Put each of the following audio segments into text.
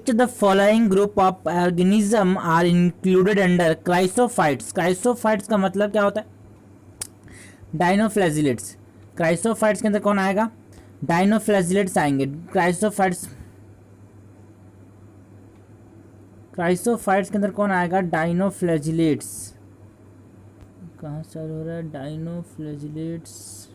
Which the following group of organism are included under chrysophytes. Chrysophytes का मतलब क्या होता है? डाइनोफ्लैजिलेट्स। क्राइसोफाइट्स के अंदर कौन आएगा? डाइनोफ्लैजिलेट्स आएंगे। क्राइसोफाइट्स के अंदर कौन आएगा? डाइनोफ्लैजिलेट्स। कहाँ सर हो रहा है? डाइनोफ्लैजिलेट्स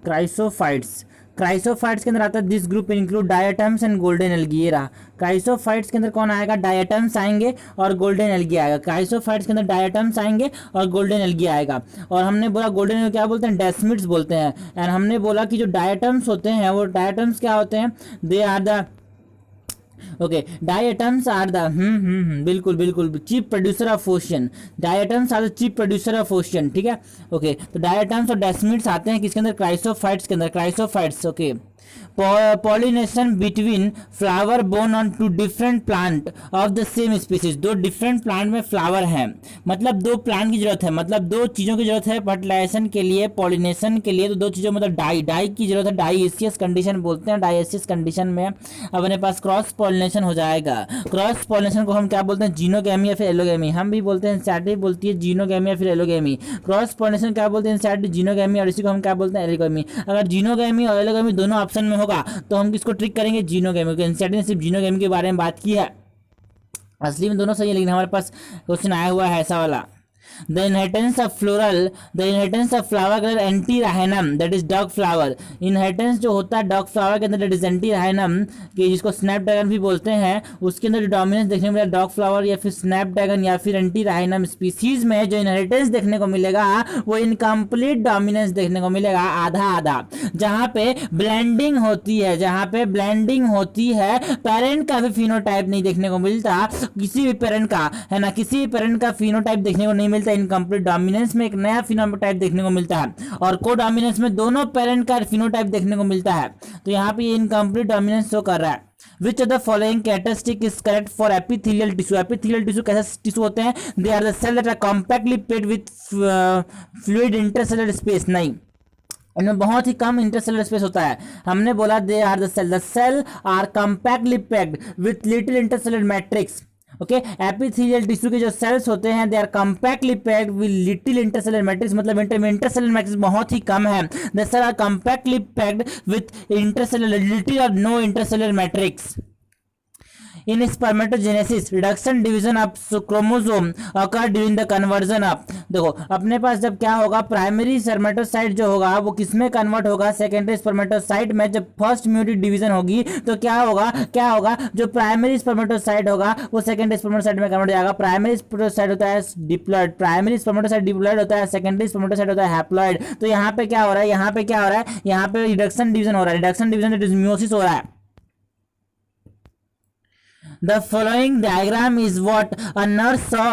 क्राइसोफाइट्स के अंदर आता है this group include diatoms and golden algae. ये रहा क्राइसोफाइट्स के अंदर कौन आएगा? डायटम्स आएंगे और गोल्डन एल्गी आएगा। क्राइसोफाइट्स के अंदर डायटम्स आएंगे और गोल्डन एल्गी आएगा। और हमने बोला गोल्डन एल्गी क्या बोलते हैं? डेस्मिड्स बोलते हैं। एंड हमने बोला कि जो डायटम्स होते हैं वो डायटम्स क्या होते हैं? They are the okay diatoms are the बिल्कुल बिल्कुल chief producer of ocean. Diatoms are the chief producer of ocean. ठीक है ओके तो डायटम्स और डेस्मिड्स आते हैं किसके अंदर? क्राइसोफाइट्स के अंदर। Chrysophytes okay pollination between flower born on two different plant of the same species. दो डिफरेंट प्लांट में फ्लावर हैं, मतलब दो प्लांट की जरूरत है, मतलब दो चीज़ों की जरूरत है फर्टिलाइजेशन के लिए, पॉलिनेशन के लिए। तो दो चीज़ों मतलब डाई की जरूरत है। डाइएसियस कंडीशन बोलते हैं। डाइएसियस कंडीशन में अपने पास क्रॉस पॉलिनेशन हो जाएगा। क्रॉस पॉलिनेशन को हम क्या बोलते हैं? जीनोगैमी या फिर एलोगैमी। हम भी बोलते हैं, एनसीईआरटी बोलती है जीनोगैमी या फिर एलोगैमी। क्रॉस पॉलिनेशन क्या बोलते हैं? एनसीईआरटी जीनोगैमी, और इसी को हम क्या बोलते हैं? एलोगैमी। अगर जीनोगैमी और एलोगैमी दोनों ऑप्शन में होगा तो हम किसको ट्रिक करेंगे? जीनोगैमी को। एनसीईआरटी ने सिर्फ जीनोगैमी के बारे में बात की है, असली में दोनों सही है, लेकिन हमारे पास क्वेश्चन आया हुआ है ऐसा वाला। The inheritance of flower colour antirrhinum that is dog flower. Inheritance जो होता है डॉग फ्लावर के अंदर दैट इज एंटी राहेनम कि जिसको स्नैपड्रैगन भी बोलते हैं, उसके अंदर जो डोमिनेंस देखने को मिलेगा डॉग फ्लावर या फिर स्नैपड्रैगन या फिर एंटी राहेनम स्पीसीज में जो इनहेरिटेंस देखने को मिलेगा वो इनकम्प्लीट डोमिनेंस देखने को मिलेगा, आधा आधा। जहाँ पे ब्लेंडिंग होती है, पेरेंट का भी फिनोटाइप नहीं देखने को मिलता, किसी भी पेरेंट का है ना, किसी भी पेरेंट का फिनोटाइप देखने को नहीं मिलता। इनकम्प्लीट डोमिनेंस में एक नया फिनोटाइप देखने को मिलता है, और को डोमिनेंस में दोनों पेरेंट का फिनोटाइप देखने को मिलता है। तो यहाँ पे ये इनकम्प्लीट डोमिनेंस शो कर रहा है। Which of the following characteristic is correct for epithelial tissue? epithelial tissue कैसे टिश्यू होते हैं? They are the cell that are compactly packed with fluid intercellular space। नहीं, इनमें बहुत ही कम इंटरसेलुलर स्पेस होता है। हमने बोला they are the cell are compactly packed with little intercellular matrix. Okay epithelial tissue के जो सेल्स होते हैं they are compactly packed with little intercellular matrix, मतलब इंटरसेलुलर मैट्रिक्स बहुत ही कम है। The cell are compactly packed with intercellular little or no intercellular matrix. In spermatogenesis, reduction division of chromosome occur during the conversion of। देखो अपने पास जब क्या होगा, प्राइमरी स्पर्मेटोसाइट जो होगा वो किसमें कन्वर्ट होगा? सेकेंडरी स्पर्मेटोसाइट में। जब फर्स्ट म्यूटेट डिवीजन होगी तो क्या होगा जो प्राइमरी स्पर्मेटोसाइट होगा वो सेकेंडरी स्पर्मेटोसाइट में कन्वर्ट हो जाएगा। प्राइमरी स्पर्मेटोसाइट होता है डिप्लॉइड, प्राइमरी स्पर्मेटोसाइट डिप्लॉइड होता है, सेकेंडरी स्पर्मेटोसाइट होता है हैप्लॉइड। तो यहाँ पे क्या हो रहा है? यहाँ पे रिडक्शन डिवीजन हो रहा है। रिडक्शन डिवीजन मियोसिस हो रहा है। The following diagram is what a nurse saw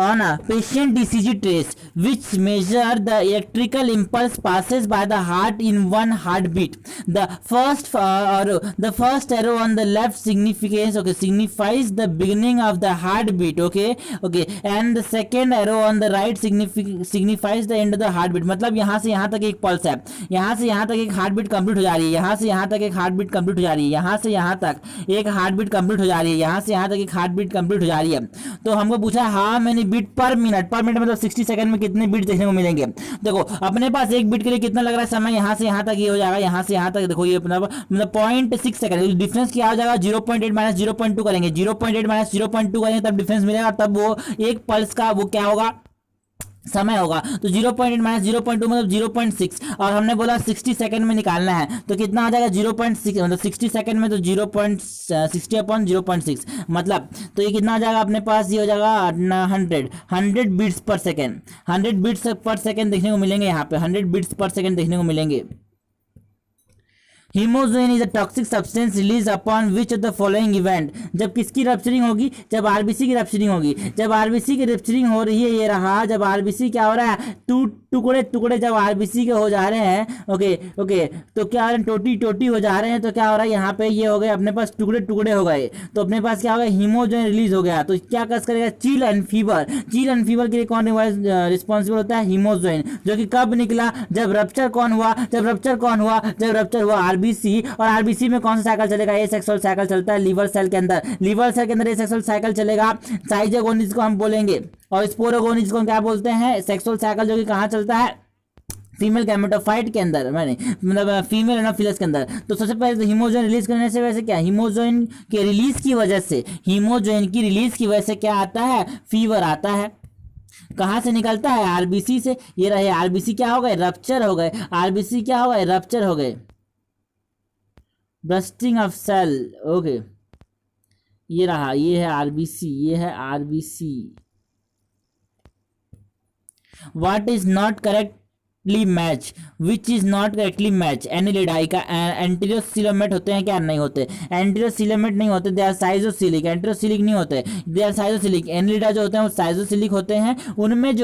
on a patient ECG trace which measure the electrical impulse passes by the heart in one heartbeat. The first arrow on the left signifies the beginning of the heartbeat, okay, and the second arrow on the right signifies the end of the heartbeat। मतलब यहाँ से यहाँ तक एक pulse है, यहाँ से यहाँ तक एक हार्टबीट कंप्लीट हो जा रही है, यहाँ से यहाँ तक एक हार्टबीट कंप्लीट हो जा रही है, यहाँ से यहाँ तक एक हार्टबीट कंप्लीट हो जा रही है, यहाँ से यहाँ तक एक हार्टबीट कंप्लीट हो जा रही है। तो हमको पूछा how many beat per minute मतलब 60 सेकंड में कितने बीट देखने को मिलेंगे। देखो अपने पास एक बीट के लिए कितना लग रहा है समय? यहाँ से यहाँ तक ये हो जाएगा, यहाँ से यहाँ तक देखो ये मतलब 0.6 सेकंड। डिफरेंस क्या हो जाएगा? 0.8 माइनस 0.2 करेंगे, 0.8 माइनस 0.2 करेंगे तब डिफरेंस मिलेगा, तब वो एक पल्स का वो क्या होगा? समय होगा। तो 0.8 माइनस 0.2 मतलब 0.6, और हमने बोला 60 सेकंड में निकालना है तो कितना आ जाएगा? 0.6 मतलब 60 सेकंड में तो 0.60 अपॉन 0.6 मतलब तो ये कितना आ जाएगा अपने पास? ये हो जाएगा 100 बीट्स पर सेकंड। 100 बीट्स पर सेकंड देखने को मिलेंगे यहाँ पे, 100 बीट्स पर सेकंड देखने को मिलेंगे। Hemozoin is a toxic substance release upon which of the following event. जब किसकी रप्चरिंग होगी, जब आरबीसी की रप्चरिंग होगी। जब आरबीसी की रप्चरिंग हो रही है, ये रहा, जब आरबीसी क्या हो रहा है, टुकड़े टुकड़े जब आरबीसी के हो जा रहे हैं, ओके ओके, तो क्या हो रहा है, टोटी टोटी हो जा रहे हैं, तो क्या हो रहा है यहाँ पे, ये हो गए अपने पास टुकड़े टुकड़े हो गए, तो अपने पास क्या हो गया, हीमोजोइन रिलीज हो गया। तो क्या कस करेगा, chill and fever. Chill and fever के लिए कौन रिस्पॉन्सिबल होता है, हीमोजोइन, जो कि कब निकला, जब रप्चर कौन हुआ, जब रप्चर हुआ आरबीसी। और आरबीसी में कौन सा साइकिल चलेगा, एसेक्सुअल साइकिल चलता है लीवर सेल के अंदर, लीवर सेल के अंदर एसेक्सुअल साइकिल चलेगा। साइजोगोनिस को हम बोलेंगे, और स्पोरोगोनिस को क्या बोलते हैं, सेक्सुअल साइकिल, जो कि कहाँ चलता है, फीमेल गैमेटोफाइट के अंदर, मैंने मतलब फीमेल एनाफिलस के अंदर। तो सबसे पहले तो हीमोजोइन रिलीज करने से वैसे क्या, हीमोजोइन के रिलीज की वजह से, हीमोजोइन की रिलीज की वजह से क्या आता है, फीवर आता है। कहाँ से निकलता है, आरबीसी से। ये रहे आरबीसी क्या हो गए, रप्चर हो गए, आरबीसी क्या हो गए, रप्चर हो गए, बस्टिंग ऑफ सेल, ओके। ये रहा, ये है आरबीसी, ये है RBC. What is not correctly match, which is not correctly match, Annelida का एंटीरोसिलोमेट होते हैं क्या, नहीं होते, एंटीरोसिलोमेट नहीं होते, दे आर साइजोसिलिक, एंटीरोसिलिक नहीं होते, दे आर साइजोसिलिक। एनिलिडा जो होते हैं वो साइजोसिलिक होते हैं। उनमें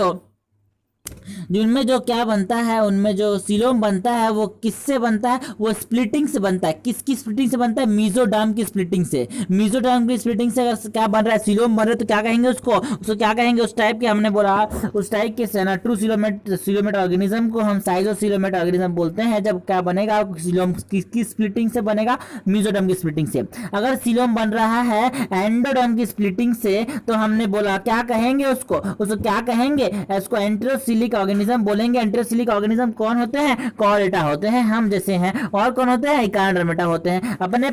जो क्या बनता है, उनमें जो सिलोम बनता है वो किससे बनता है, वो स्प्लिटिंग से बनता है। किसकी स्प्लिटिंग से बनता है, मीजोडर्म की स्प्लिटिंग से। मीजोडर्म की स्प्लिटिंग से अगर क्या बन रहा है, सिलोम बन रहा है, तो क्या कहेंगे उसको क्या कहेंगे, उस टाइप के, हमने बोला उस टाइप के ना ट्रू सिलोमेट ऑर्गेनिज्म को हम साइजोसिलोमेट ऑर्गेनिज्म बोलते हैं। जब क्या बनेगा, सिलोम किसकी स्प्लिटिंग से बनेगा, मीजोडर्म की स्प्लिटिंग से। अगर सिलोम बन रहा है एंडोडर्म की स्प्लिटिंग से, तो हमने बोला क्या कहेंगे उसको क्या कहेंगे, इसको एंटेरोसिलिक ऑर्गेनिज्म बोलेंगे। एंटेरोसिलिक ऑर्गेनिज्म कौन होते हैं, कॉर्डेटा होते हैं, हम जैसे हैं। और कौन होते हैं, इकानोडर्मेटा होते हैं। अपने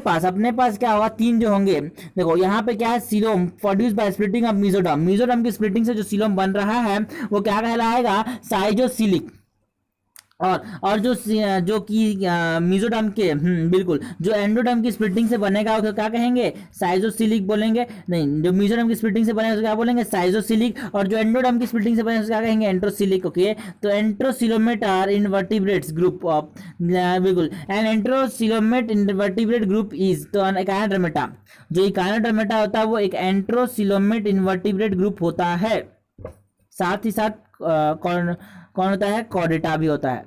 पास क्या होगा, तीन जो होंगे, देखो यहाँ पे क्या है, coelom produce by splitting of mesoderm. Mesoderm की स्प्लिटिंग से जो सिलोम बन रहा है वो क्या कहलाएगा, साइजोसिलिक। और जो कि मीजोडर्म के बिल्कुल, जो एंडोडर्म की स्प्लिटिंग से बनेगा उसको क्या कहेंगे, साइजोसिलिक बोलेंगे। नहीं, जो मीजोडर्म की स्प्लिटिंग से बनेगा उसको क्या बोलेंगे, साइजोसिलिक। और जो एंडोडर्म की स्प्लिटिंग से बनेगा उसको क्या कहेंगे, एंट्रोसिलिक। ओके, तो एंट्रोसिलोमेट आर इनवर्टिब्रेट्स ग्रुप ऑफ, बिल्कुल, एंड एंट्रोसिलोमेट इनवर्टिब्रेट ग्रुप इज, तो इकानोडर्मेटा, जो इकानोडर्मेटा होता है वो एक एंट्रोसिलोमेट इनवर्टिब्रेट ग्रुप होता है। साथ ही साथ कौन होता है, कॉर्डेटा भी होता है।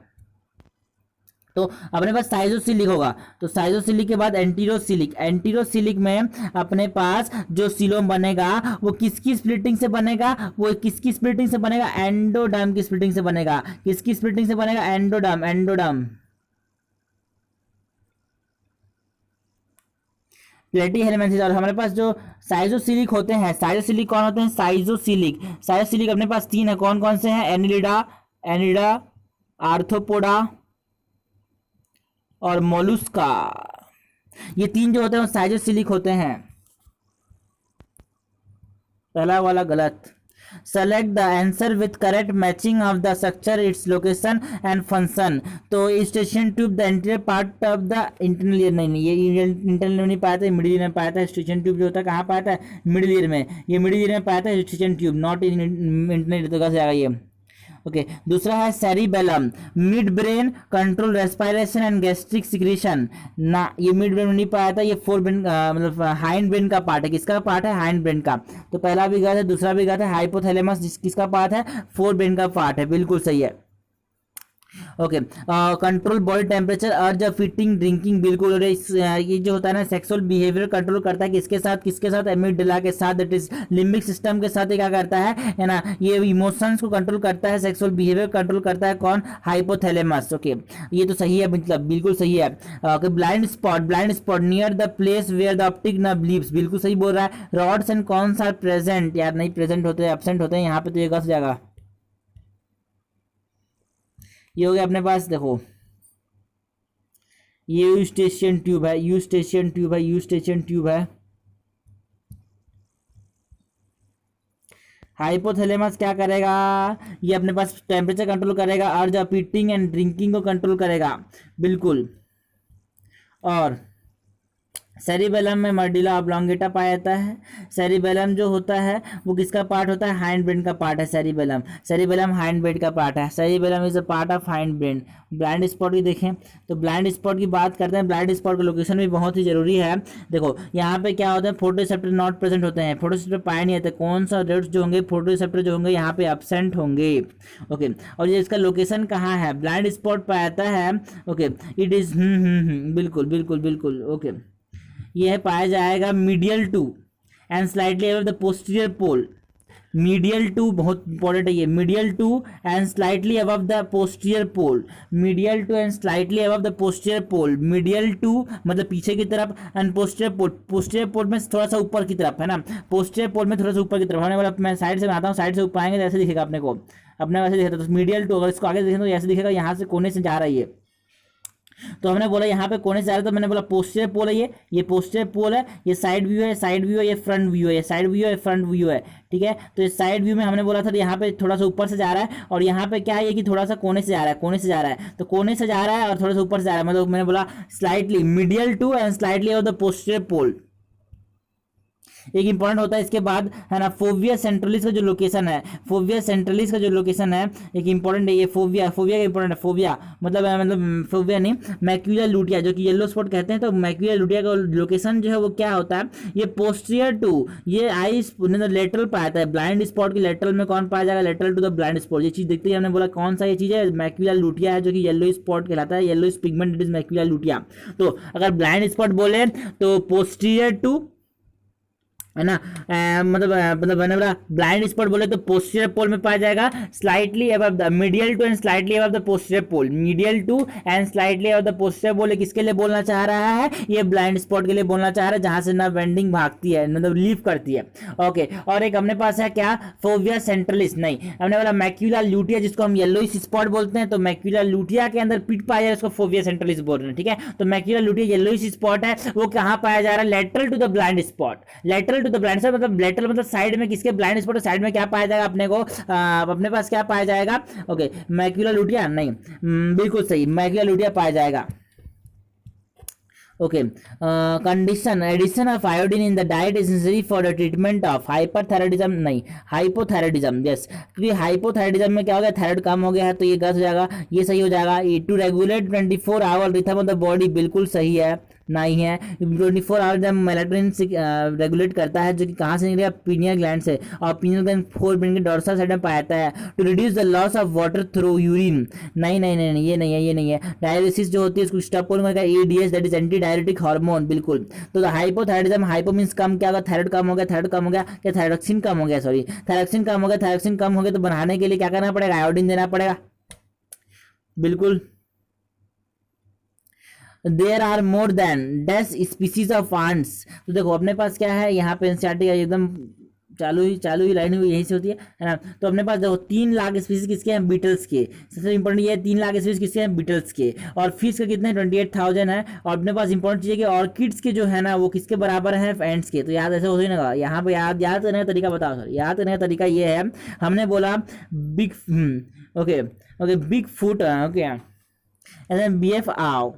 तो अपने पास साइजोसिलिक होगा, तो साइजोसिलिक के बाद एंटीरोसिलिक। एंटीरोसिलिक में अपने पास जो सिलोम बनेगा वो किसकी स्प्लिटिंग से बनेगा, वो किसकी स्प्लिटिंग से बनेगा, एंडोडर्म की स्प्लिटिंग से बनेगा। किसकी स्प्लिटिंग से बनेगा, एंडोडर्म प्लेटीहेलमिन्थेस। और हमारे पास जो साइजोसिलिक होते हैं, साइजोसिलिक कौन होते हैं, साइजोसिलिक अपने पास तीन है। कौन कौन से हैं, एनिलिडा, आर्थ्रोपोडा और मोलुस्का। ये तीन जो होते हैं वो साइजोसिलिक होते हैं। पहला वाला गलत। Select the answer with correct matching of the structure, its location and function. तो eustachian tube the anterior part of the internal ear, नहीं ये इंटरनल नहीं पाया था, मिडिल ईयर में पाया था। स्टेशन ट्यूब जो होता है कहाँ पाया था, मिडिल ईयर में, ये मिडिल ईयर में पाया था station tube, not in internal. तो कैसे आएगा ये, ओके। दूसरा है cerebellum, mid brain control respiration and gastric secretion ना, ये मिड ब्रेन में नहीं पाया था, ये फोर ब्रेन मतलब हाइंड ब्रेन का पार्ट है। किसका पार्ट है, हाइंड ब्रेन का। तो पहला भी गलत है, दूसरा भी गलत है। हाइपोथैलेमस किसका पार्ट है, फोर ब्रेन का पार्ट है, बिल्कुल सही है। ओके, कंट्रोल बॉडी टेम्परेचर, अर्ज ऑफ ईटिंग ड्रिंकिंग, बिल्कुल। ये जो होता है ना, सेक्सुअल बिहेवियर कंट्रोल करता है किसके साथ, एमिगडाला के साथ, दैट इज लिम्बिक सिस्टम के साथ। ये क्या करता है ना, ये इमोशंस को कंट्रोल करता है, सेक्सुअल बिहेवियर कंट्रोल करता है कौन, हाइपोथैलेमस। ओके, ये तो सही है, मतलब बिल्कुल सही है। Blind spot near the place where the optic nerve leaves, बिल्कुल सही बोल रहा है। Rods and cones are present, यार नहीं प्रेजेंट होते हैं, एब्सेंट होते हैं यहाँ पे, तो ये गस जाएगा। ये हो गया अपने पास, देखो ये यूस्टेशियन ट्यूब है, हाइपोथैलेमस क्या करेगा, ये अपने पास टेम्परेचर कंट्रोल करेगा, अर्ज ऑफ ईटिंग एंड ड्रिंकिंग को कंट्रोल करेगा, बिल्कुल। और सेरिबेलम में मर्डिला ऑब्लोंगेटा पाया जाता है। सेरिबेलम जो होता है वो किसका पार्ट होता है, हाइंड ब्रेन का पार्ट है सेरिबेलम। सेरिबेलम हाइंड ब्रेन का पार्ट है। Cerebellum is a part of hind brain. Blind spot की देखें तो ब्लाइंड स्पॉट की बात करते हैं। ब्लाइंड स्पॉट का लोकेशन भी बहुत ही जरूरी है। देखो यहाँ पे क्या होता है, फोटोरिसेप्टर नॉट प्रेजेंट होते हैं, फोटोरिसेप्टर पाए नहीं जाते। कौन सा रेट्स जो होंगे, फोटोरिसेप्टर जो होंगे यहाँ पे एब्सेंट होंगे। ओके, और ये इसका लोकेशन कहाँ है, ब्लाइंड स्पॉट पाया जाता है। ओके, इट इज बिल्कुल बिल्कुल बिल्कुल। ओके, यह पाया जाएगा medial to and slightly above the posterior pole. Medial to बहुत इंपॉर्टेंट है ये, medial to and slightly above the posterior pole. Medial to and slightly above the posterior pole. Medial to मतलब पीछे की तरफ, and posterior pole, posterior pole में थोड़ा सा ऊपर की तरफ है ना, पोस्टीरियर पोल में थोड़ा सा ऊपर की तरफ होने वाला। मैं साइड से आता हूँ, साइड से ऊपर आएंगे तो ऐसे दिखेगा अपने को, अपने वैसे दिखेगा। तो मीडियल टू, अगर इसको आगे देखें तो ऐसे दिखेगा, यहाँ से कोने से जा रहा है ये। तो हमने बोला यहाँ पे कोने से जा रहा है, तो मैंने बोला पोस्टीरियर पोल है ये पोस्टीरियर पोल है, ये साइड व्यू है, साइड व्यू है, ये फ्रंट व्यू है, ये साइड व्यू है, फ्रंट व्यू है। ठीक है, तो ये साइड व्यू में हमने बोला था यहाँ पे थोड़ा सा ऊपर से जा रहा है, और यहाँ पे क्या है कि थोड़ा सा कोने से जा रहा है, कोने से जा रहा है। तो कोने से जा रहा है और थोड़ा सा ऊपर से जा रहा है, मतलब मैंने बोला slightly medial to and slightly of the posterior pole. एक इंपॉर्टेंट होता है इसके बाद है ना, फोविया सेंट्रलिस का जो लोकेशन है, फोविया सेंट्रलिस का जो लोकेशन है एक इंपॉर्टेंट है ये। फोविया का इंपॉर्टेंट है। फोविया मतलब फोविया नहीं, मैक्यूला लूटिया जो कि येलो स्पॉट कहते हैं। तो मैक्यूला लूटिया का लोकेशन जो है वो क्या होता है, ये पोस्टीरियर टू, ये आई लेटरल पाया जाता है। ब्लाइंड स्पॉट की लेटरल में कौन पाया जाएगा, lateral to the blind spot. ये चीज देखते ही हमने बोला कौन सा ये चीज है, मैक्यूला लूटिया है, जो कि येलो स्पॉट कहलाता है। Yellow pigment, it is macula लूटिया। तो अगर ब्लाइंड स्पॉट बोले तो पोस्टीरियर टू है ना, मतलब मैंने बोला ब्लाइंड स्पॉट बोले तो पोस्टीरियर पोल में पाया जाएगा, slightly above the medial to and slightly above the posterior pole. Medial to and slightly above the posterior pole किसके लिए बोलना चाह रहा है, ये ब्लाइंड स्पॉट के लिए बोलना चाह रहा है, जहां से ना वेंडिंग भागती है, मतलब लीव करती है। ओके, और एक अपने पास है क्या, फोविया सेंट्रलिस। नहीं, हमने बोला मैक्यूला लूटिया, जिसको हम येलोइश स्पॉट बोलते हैं। तो मैक्यूला लूटिया के अंदर पिट पाया जाए, उसको फोविया सेंट्रलिस बोल रहे हैं। ठीक है, तो मैक्यूला लूटिया येलोइश स्पॉट है, वो कहाँ पाया जा रहा है, lateral to the blind spot. Lateral to the blind spot मतलब लेटरल मतलब साइड में, किसके, ब्लाइंड स्पॉट साइड में क्या पाया जाएगा अपने को, अपने पास क्या पाया जाएगा। ओके, मैक्यूला लूटिया नहीं, बिल्कुल सही, मैक्यूला लूटिया पाया जाएगा। Okay, condition addition of iodine in the diet is necessary for the treatment of hyperthyroidism, नहीं हाइपोथायराइडिज्म। यस, क्योंकि हाइपोथायराइडिज्म में क्या हो गया, थायराइड कम हो गया है, तो ये गलत हो जाएगा, ये सही हो जाएगा। To regulate 24 hour rhythm of the body, बिल्कुल सही है, नहीं है। 24 आवर जब मेलाटोनिन रेगुलेट करता है, जो कि कहाँ से निकलेगा, पीनियल ग्लैंड से, और पीनियल ग्लैंड 4 ब्रेन के डोर्सल साइड में पाया जाता है। To reduce the loss of water through urine, नहीं नहीं नहीं नहीं, ये नहीं है, ये नहीं है। डायलिसिस जो होती है उसको स्टॉप करने का ADS, that is anti diuretic hormone, बिल्कुल। तो हाइपोथायराइडिज्म, हाइपो मींस कम, क्या होगा, थायराइड कम हो गया, थायराइड कम हो गया, क्या थायरॉक्सिन कम हो गया, सॉरी थायरॉक्सिन कम हो गया, थायरॉक्सिन कम हो गया, तो बढ़ाने के लिए क्या करना पड़ेगा, आयोडीन देना पड़ेगा, बिल्कुल। There are more than 10 species of ants। तो देखो अपने पास क्या है, यहाँ पे एनसीईआरटी का एकदम चालू ही लाइन हुई यहीं से होती है ना। तो अपने पास देखो 3 लाख स्पीसीज किसके हैं, बीटल्स के। सबसे इंपॉर्टेंट ये 3 लाख स्पीसीज किसके हैं, बीटल्स के। और फिश का कितने 28,000 है। और अपने पास इंपॉर्टेंट चीज़ है कि ऑर्किड्स के जो है ना वो किसके बराबर है, एंड्स के। तो याद ऐसे हो ना, यहाँ पे याद करने का तरीका बताओ सर। याद करने का तरीका ये है, हमने बोला big okay big foot, okay BF आओ,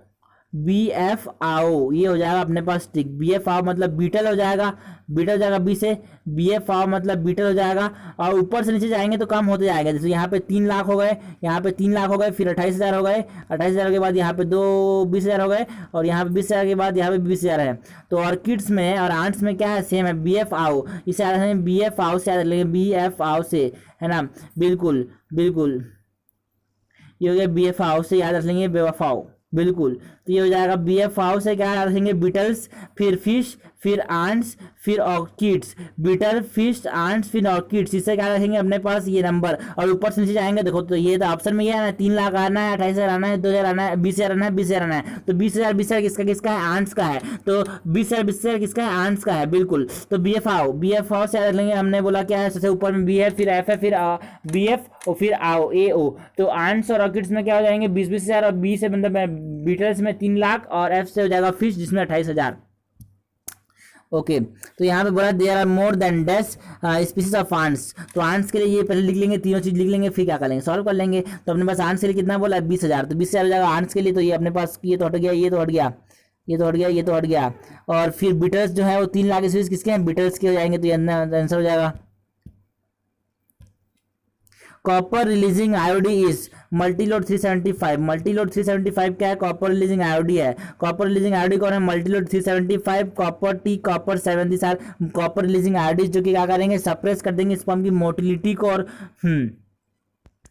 BF आओ, ये हो जाएगा अपने पास टिक। BF आओ मतलब बीटल हो जाएगा, बीटल हो जाएगा बी से, BF आओ मतलब बीटल हो जाएगा। और ऊपर से नीचे जाएंगे तो कम होते जाएगा। जैसे यहाँ पे 3 लाख हो गए, यहाँ पे 3 लाख हो गए, फिर 28,000 हो गए, 28,000 के बाद यहाँ पे 20,000 हो गए, और यहाँ पे 20,000 के बाद यहाँ पे 20,000 है। तो ऑर्किड्स में और आंट्स में क्या है, सेम है, BF आओ। इसे याद रखेंगे, BF आओ से याद रखेंगे, BF आओ से, है ना, बिल्कुल बिल्कुल, ये हो गया BF आओ से, याद रख लेंगे बेवफाओ, बिल्कुल। तो ये हो जाएगा BF आओ से क्या याद रखेंगे, बीटल्स, फिर फिश, फिर आंट्स, फिर ऑर्किड्स, बीटल, फिश, आंट्स, फिर ऑर्किड्स। इससे क्या रखेंगे अपने पास ये नंबर। और ऊपर से नीचे जाएंगे, देखो तो ये तो ऑप्शन में ये है ना, 3 लाख आना है, 28,000 आना है, 2,000 आना है, 20,000 आना है, 20,000 आना है। तो 20,000 किसका है, आंट्स का है। तो 20,000 किसका है, आंट्स का है, बिल्कुल। तो BF आओ से याद रख लेंगे, हमने बोला क्या है, सबसे ऊपर में B है, फिर F है, फिर BF और फिर आओ AO। तो आंट्स और ऑर्किड्स में क्या हो जाएंगे, 20,000, और B से मतलब बीटल्स में 3 लाख, और F से हो जाएगा फिश, जिसमें 28,000। ओके, तो यहाँ पे बोला there are more than 10 species of ants. तो आंट्स के लिए ये पहले लिख लेंगे, तीनों चीज लिख लेंगे, फिर क्या कर लेंगे, सॉल्व कर लेंगे। तो अपने पास आंट्स के लिए कितना बोला, 20,000। तो 20,000 हो जाएगा आंट्स के लिए। तो ये अपने पास ये तो हट गया, ये तो हट गया, ये तो हट गया, ये तो हट गया। और फिर बिटर्स जो है वो 3 लाख ईस्वी किसके हैं, बिटर्स के हो जाएंगे, तो ये आंसर हो जाएगा। Copper releasing आयोडी is Multiload 375। Multiload 375 क्या है, कॉपर रिलीजिंग आयोडी है। कॉपर रिलीजिंग आयोडी कौन है, multiload 375 copper T copper 7 this are copper releasing IUD, जो कि क्या करेंगे, सप्रेस कर देंगे स्पर्म की मोटिलिटी को और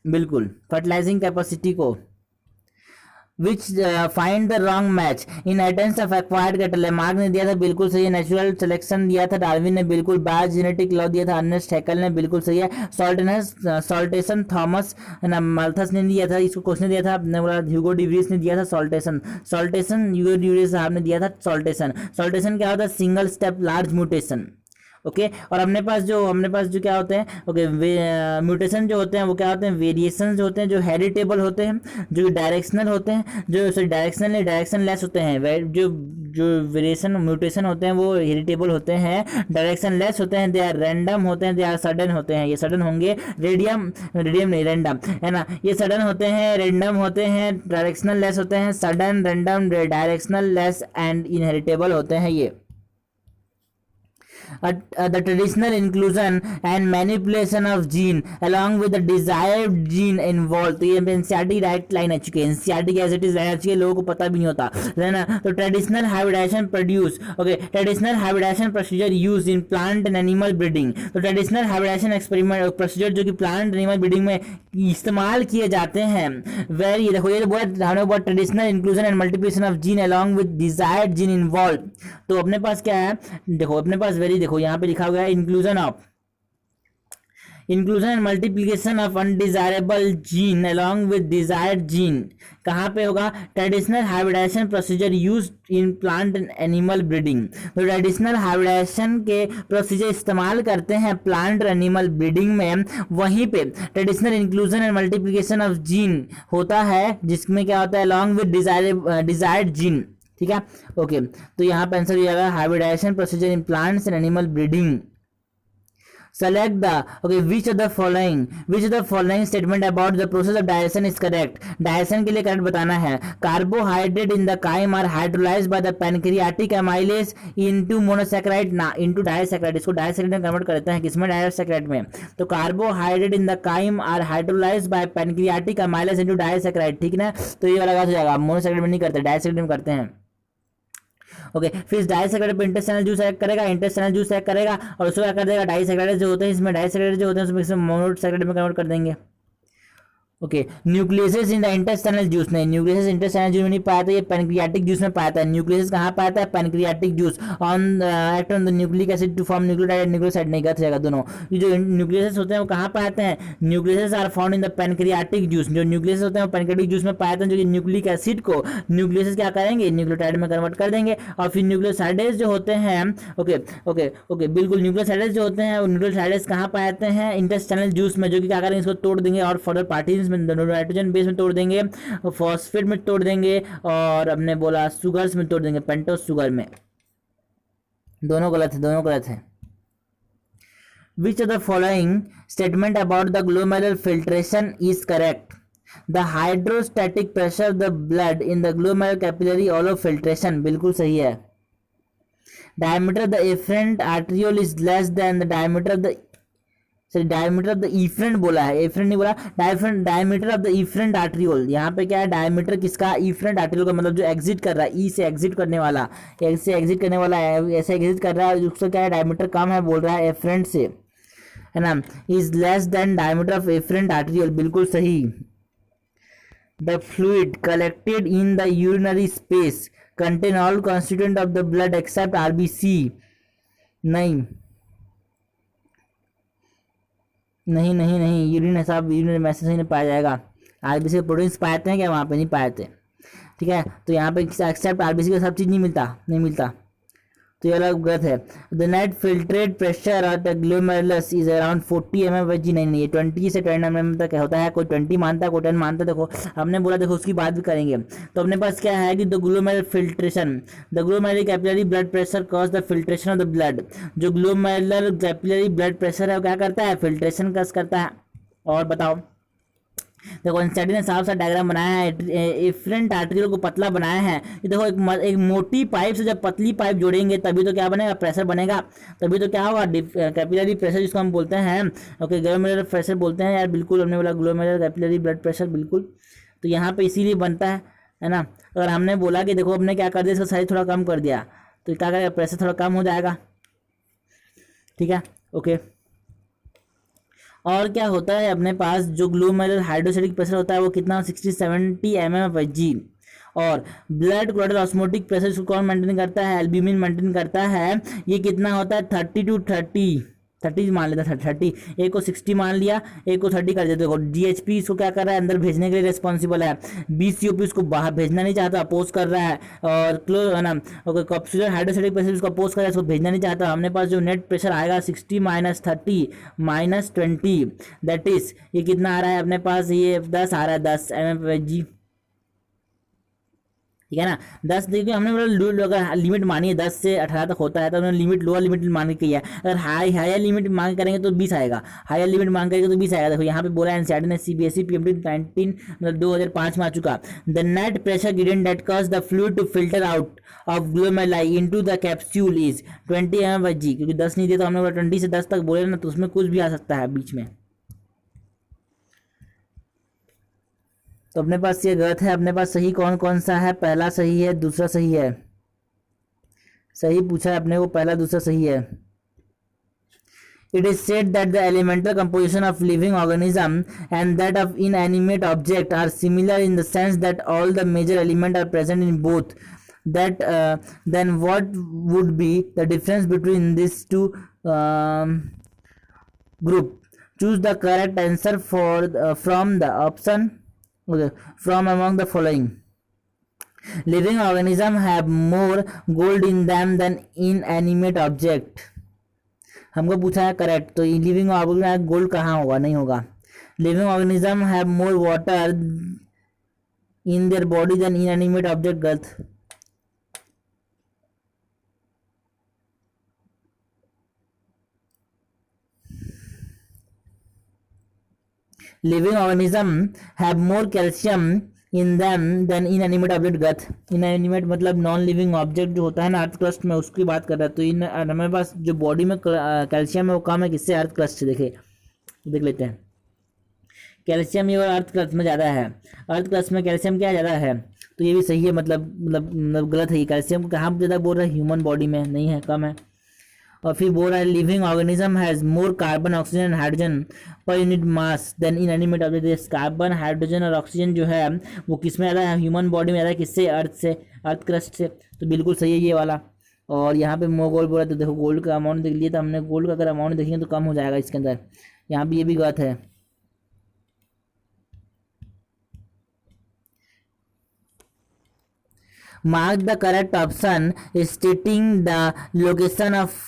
बिल्कुल फर्टिलाइजिंग कैपेसिटी को। Which find the wrong match in attempts of acquired cattle. Mark ने दिया था बिल्कुल सही है, नेचुरल सिलेक्शन दिया था डार्विन ने, बिल्कुल बायोजेनेटिक लॉ दिया था अर्नेस्ट हैकेल ने, बिल्कुल सही है। सॉल्टेशन थॉमस माल्थस ने दिया था, इसको क्वेश्चन दिया था, आपने बोला ह्यूगो डिवरीज ने दिया था सॉल्टेशन। ह्यूगो डिवरीज साहब ने दिया था सॉल्टेशन। सॉल्टेशन क्या होता है, single step large mutation. Okay और अपने पास जो क्या होते हैं, ओके म्यूटेशन जो होते हैं वो क्या होते हैं, वेरिएशन जो होते हैं जो हेरिटेबल होते हैं, जो डायरेक्शनल होते हैं, जो डायरेक्शनल डायरेक्शनलेस होते हैं। जो वेरिएशन म्यूटेशन होते हैं वो हेरिटेबल होते हैं, डायरेक्शनलेस होते हैं, दे आर रैंडम होते हैं, दे आर सडन होते हैं। ये सडन होंगे, रेडियम नहीं रैंडम है ना, ये सडन होते हैं, रैंडम होते हैं, डायरेक्शनल लेस होते हैं, sudden random directional less and inheritable होते हैं ये। The traditional inclusion and manipulation of gene along with the desired gene involved। तो ये एनसीईआरटी राइट लाइन आ चुकी है, एनसीईआरटी एज इट इज रहना चाहिए, लोगों को पता भी नहीं होता है ना। तो traditional hybridization produce, okay traditional hybridization procedure use in plant and animal breeding. तो ट्रेडिशनल हाइब्रिडाइजेशन एक्सपेरिमेंट प्रोसीजर जो कि प्लांट एनिमल ब्रीडिंग में इस्तेमाल किए जाते हैं, वेर ये देखो, ये बहुत traditional inclusion and multiplication of gene along with desired gene involve. तो अपने पास क्या है, देखो अपने पास देखो यहाँ पे लिखा हुआ है inclusion and multiplication of undesirable gene along with desired gene. कहाँ पे होगा, traditional hybridization procedure use in plant and animal breeding. तो ट्रेडिशनल हाइब्रिडाइजेशन के प्रोसीजर इस्तेमाल करते हैं प्लांट और एनिमल ब्रीडिंग में, वहीं पे traditional inclusion and multiplication of gene होता है, जिसमें क्या होता है, अलॉन्ग विद डिजायर्ड जीन। ठीक है, ओके तो यहाँ पे आंसर हो जाएगा hybridization procedure in plants and animal breeding. Select the which of the following statement about the process of digestion is correct। Digestion के लिए करेक्ट बताना है। Carbohydrate in the chyme are hydrolysed by the pancreatic amylase into monosaccharide ना into disaccharide. इसको disaccharide में convert करते हैं, किसमें, डाइसैकेराइड में। तो carbohydrate in the chyme are hydrolysed by pancreatic amylase into disaccharide. ठीक ना, तो ये वाला हो जाएगा, मोनोसैकेराइड में नहीं करते, डाइसैकेराइड में करते हैं। ओके फिर डाइसैकेराइड पे इंटेस्टाइनल जूस एक्ट करेगा, इंटेस्टाइनल जूस एक्ट करेगा और उसको क्या कर देगा, डाइसैकेराइड जो होते हैं इसमें, डाइसैकेराइड जो होते हैं उसमें मोनोसैकेराइड में कन्वर्ट कर देंगे। Okay nucleases in the intestinal juice, नहीं न्यूक्लियस इंटेस्टाइनल जूस में नहीं पाया था, ये पैनक्रियाटिक जूस में पाया था। न्यूक्लियस कहाँ पाया था, pancreatic juice. On act on the nucleic acid to form nucleotide, nucleoside नहीं कर जाएगा दोनों। ये जो न्यूक्लियस होते हैं वो कहाँ पाते हैं, nucleases are found in the pancreatic juice. जो न्यूक्लियस होते हैं वो पैनक्रियाटिक जूस में पाए जाते हैं, जो कि न्यूक्लिक एसिड को न्यूक्लियस क्या करेंगे, न्यूक्लियोटाइड में कन्वर्ट कर देंगे। और फिर न्यूक्लियोसाइडेज जो होते हैं, ओके बिल्कुल, न्यूक्लियोसाइडेज जो होते हैं वो न्यूक्लियोसाइडेज कहाँ पाए जाते हैं, इंटेस्टाइनल जूस में, जो कि क्या करेंगे, इसको तोड़ देंगे और फर्दर पार्टिकल्स में नाइट्रोजन बेस में तोड़ देंगे, फॉस्फेट में तोड़ देंगे और हमने बोला सुगर्स में तोड़ देंगे, पेंटोस शुगर में। दोनों गलत है। Which of the following statement about the glomerular filtration is correct? The hydrostatic pressure of the blood in the glomerular capillary allow filtration, बिल्कुल सही है। Diameter of the efferent arteriole is less than the diameter of the diameter of the efferent बोला है, efferent नहीं बोला, diameter of the efferent arteriole. यहाँ पे क्या है, डायमीटर किसका, इफरेंट आर्ट्रियोल का, मतलब जो एग्जिट कर रहा है, ई से एग्जिट करने वाला, ऐसे एग्जिट करने वाला है, ऐसे एग्जिट कर रहा है, उसका क्या है, डायमीटर कम है बोल रहा है एफरेंट से, है ना। Is less than diameter of efferent arteriole, बिल्कुल सही। The fluid collected in the urinary space contain all constituent of the blood except RBC, नहीं यूरिन हिसाब, यूरिन में से नहीं पाया जाएगा। आरबीसी के प्रोटीन्स पाते हैं क्या, वहाँ पे नहीं पाए थे। ठीक है, तो यहाँ पे एक्सेप्ट आरबीसी का सब चीज़ नहीं मिलता, तो ये अलग गलत है। The net filtrate pressure of the glomerulus is around 40 mm/g। नहीं ये 20 से 10 mm तक होता है, कोई 20 मानता है, कोई 10 मानता है। देखो हमने बोला, देखो उसकी बात भी करेंगे। तो अपने पास क्या है कि the glomerular filtration, the glomerular capillary blood pressure cause the filtration of the blood. जो ग्लोमेरुलर कैपिलरी ब्लड प्रेशर है वो क्या करता है, फिल्ट्रेशन करता है। और बताओ देखो एनसीईआरटी ने साफ साफ डायग्राम बनाया है, इफरेंट आर्टिकल को पतला बनाया है। ये देखो एक मोटी पाइप से जब पतली पाइप जोड़ेंगे तभी तो क्या बनेगा, प्रेशर बनेगा, तभी तो क्या होगा, कैपिलरी प्रेशर जिसको हम बोलते हैं, ओके ग्लोमेरुलर प्रेशर बोलते हैं यार, बिल्कुल हमने बोला ग्लोमेरुलर कैपिलरी ब्लड प्रेशर, बिल्कुल। तो यहाँ पे इसीलिए बनता है ना। अगर हमने बोला कि देखो हमने क्या कर दिया, इसका साइज थोड़ा कम कर दिया तो क्या करेगा, प्रेशर थोड़ा कम हो जाएगा, ठीक है, ओके। और क्या होता है अपने पास, जो ग्लोमेरुलर हाइड्रोस्टैटिक प्रेशर होता है वो कितना 60-70 mm/G, और ब्लड क्लोटेड ऑस्मोटिक प्रेशर इसको कौन मेंटेन करता है, एल्ब्यूमिन मेंटेन करता है। ये कितना होता है 30 मान लेता है, 30, एक को 60 मान लिया, एक को 30 कर देते। देखो जीएचपी इसको क्या कर रहा है, अंदर भेजने के लिए रिस्पॉन्सिबल है, बीसीओपी इसको बाहर भेजना नहीं चाहता, अपोज कर रहा है, और क्लो है ना कैप्सुलर हाइड्रोस्टैटिक प्रेशर इसको अपोज कर रहा है, इसको भेजना नहीं चाहता। हमने पास जो नेट प्रेशर आएगा 60 - 30 - 20, दैट इज ये कितना आ रहा है अपने पास, ये 10 आ रहा है, 10 mm/G, ठीक है ना। 10 देखिए हमने बोला अगर लिमिट मानी है 10 से 18 तक होता है तो उन्होंने लिमिट लोअर लिमिट मांग के किया है। अगर हायर लिमिट मांग करेंगे तो 20 आएगा, हायर लिमिट मांग करेंगे तो 20 आएगा। देखो यहाँ पे बोला है एनसीईआरटी ने, सीबीएसई पीएमटी 19 मतलब 2005 में आ चुका। The net pressure gradient that cause the fluid to filter out of glomeruli into the capsule is 20 mm/G, क्योंकि 10 नहीं दिया तो हमने बोला 20 से 10 तक बोले ना, तो उसमें कुछ भी आ सकता है बीच में। तो अपने पास ये गलत है, अपने पास सही कौन कौन सा है, पहला सही है, दूसरा सही है, सही पूछा है अपने को, पहला दूसरा सही है। It is said that the elemental composition of living organism and that of inanimate object are similar in the sense that all the major elements are present in both. That then what would be the difference between these two group? Choose the correct answer for from the option, okay, from among the following. Living organisms have more gold in them than inanimate object. हमको पूछा है correct, तो living organism gold कहाँ होगा, नहीं होगा। Living organism have more water in their body than inanimate object, गलत। Living organism have more calcium in them than inanimate object, गलत। इनएनिमेट मतलब नॉन लिविंग ऑब्जेक्ट जो होता है ना अर्थ क्रस्ट में, उसकी बात कर रहा है। तो इन हमारे पास जो बॉडी में कैल्शियम है वो कम है किससे, अर्थ क्रस्ट से। देखे देख लेते हैं, कैल्शियम ये अर्थ क्रस्ट में ज़्यादा है, अर्थ क्रस्ट में कैल्शियम क्या ज़्यादा है, तो ये भी सही है, मतलब गलत है। कैल्शियम कहाँ ज़्यादा बोल रहा है, ह्यूमन बॉडी में नहीं है, कम है। और फिर बोल रहा है living organism has more carbon oxygen and hydrogen per unit mass than inanimate object. Carbon hydrogen और ऑक्सीजन जो है वो किस में ज़्यादा है, ह्यूमन बॉडी में ज़्यादा है, किससे, अर्थ से, अर्थ क्रस्ट से। तो बिल्कुल सही है ये वाला। और यहाँ पे मोर गोल्ड बोला, तो देखो गोल्ड का अमाउंट देख लिया था हमने, गोल्ड का अगर अमाउंट देखेंगे तो कम हो जाएगा इसके अंदर, यहाँ पे ये भी गलत है। Mark the correct option stating the location of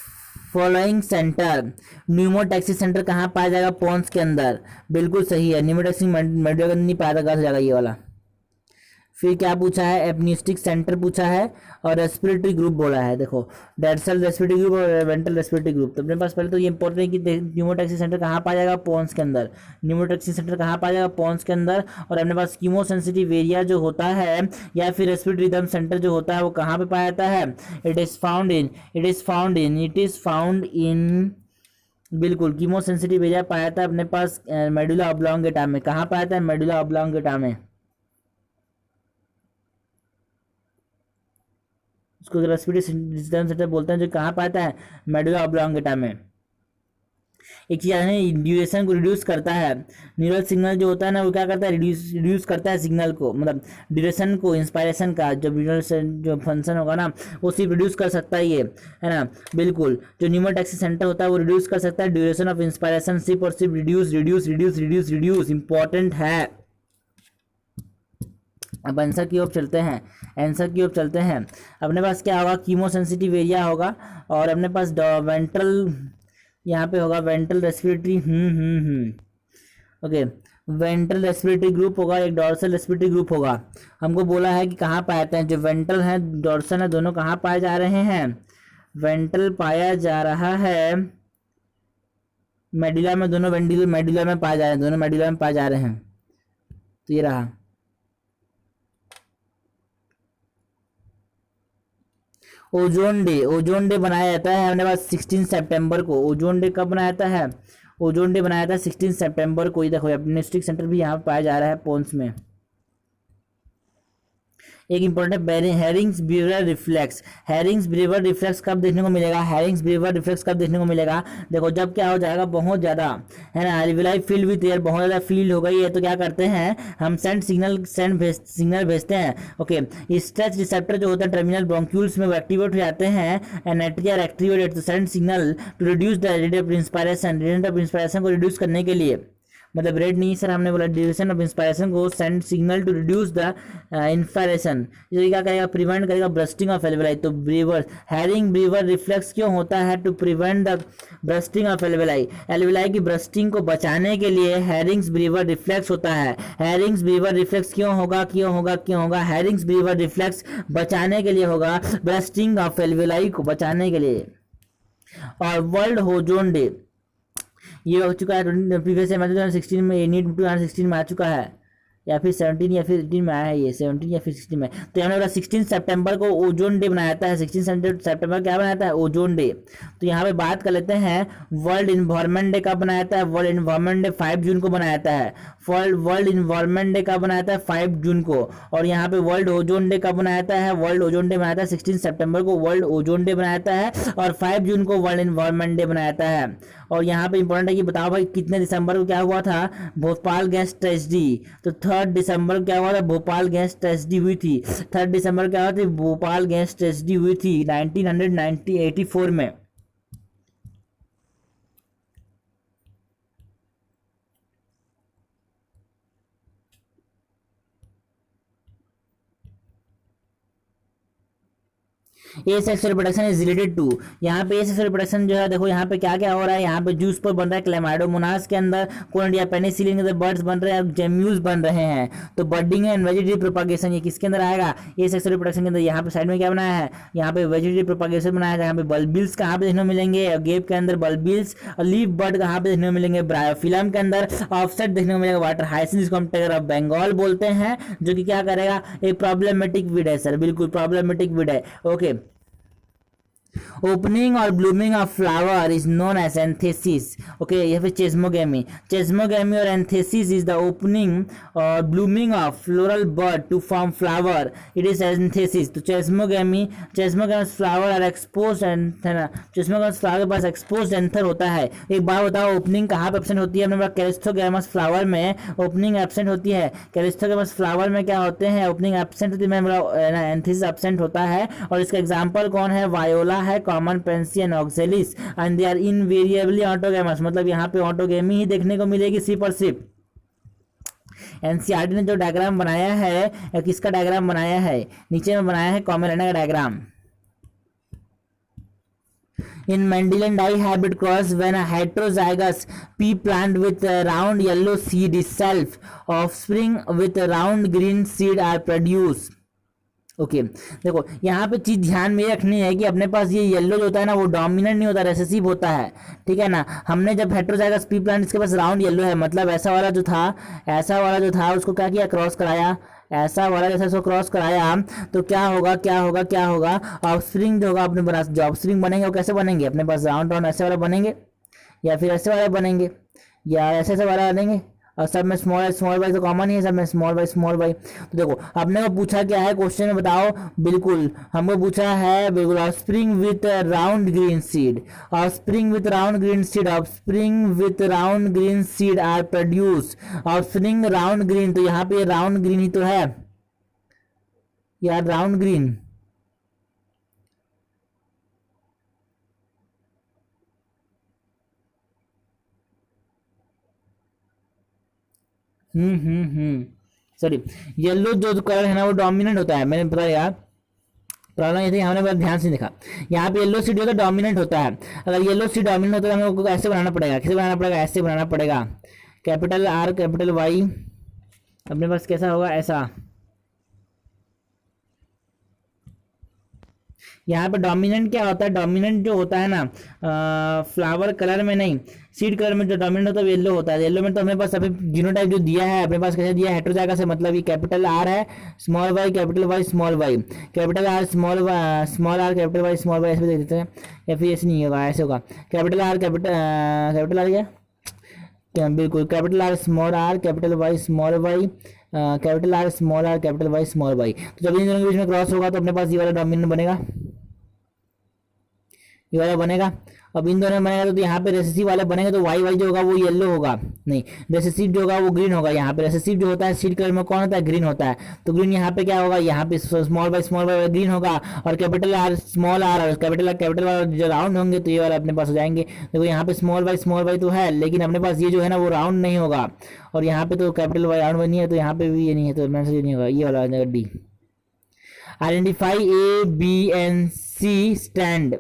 following centre. Pneumotaxic centre कहाँ पाया जाएगा, पोन्स के अंदर, बिल्कुल सही है। न्यूमोटैक्सी मेडुला नहीं पाया गलत हो जाएगा ये वाला। फिर क्या पूछा है, एपनिस्टिक सेंटर पूछा है और रेस्पिरेटरी ग्रुप बोला है। देखो डोर्सल रेस्पिरेटरी ग्रुप और वेंट्रल रेस्पिरेटरी ग्रुप। तो अपने पास पहले तो ये इंपॉर्टेंट है कि न्यूमोटैक्सी सेंटर कहाँ पाया जाएगा, पोन्स के अंदर। न्यूमोटैक्सी सेंटर कहाँ पाया जाएगा, पोन्स के अंदर। और अपने पास कीमोसेंसिटिव एरिया जो होता है या फिर रेस्पिरेटरी रिदम सेंटर जो होता है वो कहाँ पे पाया जाता है, इट इज़ फाउंड इन बिल्कुल कीमोसेंसिटिव एरिया पाया जाता है अपने पास मेडुला ऑब्लोंगेटा में। कहाँ पाया जाता है, मेडुला ऑब्लोंगेटा में। उसको रेस्पिरेटरी सिस्टम सेंटर बोलते हैं, जो कहाँ पाता है, मेडुला ऑब्लोंगेटा में। एक चीज़ है, ड्यूरेशन को रिड्यूस करता है। न्यूरल सिग्नल जो होता है ना वो क्या करता है, रिड्यूस करता है सिग्नल को, मतलब ड्यूरेशन को, इंस्पायरेशन का जो जो फंक्शन होगा ना वो सिर्फ रिड्यूस कर सकता है ये, है ना। बिल्कुल जो न्यूमोटैक्सी सेंटर होता है वो रिड्यूस कर सकता है ड्यूरेशन ऑफ इंस्पायरेशन, सिर्फ और सिर्फ रिड्यूस इंपॉर्टेंट है। अब आंसर की ओर चलते हैं, अपने पास क्या होगा, कीमोसेंसिटिव एरिया होगा और अपने पास वेंट्रल यहाँ पे होगा, ventral respiratory okay, ventral respiratory group होगा, एक डोर्सल रेस्पिरेटरी ग्रुप होगा। हमको बोला है कि कहाँ पाए जाते हैं, जो वेंट्रल है डोर्सल है दोनों कहाँ पाए जा रहे हैं, वेंट्रल पाया जा रहा है मेडुला में, दोनों मेडुला में पाए जा रहे हैं, दोनों मेडुला में पाए जा रहे हैं। तो ये रहा। ओजोन डे बनाया जाता है हमारे पास 16 सितंबर को। ओजोन डे कब बनाया जाता है? ओजोन डे बनाया था 16 सितंबर को। ये देखो एडमिनिस्ट्रेटिव सेंटर भी यहाँ पाया जा रहा है पोन्स में। एक important Hering's Breuer reflex. Hering's Breuer reflex कब देखने को मिलेगा? हैरिंग्स ब्रीवर रिफ्लेक्स कब देखने को मिलेगा? देखो जब क्या हो जाएगा, बहुत ज़्यादा है ना, एल्विलाई फील्ड विथ एयर, बहुत ज़्यादा फील्ड हो गई है, तो क्या करते हैं हम सिग्नल भेजते हैं। ओके, स्ट्रेच रिसेप्टर जो होता है टर्मिनल ब्रोंक्यूल्स में वो एक्टिवेट हो जाते हैं and activated to send signal to reduce the rate of inspiration को रिड्यूस करने के लिए, मतलब रेड नहीं सर, हमने बोला ड्यूरेशन ऑफ इंस्पायरेशन को send signal to reduce the inspiration. ये क्या करेगा? प्रिवेंट करेगा ब्रस्टिंग ऑफ एल्वेलाई। तो ब्रीवर हैरिंग ब्रीवर रिफ्लेक्स क्यों होता है? To prevent the bursting of alveoli. Alveoli की ब्रस्टिंग को बचाने के लिए हैरिंग्स ब्रीवर रिफ्लेक्स होता है। हैरिंग्स ब्रीवर रिफ्लेक्स क्यों होगा? हैरिंग्स ब्रीवर रिफ्लेक्स बचाने के लिए होगा, ब्रस्टिंग ऑफ एल्वेलाई को बचाने के लिए। और वर्ल्ड ओजोन डे ये हो चुका है प्रीवियस ईयर में 2016 में, नीट 2016 में आ चुका है, या फिर 17 या फिर 18 में आया है, ये 17 या फिर 16 में। तो हमने बोला 16 सितंबर को ओजोन डे बनाया जाता है। 16 सितंबर क्या बनाया जाता है? Ozone day. तो यहाँ पे बात कर लेते हैं वर्ल्ड इन्वायरमेंट डे कब बनाया जाता है? वर्ल्ड इन्वायरमेंट डे 5 जून को बनाया जाता है। वर्ल्ड इन्वायरमेंट डे कब बनाया जाता है? 5 जून को। और यहाँ पे वर्ल्ड ओजोन डे कब बनाया जाता है? वर्ल्ड ओजोन डे बनाया जाता है 16 सितंबर को वर्ल्ड ओजोन डे बनाया जाता है, और 5 जून को वर्ल्ड इन्वायरमेंट डे बनाया जाता है। और यहाँ पे इंपॉर्टेंट है कि बताओ भाई कितने दिसंबर को क्या हुआ था? Bhopal gas tragedy. तो 3 दिसंबर क्या हुआ था? भोपाल गैस ट्रेजेडी हुई थी। 3 दिसंबर क्या हुआ था? भोपाल गैस ट्रेजेडी हुई थी 1984 में। Asexual reproduction is related to, यहाँ पे ए सेक्सुअल रिप्रोडक्शन जो है, देखो यहाँ पे क्या क्या हो रहा है, यहाँ पे जूस पर बन रहा है क्लेमाइडोमोनास के अंदर, कोलोनिया पेनिसिलिन के अंदर बर्ड्स बन रहे हैं, जेम्यूज बन रहे हैं। तो बर्डिंग एंड वेजिटेटिव प्रोपागेशन ये किसके अंदर आएगा? ए सेक्सुअल रिप्रोडक्शन के अंदर। यहाँ पे साइड में क्या बनाया है? यहाँ पे वेजिटेटिव प्रोपागेशन बनाया है। यहाँ पे बल्बिल्स कहाँ पे देखने को मिलेंगे? गेप के अंदर बल्बिल्स। और लीफ बर्ड कहाँ पे देखने को मिलेंगे? ब्रायोफिलम के अंदर। ऑफसेट देखने को मिलेगा वाटर हाइसिन, जिसको हम टाइगर ऑफ बंगाल बोलते हैं, जो कि क्या करेगा? एक प्रॉब्लमेटिक विड है सर, बिल्कुल प्रॉब्लमेटिक विड है। ओके, ओपनिंग और blooming of flower is known as anthesis. Okay, या फिर चेस्मोगेमी। चेस्मोगेमी और एंथेसिस इज द ओपनिंग और blooming of floral bud to form flower, it is anthesis. तो chasmogamy flower are expose, है ना, chasmogamous flower के पास expose anther होता है। एक बात बताओ, ओपनिंग कहाँ पे एब्सेंट होती है? हमने बोला कैलिस्थोगेमस फ्लावर में ओपनिंग एब्सेंट होती है। कैलिस्थोगेमस फ्लावर में क्या होते हैं? ओपनिंग एब्सेंट होती है। मैंने बोला एंथेसिस एब्सेंट होता है। और इसका एग्जाम्पल कौन है? वायोला है, common pansy and oxalis, and they are invariably autogamous. मतलब यहाँ पे ऑटोगेमी ही देखने को मिलेगी सिर्फ और सिर्फ। एनसीईआरटी ने जो डायग्राम बनाया है, किसका डायग्राम बनाया है? नीचे में बनाया है कॉमेरेना का diagram. In Mendelian dihybrid cross, when a heterozygous pea plant with a round yellow seed is self, offspring with a round green seed are produced. Okay देखो यहाँ पे चीज़ ध्यान में रखनी है कि अपने पास ये येलो जो होता है ना, वो डोमिनेंट नहीं होता, रेसेसिव होता है, ठीक है ना। हमने जब हेटेरोजाइगस पी प्लांट, इसके पास राउंड येलो है, मतलब ऐसा वाला जो था उसको क्या किया? क्रॉस कराया। ऐसा वाला जैसे उसको क्रॉस कराया तो क्या होगा? ऑफस्प्रिंग जो होगा अपने पास, जो ऑफस्प्रिंग बनेंगे वो कैसे बनेंगे? अपने पास राउंड ऐसे वाला बनेंगे, या फिर ऐसे वाला बनेंगे, या ऐसे वाला बनेंगे। और सब में स्मॉल बाई तो कॉमन ही है, सब में स्मॉल बाई। तो देखो आपने को पूछा क्या है क्वेश्चन में, बताओ। बिल्कुल हमको पूछा है, बिल्कुल offspring with round green seed, offspring with round green seed are produce. Offspring round green, तो यहाँ पे राउंड ग्रीन ही तो है यार, राउंड ग्रीन। सॉरी, येलो जो कलर है ना वो डोमिनेंट होता है, मैंने बताया यार। प्रॉब्लम ये थी, हमने बहुत ध्यान से देखा, यहाँ पे येलो सीड होता है डोमिनेंट होता है। अगर येलो सीड डोमिनेंट होता है तो हमें ऐसे बनाना पड़ेगा, कैसे बनाना पड़ेगा? ऐसे बनाना पड़ेगा, कैपिटल आर कैपिटल वाई, अपने पास कैसा होगा? ऐसा। यहाँ पे डोमिनेंट क्या होता है, डोमिनेंट जो होता है ना फ्लावर कलर में नहीं, सीड कलर में जो डोमिनेंट होता है येलो होता है। येलो में तो अपने पास अभी जीनोटाइप जो दिया है अपने पास कैसे दिया है, हेटेरोजाइगस है, मतलब ये कैपिटल आर है, small Y capital Y small Y, capital R small R capital Y small Y, ऐसे देख देते हैं, या फिर ऐसे नहीं होगा, ऐसे होगा कैपिटल आर कैपिटल आर क्या, बिल्कुल capital R small R capital Y small Y, capital R small R capital Y small Y. तो जब इन दोनों के बीच में क्रॉस होगा तो अपने पास ये वाला डोमिनेंट बनेगा, ये वाला बनेगा। अब इन दोनों में बनेगा तो यहाँ पे रेसेसिव वाले बनेंगे तो वाई वाई जो होगा वो येलो होगा, नहीं रेसेसिव जो होगा वो ग्रीन होगा। यहाँ पे रेसेसिव जो होता है सीड कलर में कौन होता है, ग्रीन होता है, तो ग्रीन यहाँ पे क्या होगा, यहाँ पे स्मॉल बाई ग्रीन होगा, और कैपिटल आर स्मॉल आर और कैपिटल आर जो राउंड होंगे तो ये वाला अपने पास हो जाएंगे। देखो यहाँ पे स्मॉल बाई तो है, लेकिन अपने पास ये जो है ना वो राउंड नहीं होगा, और यहाँ पे तो कैपिटल वाई राउंड नहीं है, तो यहाँ पे भी ये नहीं है, तो मैं से नहीं होगा, ये वाला D. Identify A B and C strand,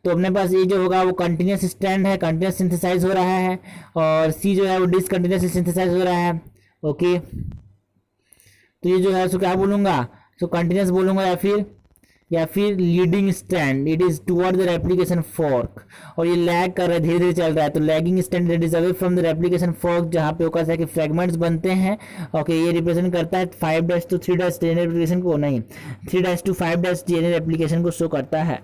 तो अपने पास ये जो होगा वो कंटिन्यूस स्टैंड है, कंटिन्यूस सिंथेसाइज हो रहा है, और सी जो है वो डिसकंटिन्यूस सिंथेसाइज हो रहा है। ओके, तो ये जो है उसको क्या बोलूँगा, तो कंटिन्यूस बोलूँगा या फिर leading stand, it is toward the replication fork, और ये लैग कर रहा है, धीरे धीरे चल रहा है, तो lagging stand it is away from the replication fork, जहाँ पे होगा कि फ्रेगमेंट्स बनते हैं। ओके, ये रिप्रेजेंट करता है 5' to 3' डीएनए रेप्लिकेशन को, नहीं 3' to 5' डीएनए रेप्लिकेशन को शो करता है।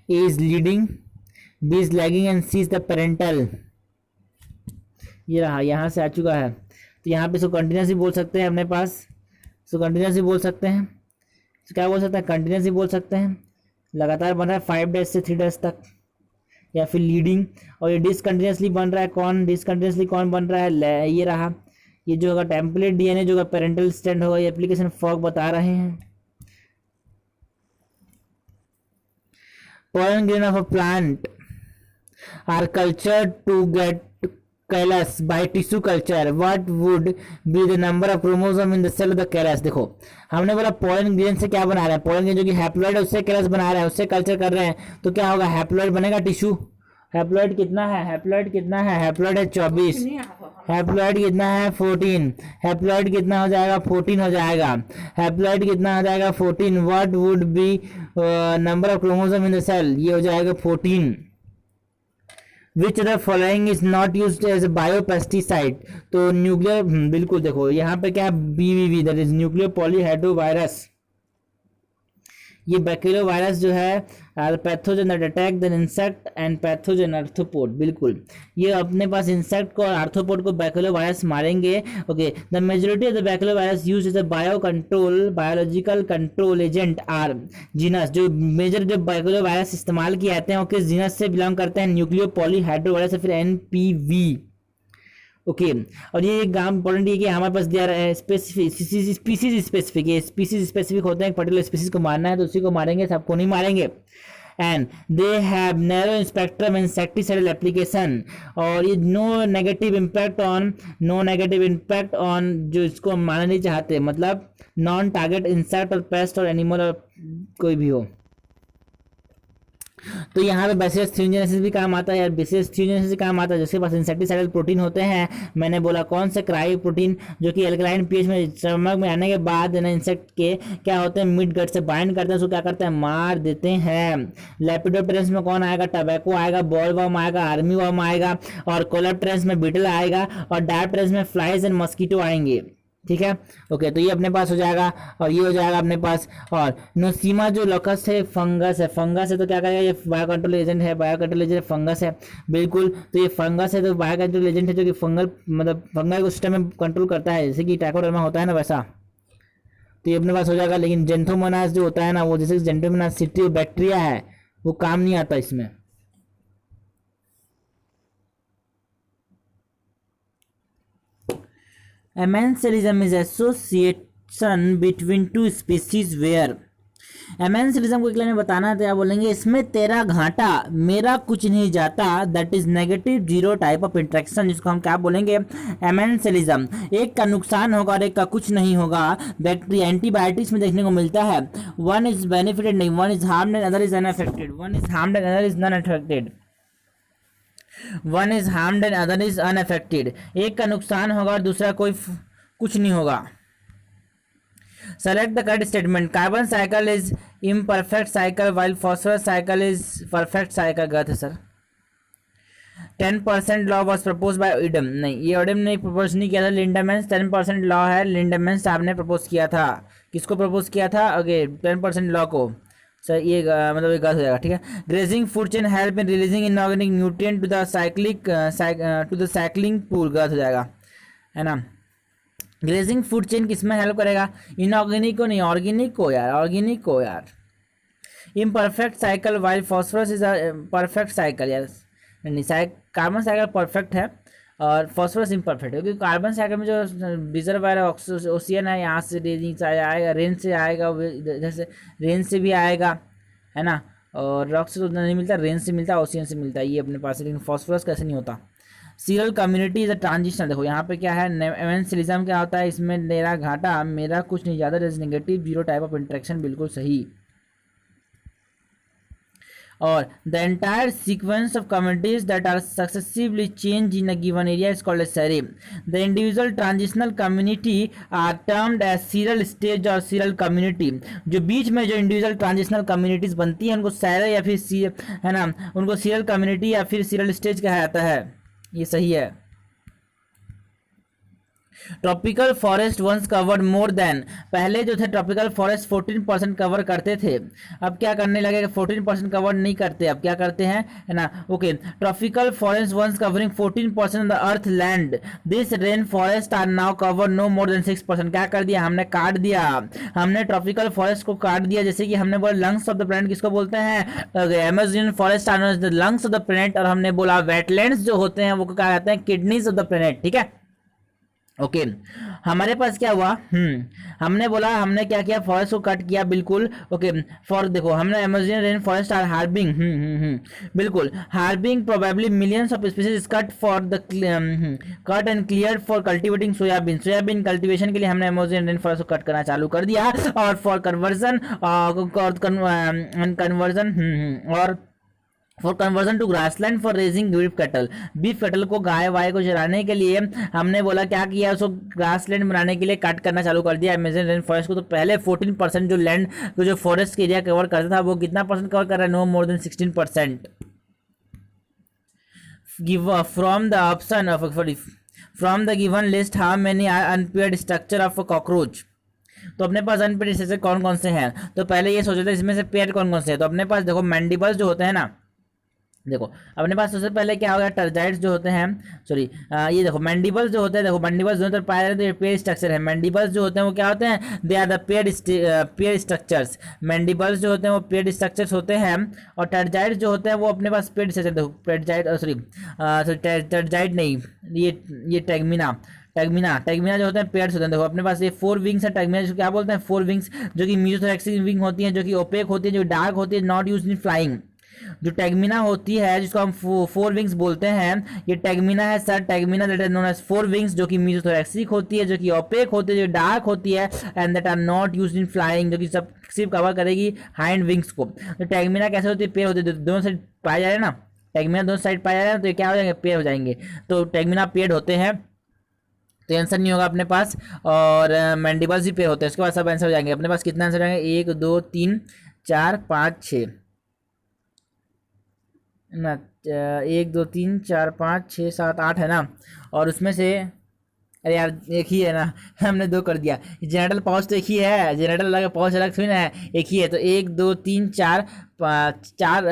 A is leading, B is lagging and C is the parental। ये रहा, यहाँ से आ चुका है, तो यहाँ पे इसको कंटिन्यूसली बोल सकते हैं अपने पास, इसको कंटिन्यूसली बोल सकते हैं, तो क्या बोल सकते हैं, कंटिन्यूसली बोल सकते हैं, लगातार बन रहा है 5' से 3' तक, या फिर लीडिंग। और ये डिसकंटिन्यूसली बन रहा है, कौन डिसकंटिन्यूसली कौन बन रहा है, ये रहा, ये जो होगा टेम्पलेट डीएनए जो होगा पेरेंटल स्टैंड होगा, ये एप्लीकेशन फॉर्क बता रहे हैं। Pollen grain of a plant are cultured to get callus by tissue culture. What would be the number of chromosome in the cell of the callus? देखो हमने बोला pollen grain से क्या बना रहा है, pollen grain जो कि हैप्लॉइड है उससे callus बना रहा है, उससे कल्चर कर रहे हैं, तो क्या होगा, हैप्लॉइड बनेगा टिश्यू। हैप्लॉइड कितना है, हैप्लॉइड है 24, हैप्लॉइड कितना है 14, हैप्लॉइड कितना हो जाएगा 14 हो जाएगा, हैप्लॉइड कितना हो जाएगा 14। What would be number of chromosome in the cell, ये हो जाएगा 14। Which the following is not used as a biopesticide, तो न्यूक्लियर, बिल्कुल देखो यहाँ पे क्या BBV that is nuclear polyhedrovirus, ये बैक्टीरियो वायरस जो है pathogen that attack the insect and pathogen arthropod, बिल्कुल ये अपने पास इंसेक्ट को और आर्थ्रोपोड को बैक्टीरियो वायरस मारेंगे। Okay, the majority of the bacterio virus used as a biological control agent are genus, जो मेजर जो बैक्टीरियो वायरस इस्तेमाल किए जाते हैं वो किस जीनस से बिलोंग करते हैं, न्यूक्लियो पॉलीहाइड्रोवायरस या फिर NPV। ओके, और ये एक काम इंपॉर्टेंट है कि हमारे पास दिया है स्पेसिफिक स्पीसीज स्पेसिफिक, ये स्पीसीज स्पेसिफिक होते हैं, एक पर्टिकुलर स्पीसीज को मारना है तो उसी को मारेंगे, सबको नहीं मारेंगे। And they have narrow spectrum insecticidal application, और ये नो नेगेटिव इम्पैक्ट ऑन जो इसको हम मारना नहीं चाहते, मतलब नॉन टारगेट इंसेक्ट और पेस्ट और एनिमल और कोई भी हो। तो यहाँ पे बेसिलस थ्यूजेनेसिस भी काम आता है यार, बेसिलस थ्यूजेनेसिस काम आता है जिसके पास इंसेक्टिसाइडल प्रोटीन होते हैं। मैंने बोला कौन से क्रायो प्रोटीन, जो कि एल्कलाइन पीएच में स्टमक में आने के बाद ना इंसेक्ट के क्या होते हैं, मिड गट से बाइंड करते हैं, उसको क्या करते हैं, मार देते हैं। लेपिडोप्टेरस में कौन आएगा, टबैको आएगा, बॉल वर्म आएगा, आर्मी वर्म आएगा, और कोलेप्टेरस में बीटल आएगा, और डायप्टेरस में फ्लाइज एंड मस्कीटो आएंगे। ठीक है, ओके, तो ये अपने पास हो जाएगा, और ये हो जाएगा अपने पास। और नोसीमा जो लॉकस है फंगस है, तो क्या करेगा, ये बायो कंट्रोल एजेंट है, फंगस है, बिल्कुल। तो ये फंगस है, तो बायो कंट्रोल एजेंट है जो कि फंगल को सिस्टम में कंट्रोल करता है, जैसे कि ट्राइकोडर्मा होता है ना वैसा, तो ये अपने पास हो जाएगा। लेकिन जेंथोमोनास जो होता है ना, वो जैसे जेंथोमोनास सिटी बैक्टीरिया है, वो काम नहीं आता इसमें। Amensalism is association between two species where amensalism को एक लाइन में बताना है तो क्या बोलेंगे, इसमें तेरा घाटा मेरा कुछ नहीं जाता, that is negative zero type of interaction, जिसको हम क्या बोलेंगे, एमेंसिलिज्म। एक का नुकसान होगा और एक का कुछ नहीं होगा, बैक्टीरिया एंटीबायोटिक्स में देखने को मिलता है। वन इज बेनिफिटेड नहीं, one is harmed and other is unaffected, one is harmed and other is non affected, one is harmed and other is unaffected. एक का नुकसान होगा और दूसरा कोई कुछ नहीं होगा। Select the correct statement. Carbon cycle is imperfect cycle while phosphorus cycle is perfect cycle. गलत है sir. 10% law was propose by idem. नहीं, ये इडम ने प्रपोज नहीं किया था, लिंडमैन 10% लॉ है, लिंडमैन साहब ने प्रपोज किया था। किसको प्रपोज किया था? ओके 10% लॉ को। सर ये मतलब ये गलत हो जाएगा, ठीक है। Grazing food chain help in releasing inorganic nutrient to the cycling pool. गलत हो जाएगा, है ना। ग्रेजिंग फूड चेन किसमें हेल्प करेगा? इनऑर्गेनिक को नहीं, ऑर्गेनिक को यार, ऑर्गेनिक को यार। Imperfect cycle while phosphorus is a perfect cycle यार। नहीं, कार्बन साइकिल परफेक्ट है और फॉस्फोरस इम्परफेक्ट है, क्योंकि कार्बन साइकिल में जो रिजर्वायर ओशियन है, यहाँ से रेंज आएगा, रेंज से आएगा, इधर से रेंज से भी आएगा, है ना। और रॉक से तो नहीं मिलता, रेंज से मिलता है, ओशियन से मिलता है, ये अपने पास है। लेकिन फॉस्फोरस कैसे नहीं होता? Serial community is a transitional. देखो यहाँ पे क्या है, एवेंसिलिज्म क्या होता है, इसमें मेरा घाटा, मेरा कुछ नहीं ज़्यादा, negative zero type of interaction, बिल्कुल सही। और the entire sequence of communities that are successively change in a given area is called as sere. The individual transitional community are termed as seral stage और seral community. जो बीच में जो individual transitional communities बनती हैं उनको सैरे या फिर है ना, उनको सीरियल कम्युनिटी या फिर सीरियल स्टेज कहा जाता है। ये सही है। Tropical forest once covered more than. पहले जो थे ट्रॉपिकल फॉरेस्ट 14% कवर करते थे, अब क्या करने लगे? 14% कवर नहीं करते, अब क्या करते हैं, है ना। Okay, tropical forest once covering 14% of the earth land, this rain forest are now cover no more than 6%। क्या कर दिया? हमने काट दिया, हमने ट्रॉपिकल फॉरेस्ट को काट दिया। जैसे कि हमने बोला लंग्स ऑफ द प्लैनेट किसको बोलते हैं? Amazon forest are the lungs of the planet, और हमने बोला वेटलैंड्स जो होते हैं वो क्या कहते हैं? किडनीज ऑफ द प्लैनेट, ठीक है। ओके हमारे पास क्या हुआ, हमने बोला, हमने क्या किया? फॉरेस्ट को कट किया, बिल्कुल। ओके फॉर देखो, हमने Amazon rain forest are harbouring, बिल्कुल, harbouring probably millions of species cut for the cut and clear for cultivating soyabean. Soyabean cultivation के लिए हमने अमेज़न रेन फॉरेस्ट को कट करना चालू कर दिया, और फॉर कन्वर्जन और for conversion to grassland for raising beef cattle. Beef cattle को, गाय वाय को चराने के लिए हमने बोला क्या किया? उसको ग्रासलैंड बनाने के लिए कट करना चालू कर दिया अमेज़न रेन फॉरेस्ट को। तो पहले 14% जो लैंड जो फॉरेस्ट एरिया कवर करता था वो कितना परसेंट कवर कर रहा है? No more than 16%। Give from the option of from the given list how many are unpaired structure of cockroach. तो अपने पास अनपेयर्ड स्ट्रक्चर कौन कौन से हैं? तो पहले ये सोचा था इसमें से पेयर कौन कौन से हैं। तो अपने पास देखो मैंडिबल्स जो होते हैं ना, देखो अपने पास सबसे पहले क्या होगा? टर्जाइड्स जो होते हैं, सॉरी ये देखो मैंडिबल्स जो होते हैं, देखो मैंडिबल्स दोनों तरफ पाए जाते हैं, पेयर स्ट्रक्चर है। मैंडिबल्स जो होते हैं वो क्या होते हैं? They are the pair structures. Mandibles जो होते हैं वो पेयर स्ट्रक्चर्स होते हैं, और टर्जाइड्स जो होते हैं वो अपने पास पेयर स्ट्रक्चर। देखो टर्जाइड, सॉरी टर्जाइड नहीं, ये टैगमिना जो होते हैं पेयर्स होते हैं। देखो अपने पास ये 4 विंग्स है टैगमिना, जो क्या बोलते हैं? 4 विंग्स, जो कि मेसोथोरैक्सिक विंग होती है, जो कि ओपेक होती है, जो डार्क होती है, नॉट यूज्ड इन फ्लाइंग। जो टैगमिना होती है जिसको हम 4 विंग्स बोलते हैं, ये टैगमिना है sir. Tegmina that is known as 4 wings, जो कि मेसोथोरैक्सिक होती है, जो कि ओपेक होती है, जो डार्क होती है, and that are not used in flying, जो कि सब सिर्फ कवर करेगी हाइंड विंग्स को। तो टैगमिना कैसे होती है? पेयर होती है, दोनों साइड पाए जा रहे हैं ना, टैगमिना दोनों साइड पाए जा रहे हैं, तो ये क्या हो जाएंगे? पेयर हो जाएंगे। तो टैगमिना पेयर होते हैं, तो आंसर नहीं होगा अपने पास। और मैंडिबल्स भी पेयर होते हैं, उसके बाद सब आंसर हो जाएंगे। अपने पास कितना आंसर हो जाएंगे? 1 2 3 4 5 6 ना, 1 2 3 4 5 6 7 8 है ना। और उसमें से अरे यार एक ही है ना, हमने 2 कर दिया। जेनेटल पाउच तो एक ही है, जेनेटल अलग पाउच अलग थोड़ी ना है, एक ही है। तो 1 2 3 4 5 4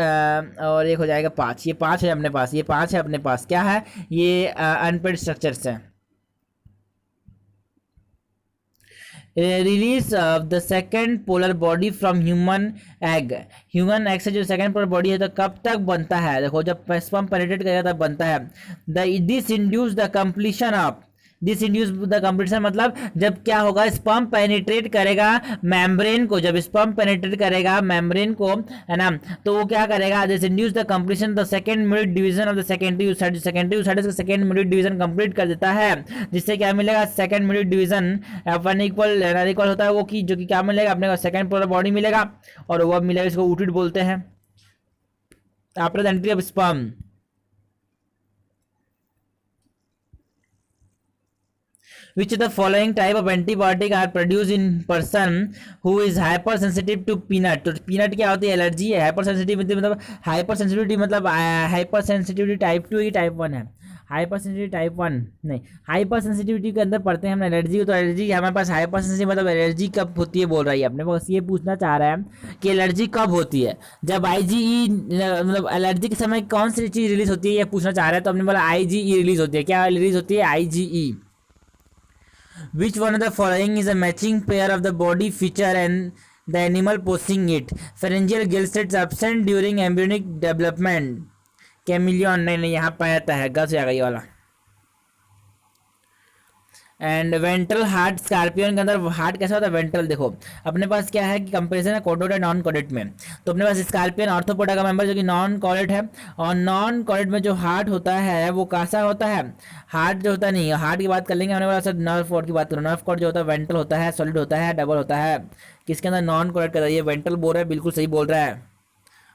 और 1 हो जाएगा 5। ये 5 है अपने पास, ये 5 है अपने पास। क्या है ये? अनपेयर्ड स्ट्रक्चर्स है। Release of the second polar body from human egg. Human egg से जो सेकेंड पोलर बॉडी है तो कब तक बनता है? देखो जब स्पर्म पेनिट्रेट करेगा तब बनता है। This induce the completion of, this induce the completion मतलब जब क्या होगा? स्पर्म पेनिट्रेट करेगा मेम्ब्रेन को, जब स्पर्म पेनिट्रेट करेगा मेम्ब्रेन को, है ना, तो वो क्या करेगा? This induce the completion the second mid division of the secondary यूसाइड। Secondary यूसाइड का सेकंड मिड डिवीजन कंप्लीट कर देता है, जिससे क्या मिलेगा? सेकंड मिड डिवीजन इक्वल होता है वो की, जो कि क्या मिलेगा? अपने को सेकंड पोलर बॉडी मिलेगा, और वो मिलेगा, इसको ऊटिड बोलते हैं। After the entry of sperm, Which of the following type of antibiotic are produced in person who is hypersensitive to peanut? तो peanut क्या होती है? एलर्जी है. हाइपर सेंसिटिविटी मतलब हाइपर सेंसिटिविटी मतलब हाइपर सेंसिटिविटी टाइप 2 ही type 1 है. Hyper sensitivity type 1 नहीं, hyper sensitivity के अंदर पढ़ते हैं हम एलर्जी को. तो एलर्जी हमारे पास हाइपर सेंसिटिव मतलब एलर्जी कब होती है बोल रही है. अपने पास ये पूछना चाह रहा है कि एलर्जी कब होती है. जब आईजीई मतलब एलर्जी के समय कौन सी चीज़ रिलीज होती है ये पूछना चाह रहा है. तो हमने बोला आईजीई रिलीज होती है. क्या रिलीज होती है? IgE. Which one of the following is a matching pair of the body feature and the animal possessing it? Pharyngeal gill slits absent during embryonic development. Chameleon नहीं यहाँ पे आता है, गलत जाएगा ये वाला. And ventral heart. स्कॉर्पियन के अंदर हार्ट कैसा होता है? वेंट्रल. देखो अपने पास क्या है कि कंपेरिजन है कोडेड और नॉन कोडेड में. तो अपने पास स्कॉर्पियन ऑर्थोपोडा का मेंबर जो कि नॉन कोडेड है, और नॉन कोडेड में जो हार्ट होता है वो कैसा होता है? हार्ट जो होता नहीं है, हार्ट की बात कर लेंगे. हमने बोला सर नर्व कॉर्ड की बात करो. नर्व कॉर्ड जो होता है वेंट्रल होता है, सॉलिड होता है, डबल होता है. किसके अंदर? नॉन कोडेड का. ये वेंट्रल बोल रहा है, बिल्कुल सही बोल रहा है.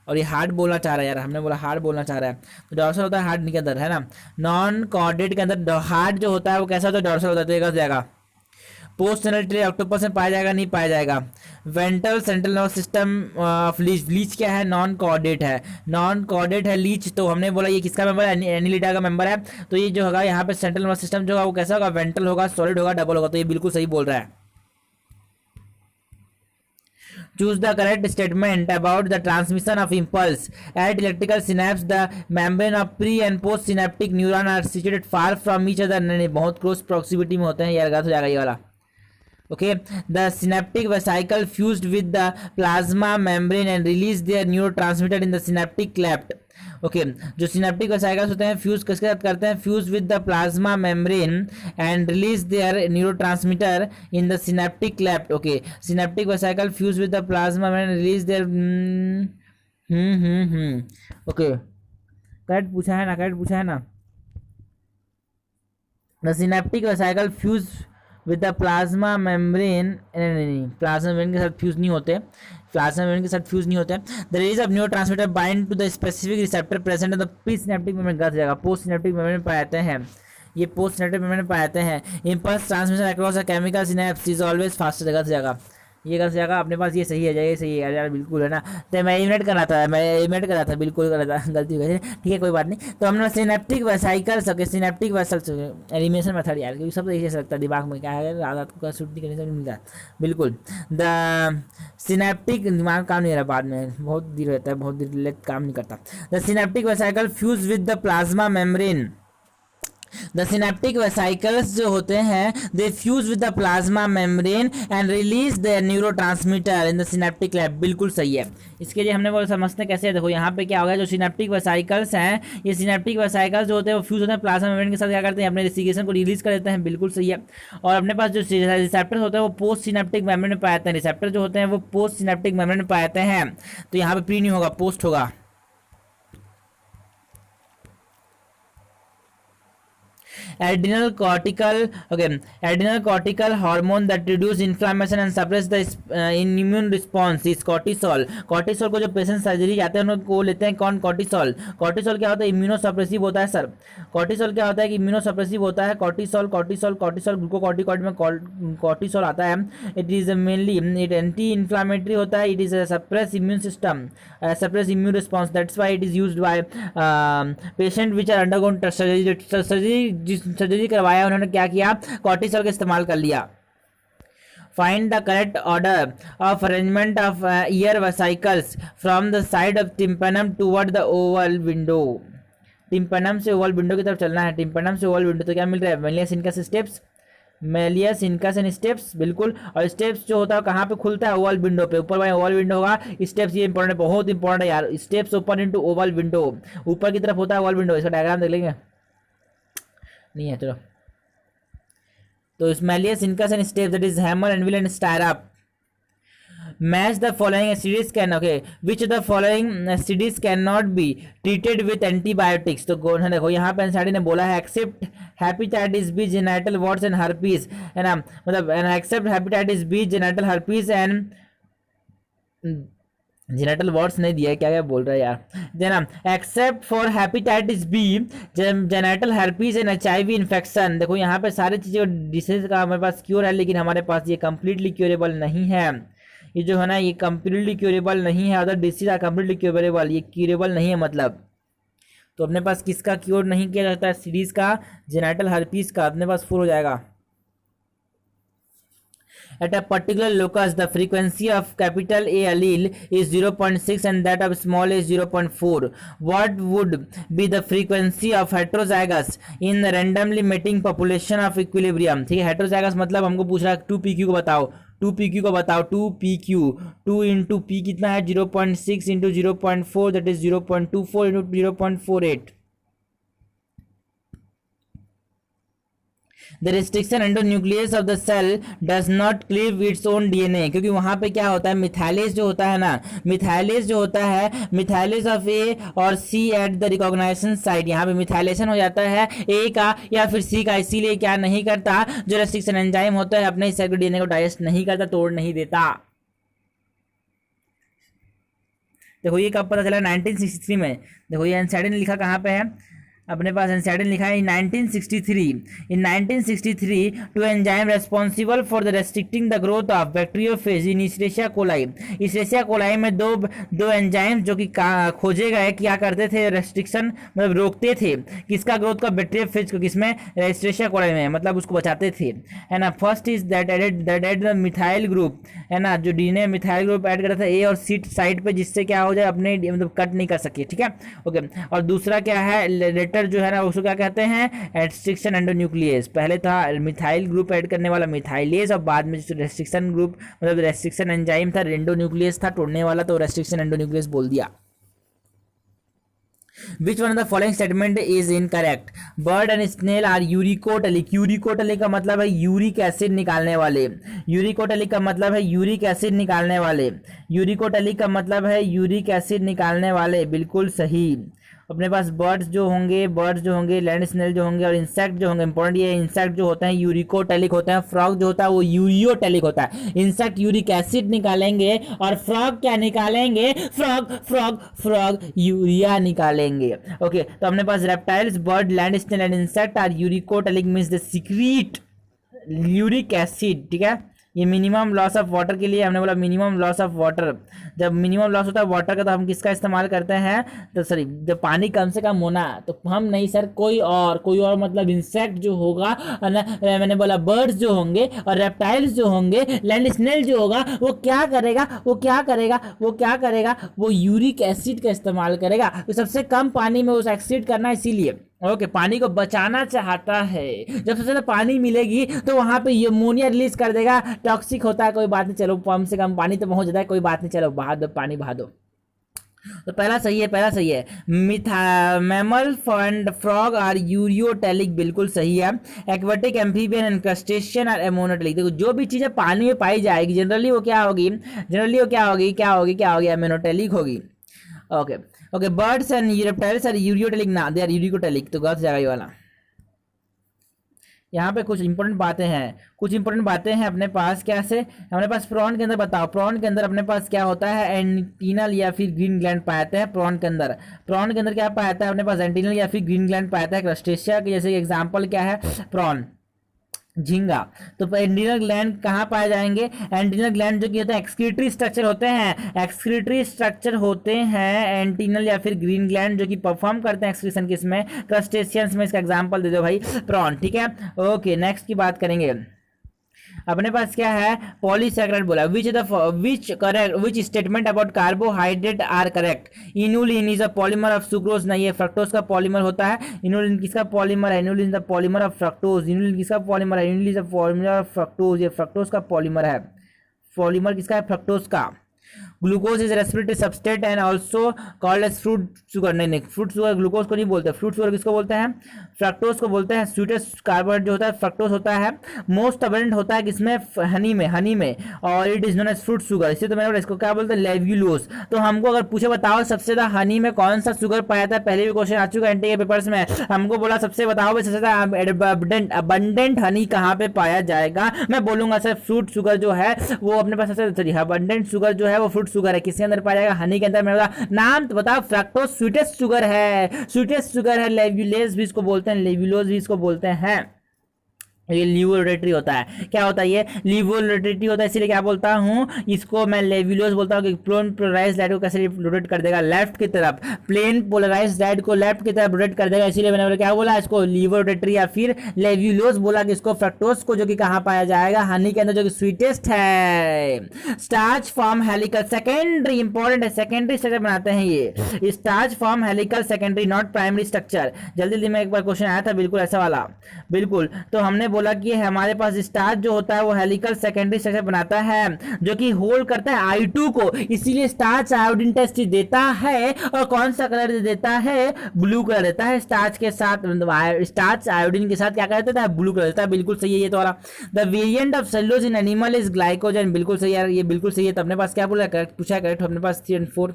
और ये हार्ट बोलना चाह रहा है यार, हमने बोला हार्ट बोलना चाह रहा है. तो डॉर्सल होता है हार्ट के अंदर, है ना. नॉन कॉर्डेड के अंदर हार्ट जो होता है वो कैसा होता है? डॉर्सल होता है. तो ये कैसा जाएगा? पोस्ट सेनेटरी ऑक्टोपस में पाया जाएगा? नहीं पाया जाएगा. Ventral central nervous system of leech. Leech क्या है? नॉन कॉर्डेड है. नॉन कॉर्डेड है लीच. तो हमने बोला ये किसका मेंबर है? एनिलिडा का मेंबर है. तो ये जो होगा यहाँ पे सेंट्रल नर्वस सिस्टम जो होगा वो कैसा होगा? वेंट्रल होगा, सॉलिड होगा, डबल होगा. तो ये बिल्कुल सही बोल रहा है. Choose the correct statement about the transmission of impulse. At electrical synapse, the membrane of pre and post synaptic neuron are situated far from each other. नहीं, बहुत close proximity में होते हैं. यार गलत हो जाएगा ये वाला. Okay, the synaptic vesicle fused with the plasma membrane and release their neurotransmitter in the synaptic cleft. Okay जो सिनेप्टिक वेसाइकल्स होते हैं फ्यूज किसके साथ करते हैं? Fuse with the plasma membrane and release there neurotransmitter in the synaptic cleft. Okay synaptic vesicle fuse with the plasma membrane release there. Okay correct पूछा है ना, करेक्ट पूछा है ना. The synaptic vesicle fuse with the plasma membrane. नहीं plasma membrane के साथ fuse नहीं होते. प्लाज्मा मेम्ब्रेन के साथ फ्यूज नहीं होते हैं. The release of neurotransmitter bind to the specific receptor present in the presynaptic membrane. गलत जाएगा. पोस्ट सिनेप्टिक मेम्ब्रेन में पाए जाते हैं. ये पोस्ट सिनेप्टिक मेम्ब्रेन में पाए जाते हैं. Impulse transmission across a chemical synapse is always faster. गलत जाएगा. ये गलत जाएगा. अपने पास ये सही है, ये सही है यार, बिल्कुल है ना. तो मैं एलिमिनेट कर रहा था, बिल्कुल कर रहा था, गलती हो गई. ठीक है कोई बात नहीं. तो हमने synaptic vesicles. Okay synaptic vessels elimination method यार, क्योंकि सब ऐसे लगता है दिमाग में क्या है, रात को छुट्टी करने से मिलता है. बिल्कुल द सिनेप्टिक दिमाग काम नहीं रहा, बाद में बहुत देर रहता है, बहुत देर काम नहीं करता. The synaptic vesicle fuse with the plasma membrane. The synaptic vesicles जो होते हैं they fuse with the plasma membrane and release the neurotransmitter in the synaptic cleft. बिल्कुल सही है. इसके लिए हमने वो समझते कैसे है. देखो यहाँ पे क्या होगा, जो सिनेप्टिक वेसाइकल्स हैं, ये सिनेप्टिक वेसाइकल्स जो होते हैं वो फ्यूज होते हैं प्लाज्मा मेम्ब्रेन के साथ. क्या करते हैं? अपने सिग्नल को रिलीज कर देते हैं. बिल्कुल सही है. और अपने पास जो रिसेप्टर्स होते हैं वो पोस्ट सिनेप्टिक मेम्ब्रेन में पाए जाते हैं. रिसेप्टर जो होते हैं वो पोस्ट सिनेप्टिक मेम्ब्रेन में पाए जाते हैं. तो यहाँ पे प्री नहीं होगा, पोस्ट होगा. adrenal cortical hormone that reduce inflammation and suppress the immune response is cortisol. cortisol को जो पेशेंट सर्जरी जाते हैं उनको लेते हैं कौन? cortisol. cortisol क्या होता है? इम्यूनोसप्रेसिव होता है सर. cortisol क्या होता है कि इम्यूनोसप्रेसिव होता है. cortisol ग्लूकोकॉर्टिकॉइड में cortisol आता है. It is mainly it anti inflammatory होता है. It is suppress immune system, suppress immune response. That's why it is used by patient which are undergone surgery करवाया उन्होंने क्या किया? कॉर्टिसोल का इस्तेमाल कर लिया. Find the correct order of arrangement of ear vesicles from the side of tympanum toward the oval window. Tympanum से oval window की तरफ चलना है. टिम्पेनम से ओवल विंडो तो क्या मिल रहा है? Malleus incus steps. Méliès incus and steps. बिल्कुल. और स्टेप्स जो होता है कहाँ पे खुलता है? ओवल विंडो पे. ऊपर वाला ओवल विंडो होगा. स्टेप्स ये इंपॉर्टेंट है, बहुत इंपॉर्टेंट है यार. Steps open into Oval window. ऊपर की तरफ होता है ओवल विंडो. इसका डायग्राम देख लेंगे. नहीं है चलो. तो malleus incus and stapes that is hammer and anvil and stirrup. Match the following diseases can. Okay which the following diseases can not be treated with antibiotics. तो देखो यहाँ पे एनसीडी ने बोला है except hepatitis B, genital warts and herpes, है ना. मतलब except hepatitis B, genital herpes and genital warts नहीं दिया है, क्या क्या बोल रहा है यार। देना except for hepatitis B, genital herpes and HIV infection. देखो यहाँ पे सारी चीज़ें डिसीज का हमारे पास क्योर है, लेकिन हमारे पास ये कम्प्लीटली क्योरेबल नहीं है। ये जो है ना ये कम्प्लीटली क्योरेबल नहीं है, other disease are completely curable, ये क्योरेबल नहीं है मतलब। तो अपने पास किसका क्योर नहीं किया जाता है, सीरीज का जेनेटल herpes का, अपने पास फुल हो जाएगा। At a particular locus, the frequency of capital A allele is 0.6 and that of small a is 0.4. What would be the frequency of heterozygous in the randomly mating population of equilibrium? ठीक है, heterozygous मतलब हमको पूछ रहा है 2pq को बताओ, 2pq को बताओ, 2pq 2 इंटू p कितना है 0.6 into 0.4 that is 0.24 into 0.48। The restriction endonuclease of the cell does not cleave its own DNA, क्योंकि वहाँ पे क्या होता है, मिथाइलेज जो होता है ना, मिथाइलेज जो होता है, मिथाइलेज ऑफ ए और सी एट द रिकॉग्नाइजेशन साइट, यहाँ पे मिथाइलेशन हो जाता है ए का या फिर सी का, इसीलिए क्या नहीं करता, जो रेस्ट्रिक्शन एंजाइम होता है अपने सेल के DNA को डाइजेस्ट नहीं करता, तोड़ नहीं देता। देखो ये कब पता चला, 1963 में। देखो ये एनसाइडन लिखा कहाँ पे है, अपने पास एनसाइडन लिखा है 1963। In 1963 two enzyme responsible for the restricting the growth of bacteriophage in Escherichia coli. Escherichia coli में दो एंजाइम जो कि खोजे गए, क्या करते थे, रेस्ट्रिक्शन मतलब रोकते थे किसका ग्रोथ का, बैक्टीरियोफेज को, किसमें, इस्टेशिया कोलाई में, मतलब उसको बचाते थे, है ना। First is that added the methyl group, है ना, जो डीएनए मिथाइल ग्रुप ऐड करा था ए और सी साइड पे, जिससे क्या हो जाए अपने मतलब कट नहीं कर सके, ठीक है, ओके। और दूसरा क्या है, लेटर जो है ना उसको क्या कहते हैं, रेस्ट्रिक्शन एंडोन्यूक्लियस। पहले था मिथाइल ग्रुप ऐड करने वाला मिथाइलेज, और बाद में जो रेस्ट्रिक्शन ग्रुप मतलब रेस्ट्रिक्शन एंजाइम था एंडोन्यूक्लियस था तोड़ने वाला, तो रेस्ट्रिक्शन एंडोन्यूक्लियस बोल दिया। Which one of the following statement is incorrect? Bird and snail are uricotelic. Uricotelic का मतलब है यूरिक एसिड निकालने वाले, यूरिकोटलिक का मतलब है यूरिक एसिड निकालने वाले, यूरिकोटलिक का मतलब है यूरिक एसिड निकालने वाले, बिल्कुल सही। अपने पास बर्ड्स जो होंगे लैंड स्नेल जो होंगे और इंसेक्ट जो होंगे, इंपॉर्टेंट ये इंसेक्ट जो होते हैं यूरिकोटेलिक होते हैं, फ्रॉग जो होता है वो यूरियोटेलिक होता है। इंसेक्ट यूरिक एसिड निकालेंगे और फ्रॉग क्या निकालेंगे, फ्रॉग यूरिया निकालेंगे, ओके। तो अपने पास reptiles, bird, land snail and insect are uricotelic means they secrete uric acid, ठीक है। ये मिनिमम लॉस ऑफ वाटर के लिए हमने बोला, मिनिमम लॉस ऑफ वाटर, जब मिनिमम लॉस होता है वाटर का तो हम किसका इस्तेमाल करते हैं, तो सॉरी जब पानी कम से कम होना, तो हम नहीं सर, कोई और मतलब इंसेक्ट जो होगा ना, मैंने बोला बर्ड्स जो होंगे और रेप्टाइल्स जो होंगे, लैंड स्नेल जो होगा वो क्या करेगा, वो यूरिक एसिड का इस्तेमाल करेगा। तो सबसे कम पानी में उसे एक्सीड करना, इसीलिए ओके पानी को बचाना चाहता है। जब सबसे ज़्यादा पानी मिलेगी तो वहाँ पे अमोनिया रिलीज कर देगा, टॉक्सिक होता है, कोई बात नहीं, चलो कम से कम पानी तो पहुँच जाता है, कोई बात नहीं, चलो बहा दो पानी बहा दो। तो पहला सही है। Mammal and frog are ureotelic, बिल्कुल सही है। Aquatic amphibian and crustacean are ammonotelic. देखो जो भी चीज़ें पानी में पाई जाएगी जनरली वो क्या होगी, एमोनोटेलिक होगी, okay. Birds and reptiles are uricotelic ना, दे आर यूरिकोटेलिक, तो गलत जाएगा ये वाला। यहाँ पे कुछ इंपॉर्टेंट बातें हैं अपने पास, कैसे अपने पास प्रॉन के अंदर बताओ, प्रॉन के अंदर अपने पास क्या होता है, एंटीनल या फिर ग्रीन ग्लैंड पाए जाते हैं प्रॉन के अंदर क्या पाया जाता है अपने पास, एंटीनल या फिर ग्रीन ग्लैंड पाया जाता है। क्रस्टेशिया के जैसे एग्जाम्पल क्या है, प्रॉन, झींगा। तो एंटीनल ग्लैंड कहाँ पाए जाएंगे, एंटीनल ग्लैंड जो कि होते हैं एक्सक्रीटरी स्ट्रक्चर होते हैं, एंटीनल या फिर ग्रीन ग्लैंड जो कि परफॉर्म करते हैं एक्सक्रीशन किसमें, क्रस्टेशियंस में। इसका एग्जांपल दे दो भाई, प्रॉन, ठीक है, ओके। नेक्स्ट की बात करेंगे, अपने पास क्या है, पॉलीसैकेराइड बोला। Which statement about carbohydrate are correct, inulin is a polymer of sucrose, नहीं ये फ्रक्टोज का पॉलीमर होता है। इनुलिन किसका पॉलीमर है, inulin is the polymer of fructose. Inulin किसका पॉलीमर है, inulin is the polymer of fructose, ये फ्रक्टोज का पॉलीमर है। पॉलीमर किसका है, फ्रक्टोज का। Glucose is respiratory substrate and also called as fruit sugar, नहीं फ्रूट शुगर ग्लूकोज को नहीं बोलते, फ्रूट शुगर किसको बोलते हैं, फ्रक्टोज को बोलते हैं। स्वीटेस्ट कार्बोहाइड्रेट जो होता है फ्रक्टोज होता है, मोस्ट अबंडेंट होता है किसमें, हनी में, और it is known as fruit sugar. इसी तो मैंने इसको क्या बोलते हैं, लेव्युलोज। तो हमको अगर पूछे बताओ सबसे ज्यादा हनी में कौन सा शुगर पाया जाता है, पहले भी क्वेश्चन आ चुका है एनटी के पेपर्स में, हमको बोला सबसे बताओ सबसे ज्यादा अबंडेंट हनी कहाँ पे पाया जाएगा, मैं बोलूंगा सर फ्रूट शुगर जो है वो अपने पास सबसे अबंडेंट शुगर जो है वो फ्रूट शुगर है, किसके अंदर पाया जाएगा, हनी के अंदर मिलेगा। नाम तो बताओ, फ्रक्टोज स्वीटेस्ट शुगर है, स्वीटेस्ट शुगर है। लेब्यूलेज भी इसको बोलते हैं, लेब्यूलोज भी इसको बोलते हैं। ये लीवोरेटरी होता है, क्या होता है ये लीवोरेटरी होता है, इसीलिए क्या बोलता हूँ इसको मैं लेविलोज बोलता हूँ कि प्लेन पोलराइज लाइट को कैसे रोटेट कर देगा लेफ्ट की तरफ, प्लेन पोलराइज लाइट को लेफ्ट की तरफ रोटेट कर देगा, इसीलिए मैंने क्या बोला इसको लीवोरेटरी या फिर लेविलोज बोला कि इसको फ्रक्टोज को जो कि कहाँ पाया जाएगा, हनी के अंदर जो कि स्वीटेस्ट है। Starch form helical secondary, important है, सेकेंडरी स्ट्रक्चर बनाते हैं ये, starch form helical secondary not primary structure. जल्दी जल्दी में एक बार क्वेश्चन आया था बिल्कुल ऐसा वाला, बिल्कुल। तो हमने बोला कि हमारे पास स्टार्च जो होता है वो हेलिकल सेकेंडरी स्ट्रक्चर बनाता है जो कि होल्ड करता है I2 को, इसीलिए स्टार्च आयोडीन टेस्ट देता है। और कौन सा कलर देता है, ब्लू कलर देता है। स्टार्च के साथ, स्टार्च आयोडीन के साथ क्या कर देता है, ब्लू कलर देता है, बिल्कुल सही है ये तो वाला। The variant of cellulose in animal is glycogen, बिल्कुल सही है ये, बिल्कुल सही है। तो अपने पास क्या बोला, करेक्ट पूछा है, करेक्ट अपने पास 3 और 4।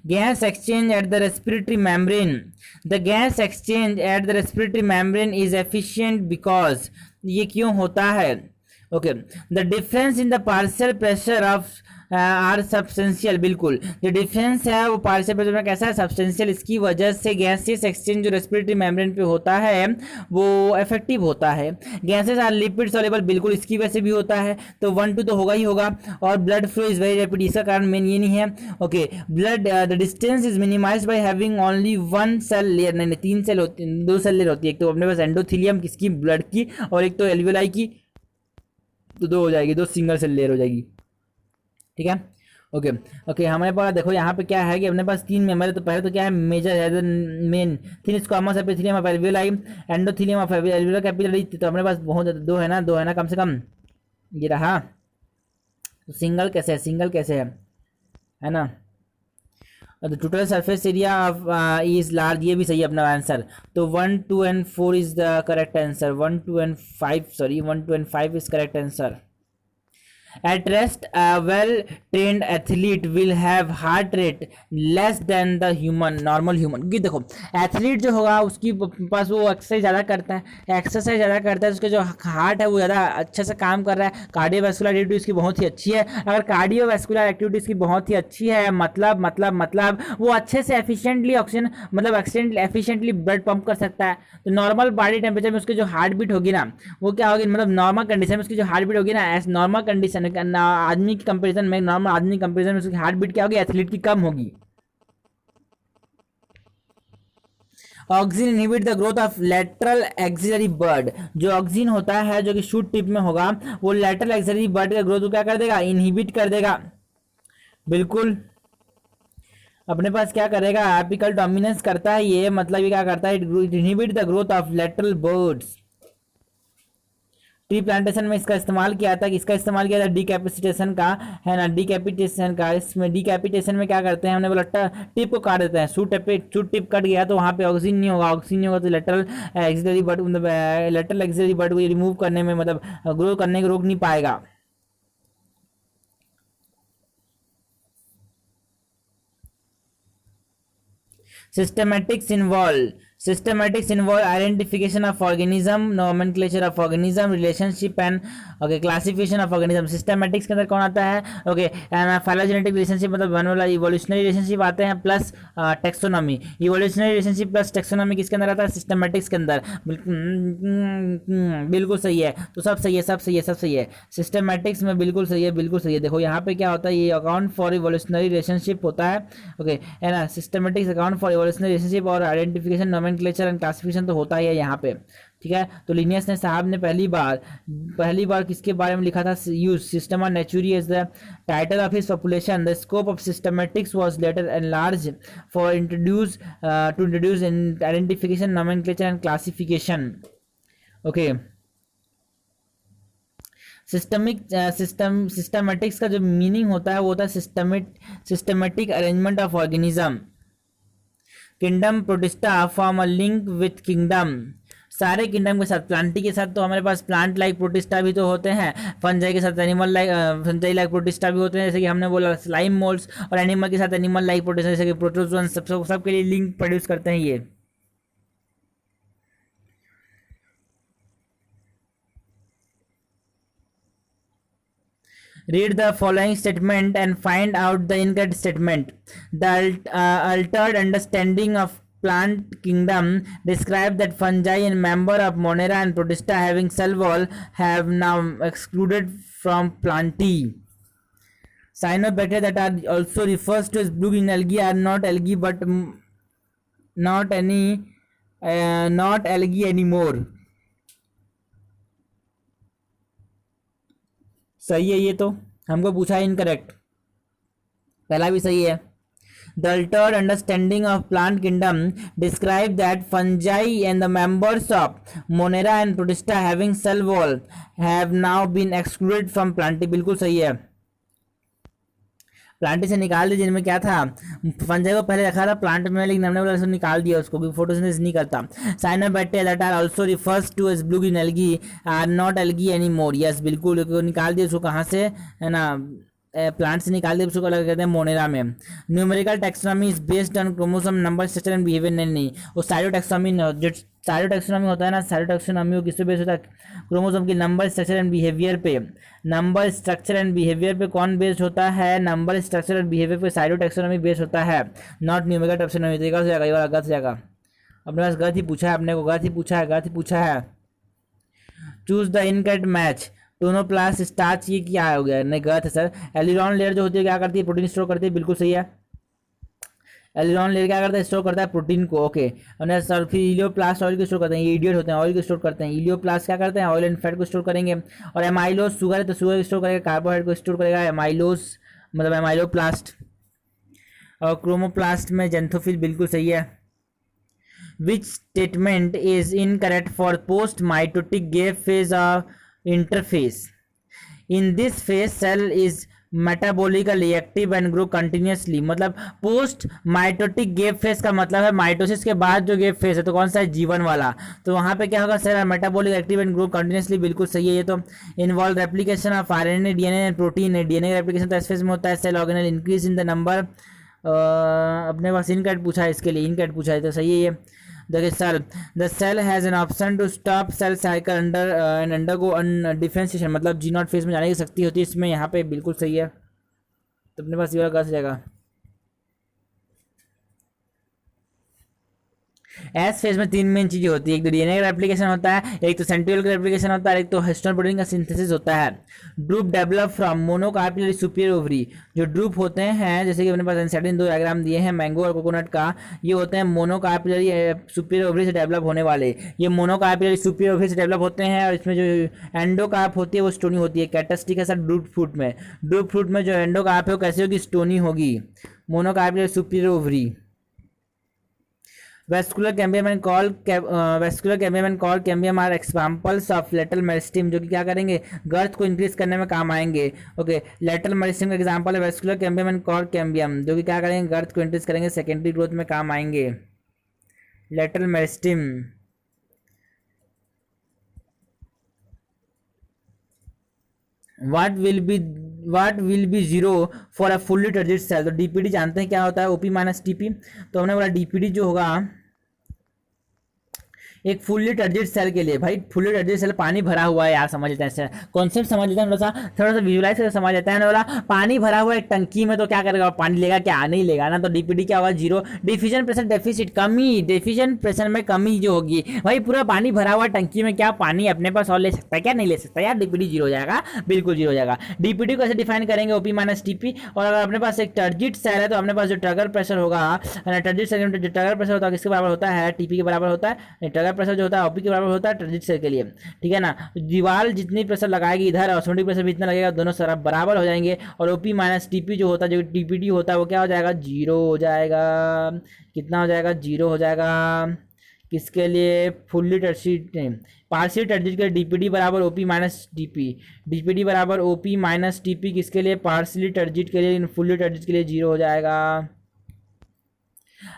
Gas exchange at the respiratory membrane. The gas exchange at the respiratory membrane is efficient because ये क्यों होता है, okay. The difference in the partial pressure of are substantial, बिल्कुल जो डिफरेंस है वो पार्शियल प्रेशर में कैसा है, सब्सटेंशियल। इसकी वजह से गैसेस एक्सचेंज जो रेस्पिरेटरी मेम्ब्रेन पे होता है वो इफेक्टिव होता है। गैसेस आर लिपिड सॉल्युबल, बिल्कुल इसकी वजह से भी होता है। तो 1 2 तो होगा ही होगा। और blood flow is very rapid, इसका कारण मेन ये नहीं है, okay. Blood the distance is minimized by having only 1 cell layer, नहीं 3 सेल होती, 2 सेल लेयर होती है। एक तो अपने पास एंडोथेलियम किसकी, ब्लड की, और एक तो एल्वियोलाई की, तो 2 हो जाएगी, 2 सिंगल सेल लेयर हो जाएगी, ठीक है, ओके ओके। हमारे पास देखो यहाँ पे क्या है कि अपने पास 3 मेंबर है। तो पहले तो क्या है, मेजर है main thin squamous epithelium of alveoli, endothelium of alveoli capillary. तो अपने पास बहुत 2 है ना, 2 है ना कम से कम, ये रहा। तो सिंगल कैसे है, सिंगल कैसे है ना। The total surface area of is large, ये भी सही है अपना आंसर। तो 1 2 and 4 is the correct answer, 1 2 and 5 sorry 1 2 and 5 is correct answer. At rest, a well-trained athlete will have heart rate less than the normal human। क्योंकि देखो athlete जो होगा उसकी पास वो एक्सरसाइज ज़्यादा करता है, उसके जो हार्ट है वो ज़्यादा अच्छे से काम कर रहा है। कार्डियोवैस्कुलर एक्टिविटी उसकी बहुत ही अच्छी है। अगर कार्डियोवैस्कुलर एक्टिविटी उसकी बहुत ही अच्छी है, मतलब वो अच्छे से एफिशिएंटली ऑक्सीजन, मतलब एफिशिएंटली ब्लड पंप कर सकता है। तो नॉर्मल बॉडी टेम्परेचर में उसकी जो हार्ट बीट होगी ना, वो क्या होगी, मतलब नॉर्मल कंडीशन में उसकी जो हार्ट बीट होगी ना, एज नॉर्मल कंडीशन आदमी की कंपैरिजन में, नॉर्मल आदमी की कंपैरिजन में उसकी हार्ट बीट क्या होगी, एथलीट की कम होगी। Oxygen inhibit the growth of lateral axillary bud, जो ऑक्सीजन होता है जो कि शूट टिप में होगा, वो लेटरल एक्सिलरी बर्ड का ग्रोथ को क्या कर देगा, इनहिबिट कर देगा, बिल्कुल। अपने पास क्या करेगा, एपिकल डोमिनेंस करता है ये, मतलब ये क्या करता है, inhibit the growth of lateral birds. Tree plantation में इसका इस्तेमाल किया था, इसका इस्तेमाल किया था डीकैपिटेशन का, है ना, डीकैपिटेशन का। इसमें डीकैपिटेशन में क्या करते हैं, हमने बोला टिप को काट देते हैं, शूट टिप कट गया तो वहाँ पे ऑक्सीजन नहीं होगा, ऑक्सीजन नहीं होगा तो लेटरल एक्सिलरी बर्ड को रिमूव करने में, मतलब ग्रो करने को रोक नहीं पाएगा। Systematics involve identification of organism, nomenclature of organism, relationship and okay classification of organism। Systematics के अंदर कौन आता है, ओके, phylogenetic relationship मतलब बनने वाला evolutionary relationship आते हैं, plus taxonomy. evolutionary relationship plus taxonomy किसके अंदर आता है, systematics के अंदर। बिल्कुल सही है, तो सब सही है systematics में, बिल्कुल सही है। देखो यहाँ पे क्या होता है, ये अकाउंट फॉर evolutionary relationship होता है, ओके, है ना। systematics account for evolutionary relationship और आइडेंटिफिकेशन, नोमेनक्लेचर एंड क्लासिफिकेशन तो होता ही है यहाँ पे, ठीक है। तो लिनियस ने साहब ने पहली बार किसके बारे में लिखा था, use Systema Naturae as the title of his population. The scope of systematics was later enlarge for introduce in identification, nomenclature and classification, okay. Systematics का जो मीनिंग होता है वो होता है systematic arrangement of organism. Kingdom Protista form a link with kingdom, सारे kingdom के साथ, प्लांटी के साथ तो हमारे पास प्लांट लाइक प्रोटिस्टा भी तो होते हैं, फंजाई के साथ animal like fungi like protista भी होते हैं, जैसे कि हमने बोला स्लाइम मोल्ड्स, और एनिमल के साथ एनिमल लाइक प्रोटिस्टा जैसे कि प्रोटोजोन, सब के लिए लिंक प्रोड्यूस करते हैं ये। Read the following statement and find out the incorrect statement. The altered understanding of plant kingdom describe that fungi and member of Monera and Protista having cell wall have now excluded from Plantae. Cyanobacteria that are also refers to as blue green algae are not algae but not algae anymore. सही है, ये तो हमको पूछा है incorrect, पहला भी सही है. The altered understanding of plant kingdom describe that fungi and the members of Monera and Protista having cell wall have now been excluded from Plantae. बिल्कुल सही है, प्लांट से निकाल दिया, जिनमें क्या था फंजाई को पहले रखा था प्लांट में, लेकिन हमने बोला निकाल दिया उसको क्योंकि फोटोसिंथेसिस नहीं करता. Cyanobacteria that are also refers to as blue green algae are not algae any more. Yes बिल्कुल, निकाल दिया उसको, कहाँ से है ना, प्लांट से निकाल दिया उसको, अलग करते हैं मोनेरा में. Numerical taxonomy is based on chromosome number structure and behaviour. नहीं, वो साइटोटैक्सोनॉमी जो साइटोटैक्सोनॉमी होता है ना, साइटोटैक्सोनॉमी वो किस पे बेस्ड होता है, क्रोमोसोम की नंबर स्ट्रक्चर एंड बिहेवियर पे. नंबर स्ट्रक्चर एंड बिहेवियर पे कौन बेस्ड होता है, नंबर स्ट्रक्चर एंड बिहेवियर पे साइटोटैक्सोनॉमी बेस्ड होता है, नॉट न्यूमेरिकल टैक्सोनॉमी. देखा हो जाएगा, ये वाला गलत हो जाएगा, अपने पास गलत ही पूछा है, अपने को गलत ही पूछा है. Choose the incorrect match. Tonoplast starch, ये क्या हो गया, नहीं गलत है सर. एलिरॉन लेयर जो होती है क्या करती है, प्रोटीन स्टोर करती है, बिल्कुल सही है. एलिरॉन लेयर क्या करता है, स्टोर करता है प्रोटीन को. ओके, और सर फिर इलियोप्लास्ट ऑयल को स्टोर करते हैं, ये इडियट होते हैं, ऑयल को स्टोर करते हैं. इलियोप्लास्ट क्या करते हैं, ऑयल एंड फैट को स्टोर करेंगे. और एमाइलोज शुगर है तो शुगर स्टोर करेगा, कार्बोहाइड्रेट को स्टोर करेगा एमाइलोज, मतलब एमाइलोप्लास्ट. और क्रोमोप्लास्ट में जेंथोफिल, बिल्कुल सही है. Which statement is incorrect for post mitotic gap phase of interphase. In this phase cell is metabolically active and grow continuously. मतलब पोस्ट माइटोटिक गैप फेज का मतलब है माइटोसिस के बाद जो गैप फेज है, तो कौन सा है, जीवन वाला. तो वहाँ पे क्या होगा, cell metabolic active and grow continuously, बिल्कुल सही है ये तो. Involve replication of RNA DNA and protein है. डीएनए का रेप्लिकेशन तो इस फेज में होता है. Cell organelle increase in the number. अपने पास इनकरेक्ट पूछा है, इसके लिए इनकरेक्ट पूछा है, तो सही है ये. देखिए cell, the cell has an option to stop cell cycle under and undergo differentiation, मतलब जी नॉट फेज में जाने की शक्ति होती है इसमें, यहाँ पे बिल्कुल सही है. तो अपने पास ये वाला गलत हो जाएगा. एस फेज में तीन मेन चीजें होती है, एक तो डीएनए का रेप्लिकेशन होता है, एक तो सेंट्रियोल का रेप्लिकेशन होता है, एक तो हिस्टोन प्रोटीन का सिंथेसिस होता है. Drupe develop from monocarpellary superior ovary. जो ड्रूप होते हैं, जैसे कि अपने पास एनसेटिन 2 डायग्राम दिए हैं मैंगो और कोकोनट का, ये होते हैं मोनोकार्पिलरी सुपीरियर ओवरी से डेवलप होने वाले. ये मोनोकार्पिलरी सुपीरियर ओवरी से डेवलप होते हैं, और इसमें जो एंडोकार्प होती है वो स्टोनी होती है. कैरेक्टरिस्टिक है सर ड्रूप फ्रूट में. ड्रूप फ्रूट में जो एंडोकार्प है वो कैसे होगी, स्टोनी होगी. Monocarpellary superior ovary. Vascular cambium and call cambium are examples of lateral meristem, जो कि क्या करेंगे, गर्थ को इंक्रीज करने में काम आएंगे. ओके, lateral meristem का एग्जांपल है vascular cambium and call cambium, जो कि क्या करेंगे, गर्थ को इंक्रीज करेंगे, सेकेंडरी ग्रोथ में काम आएंगे. lateral meristem. What will be zero for a fully turgid cell. तो डीपीडी जानते हैं क्या होता है, ओपी माइनस टीपी. तो हमने बोला डीपीडी जो होगा एक फुल्ली टर्जिड सेल के लिए. भाई फुल्ली टर्जिड सेल पानी भरा हुआ है यार, समझ लेते हैं कॉन्सेप्ट, समझ लेते हैं थोड़ा सा विजुलाइज करके समझ लेते हैं. बोला पानी भरा हुआ है टंकी में, तो क्या करेगा, पानी लेगा क्या, नहीं लेगा ना. तो डीपीडी क्या होगा, जीरो. डिफिजन प्रेशर डेफिसिट, कमी, डिफिजन प्रेशर में कमी जो होगी. भाई पूरा पानी भरा हुआ टंकी में, क्या पानी अपने पास और ले सकता है क्या, नहीं ले सकता यार, डीपीडी जीरो हो जाएगा, बिल्कुल जीरो हो जाएगा. डीपीडी को ऐसे डिफाइन करेंगे, ओपी माइनस टीपी. और अगर अपने पास एक टर्जिड सेल है तो अपने पास जो ट्रगर प्रेशर होगा, टर्जिड सेल में जो ट्रगर प्रेशर होता है किसके बराबर होता है, टीपी के बराबर होता है. ट्रगर प्रेशर जो होता है ओपी के बराबर होता है टर्जिड सेल के लिए, ठीक है ना. दीवार जितनी प्रेशर लगाएगी इधर, ऑस्मोटिक प्रेशर भी इतना लगेगा, दोनों तरफ बराबर हो जाएंगे. और ओपी माइनस टीपी जो होता है, जो टीपीडी होता है, वो क्या हो जाएगा, जीरो हो जाएगा. कितना हो जाएगा, जीरो हो जाएगा. किसके लिए, फुल्ली टर्जिड, पार्शियल टर्जिड के लिए डीपीडी बराबर ओपी माइनस टीपी. डीपीडी बराबर ओपी माइनस टीपी किसके लिए, पार्शियली टर्जिड के लिए. फुल्ली टर्जिड के लिए जीरो हो जाएगा.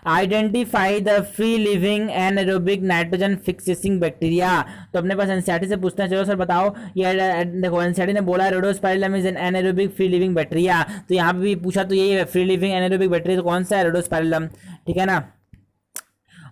Identify the free living anaerobic nitrogen fixing bacteria. तो अपने पास एनसीईआरटी से पूछते हैं, चलो सर बताओ. ये देखो एनसीईआरटी ने बोला Rhodospirillum is an anaerobic free living bacteria. तो यहाँ पे भी पूछा तो यही है फ्री लिविंग एनारोबिक बैक्टीरिया, तो कौन सा है, रोडोस्पाइरलम, ठीक है ना.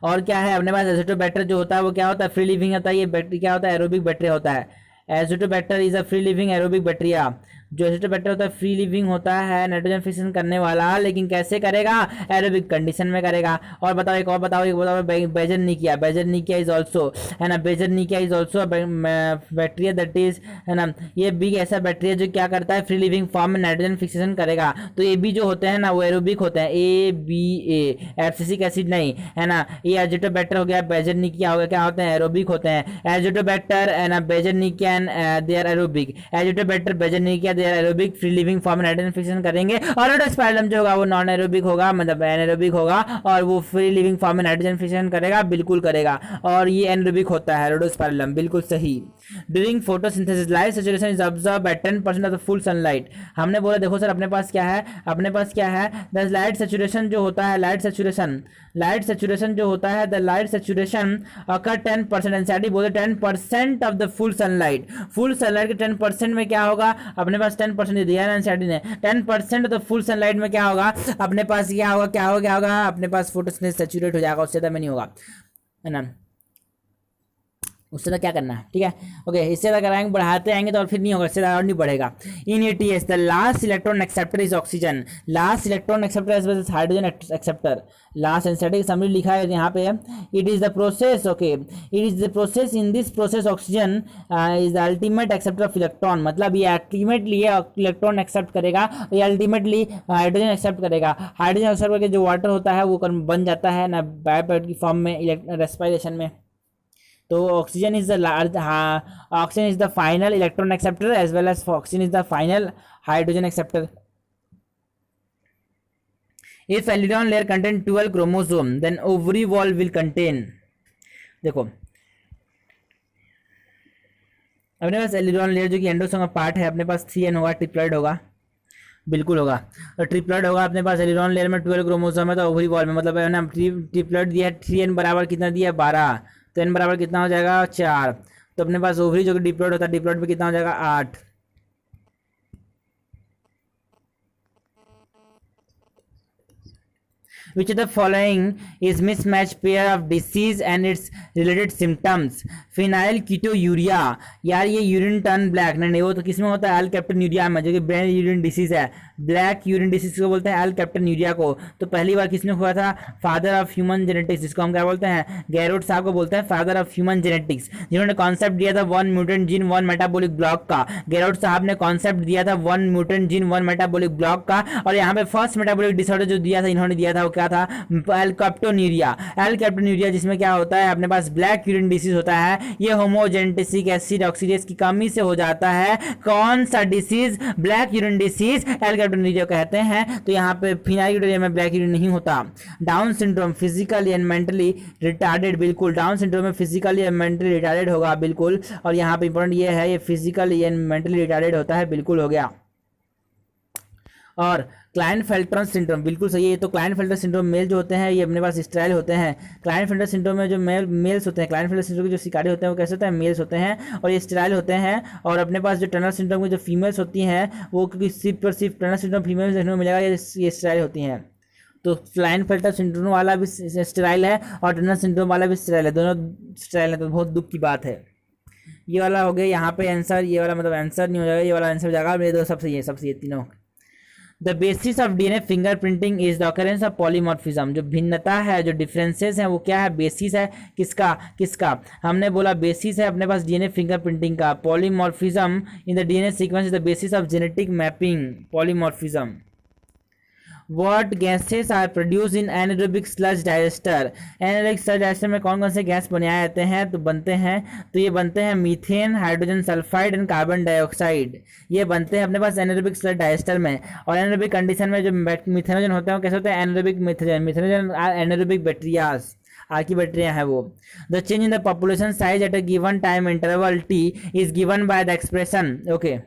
और क्या है अपने पास, एसिटोबैक्टर जो होता है वो क्या होता है, फ्री लिविंग होता है. ये बैक्टीरिया क्या होता है, एरोबिक बैक्टीरिया होता है. Acetobacter is a free living aerobic bacteria. जो एजिटोबैक्टर होता है फ्री लिविंग होता है, नाइट्रोजन फिक्सेशन करने वाला, लेकिन कैसे करेगा, एरोबिक कंडीशन में करेगा। और बताओ एक और बताओ, एक बताओ बेजरनिकिया, बेजरनिकिया इज ऑल्सो, है ना, Beijerinckia is also bacteria that is, है ना, ये भी ऐसा बैक्टीरिया जो क्या करता है, फ्री लिविंग फॉर्म में नाइट्रोजन फिक्सेशन करेगा। तो ये भी जो होते हैं ना वो एरोबिक होते हैं, A B A, abscisic acid नहीं, है ना। ये एजिटोबैक्टर हो गया, बेजरनिकिया हो गया, क्या होते हैं, एरोबिक होते हैं। एजिटोबैक्टर है ना, Beijerinckia and they are aerobic, Azotobacter Beijerinckia they are aerobic, free living form में नाइट्रोजन फिक्सेशन करेंगे। और एंडोस्पाइरलम जो होगा वो नॉन एरोबिक होगा, मतलब एनारोबिक होगा, और वो फ्री लिविंग फॉर्म में नाइट्रोजन फिक्सेशन करेगा, बिल्कुल करेगा। और ये एनारोबिक होता है एंडोस्पाइरलम, बिल्कुल सही। During photosynthesis light saturation is observed eight 10% of the full sunlight. हमने बोला देखो सर अपने पास क्या है, अपने पास क्या है, द लाइट सैचुरेशन जो होता है, लाइट सैचुरेशन जो होता है, the light saturation occur 10%, NCERT बोलते 10% of the full sunlight. Full sunlight के 10% में क्या होगा, अपने पास 10% दिया है ना एनसीईआरटी ने, 10% ऑफ द फुल सनलाइट में क्या होगा, अपने पास क्या होगा, क्या होगा, क्या होगा, अपने पास फोटोसिंथेसिस सैचुरेट हो जाएगा, उससे ज़्यादा में नहीं होगा, है ना। उससे तो क्या करना है, ठीक है, ओके। इससे ज़्यादा कराएंगे, बढ़ाते आएंगे तो और फिर नहीं होगा, इससे ज़्यादा और नहीं बढ़ेगा। In ETS the last electron acceptor is oxygen, last electron acceptor as well as hydrogen acceptor. Last NCERT summary लिखा है यहाँ पे, it is the process, okay, it is the process, in this process oxygen is the ultimate acceptor of electron, मतलब ये ultimately electron accept करेगा, ये ultimately hydrogen accept करेगा। Hydrogen accept करके जो वाटर होता है वो बन जाता है ना बाय प्रोडक्ट की फॉर्म में रेस्पिरेशन में। तो oxygen is the final electron acceptor as well as oxygen is the final hydrogen acceptor. If aleurone layer contain 12 chromosome then ovary wall will contain, देखो अपने पास एलिडॉन लेयर जो कि एंडोसोम का part है, अपने पास 3n होगा, ट्रिप्लॉइड होगा, बिल्कुल होगा, और ट्रिप्लॉइड होगा। अपने पास एलिडॉन लेयर में 12 क्रोमोसोम है, तो ओवरी वॉल में मतलब है ना ट्रिप्लॉइड दिया है, 3n बराबर कितना दिया है 12, तो n बराबर कितना हो जाएगा 4, तो अपने पास ओवरी जो कि डिप्लॉइड होता है, डिप्लॉइड पे कितना हो जाएगा 8। Which of the following is mismatched pair of disease and its related symptoms? Phenylketonuria, यार ये यूरिन टर्न ब्लैक, नहीं वो तो किसमें होता है, एल्केप्टोन्यूरिया में, जो कि ब्रेन यूरिन डिसीज है, ब्लैक यूरिन डिसीज को बोलते हैं एल्केप्टोन्यूरिया को। तो पहली बार किसने हुआ था, फादर ऑफ ह्यूमन जेनेटिक्स, जिसको हम क्या बोलते हैं, गैरोट साहब को बोलते हैं फादर ऑफ ह्यूमन जेनेटिक्स, जिन्होंने कॉन्सेप्ट दिया था 1 म्यूटेंट जीन 1 मेटाबॉलिक ब्लॉक का। गैरोट साहब ने कॉन्सेप्ट दिया था 1 म्यूटेंट जीन 1 मेटाबॉलिक ब्लॉक का, और यहाँ पे फर्स्ट मेटाबॉलिक डिसऑर्डर जो दिया था इन्होंने दिया था वो क्या था, एल्केप्टोन्यूरिया। एल्केप्टोन्यूरिया जिसमें क्या होता है, अपने पास ब्लैक यूरिन डिसीज होता है, ये होमोजेनेटिक एसिड ऑक्सीडेज की कमी से हो जाता है। कौन सा डिसीज, ब्लैक यूरिन डिसीज एल्केप्टोन्यूरिया कहते हैं। तो यहाँ पे फिनाइल में ब्लैक यूरिन नहीं होता। Down syndrome physically and mentally retarded, बिल्कुल डाउन सिंड्रोम में फिजिकली एंड मेंटली रिटार्डेड होगा, बिल्कुल। और यहाँ पे इंपॉर्टेंट ये है, ये फिजिकली एंड मेंटली रिटार्डेड होता है, बिल्कुल हो गया। और क्लाइनफेल्टर सिंड्रोम, बिल्कुल सही है। ये तो क्लाइनफेल्टर सिंड्रोम मेल जो होते हैं ये अपने पास स्टेराइल होते हैं। क्लाइनफेल्टर सिंड्रोम में जो मेल्स होते हैं, क्लाइनफेल्टर सिंड्रोम के जो शिकारी होते हैं वो कैसे होते हैं, मेल्स होते हैं, और ये स्टेराइल होते हैं। और अपने पास जो टनल सिंड्रोम की जो फीमेल्स होती हैं वो, क्योंकि सिर्फ टनल सिंड्रोम फीमेल्स देखने को मिलेगा, ये स्टेराइल होती हैं। तो क्लाइनफेल्टर सिंड्रोम वाला भी स्टेराइल है और टनल सिंड्रोम वाला भी स्टेराइल है, दोनों स्टेराइल है। तो बहुत दुख की बात है। ये वाला हो गया यहाँ पे आंसर, ये वाला मतलब आंसर नहीं हो जाएगा, ये वाला आंसर हो जाएगा। मेरे दो सबसे ये तीनों। The basis of DNA fingerprinting is the occurrence of polymorphism, जो भिन्नता है, जो डिफरेंसेस हैं वो क्या है, बेसिस है। किसका हमने बोला बेसिस है अपने पास डीएनए फिंगरप्रिंटिंग का। Polymorphism in the DNA sequence is the basis of genetic mapping, polymorphism. What gases are produced in anaerobic sludge digester? Anaerobic sludge digester में कौन कौन से गैस बनाए जाते हैं, तो ये बनते हैं methane, hydrogen sulphide and carbon dioxide. ये बनते हैं अपने पास एनाerobic sludge digester में। और एनाerobic कंडीशन में जो मिथेनोजन होते हैं वो कैसे होते हैं, एनाerobic मिथेनोजन एनाerobic बैक्टीरियाज, आर्की बैक्टीरिया है वो। The change in the population size at a given time interval t is given by the expression, okay.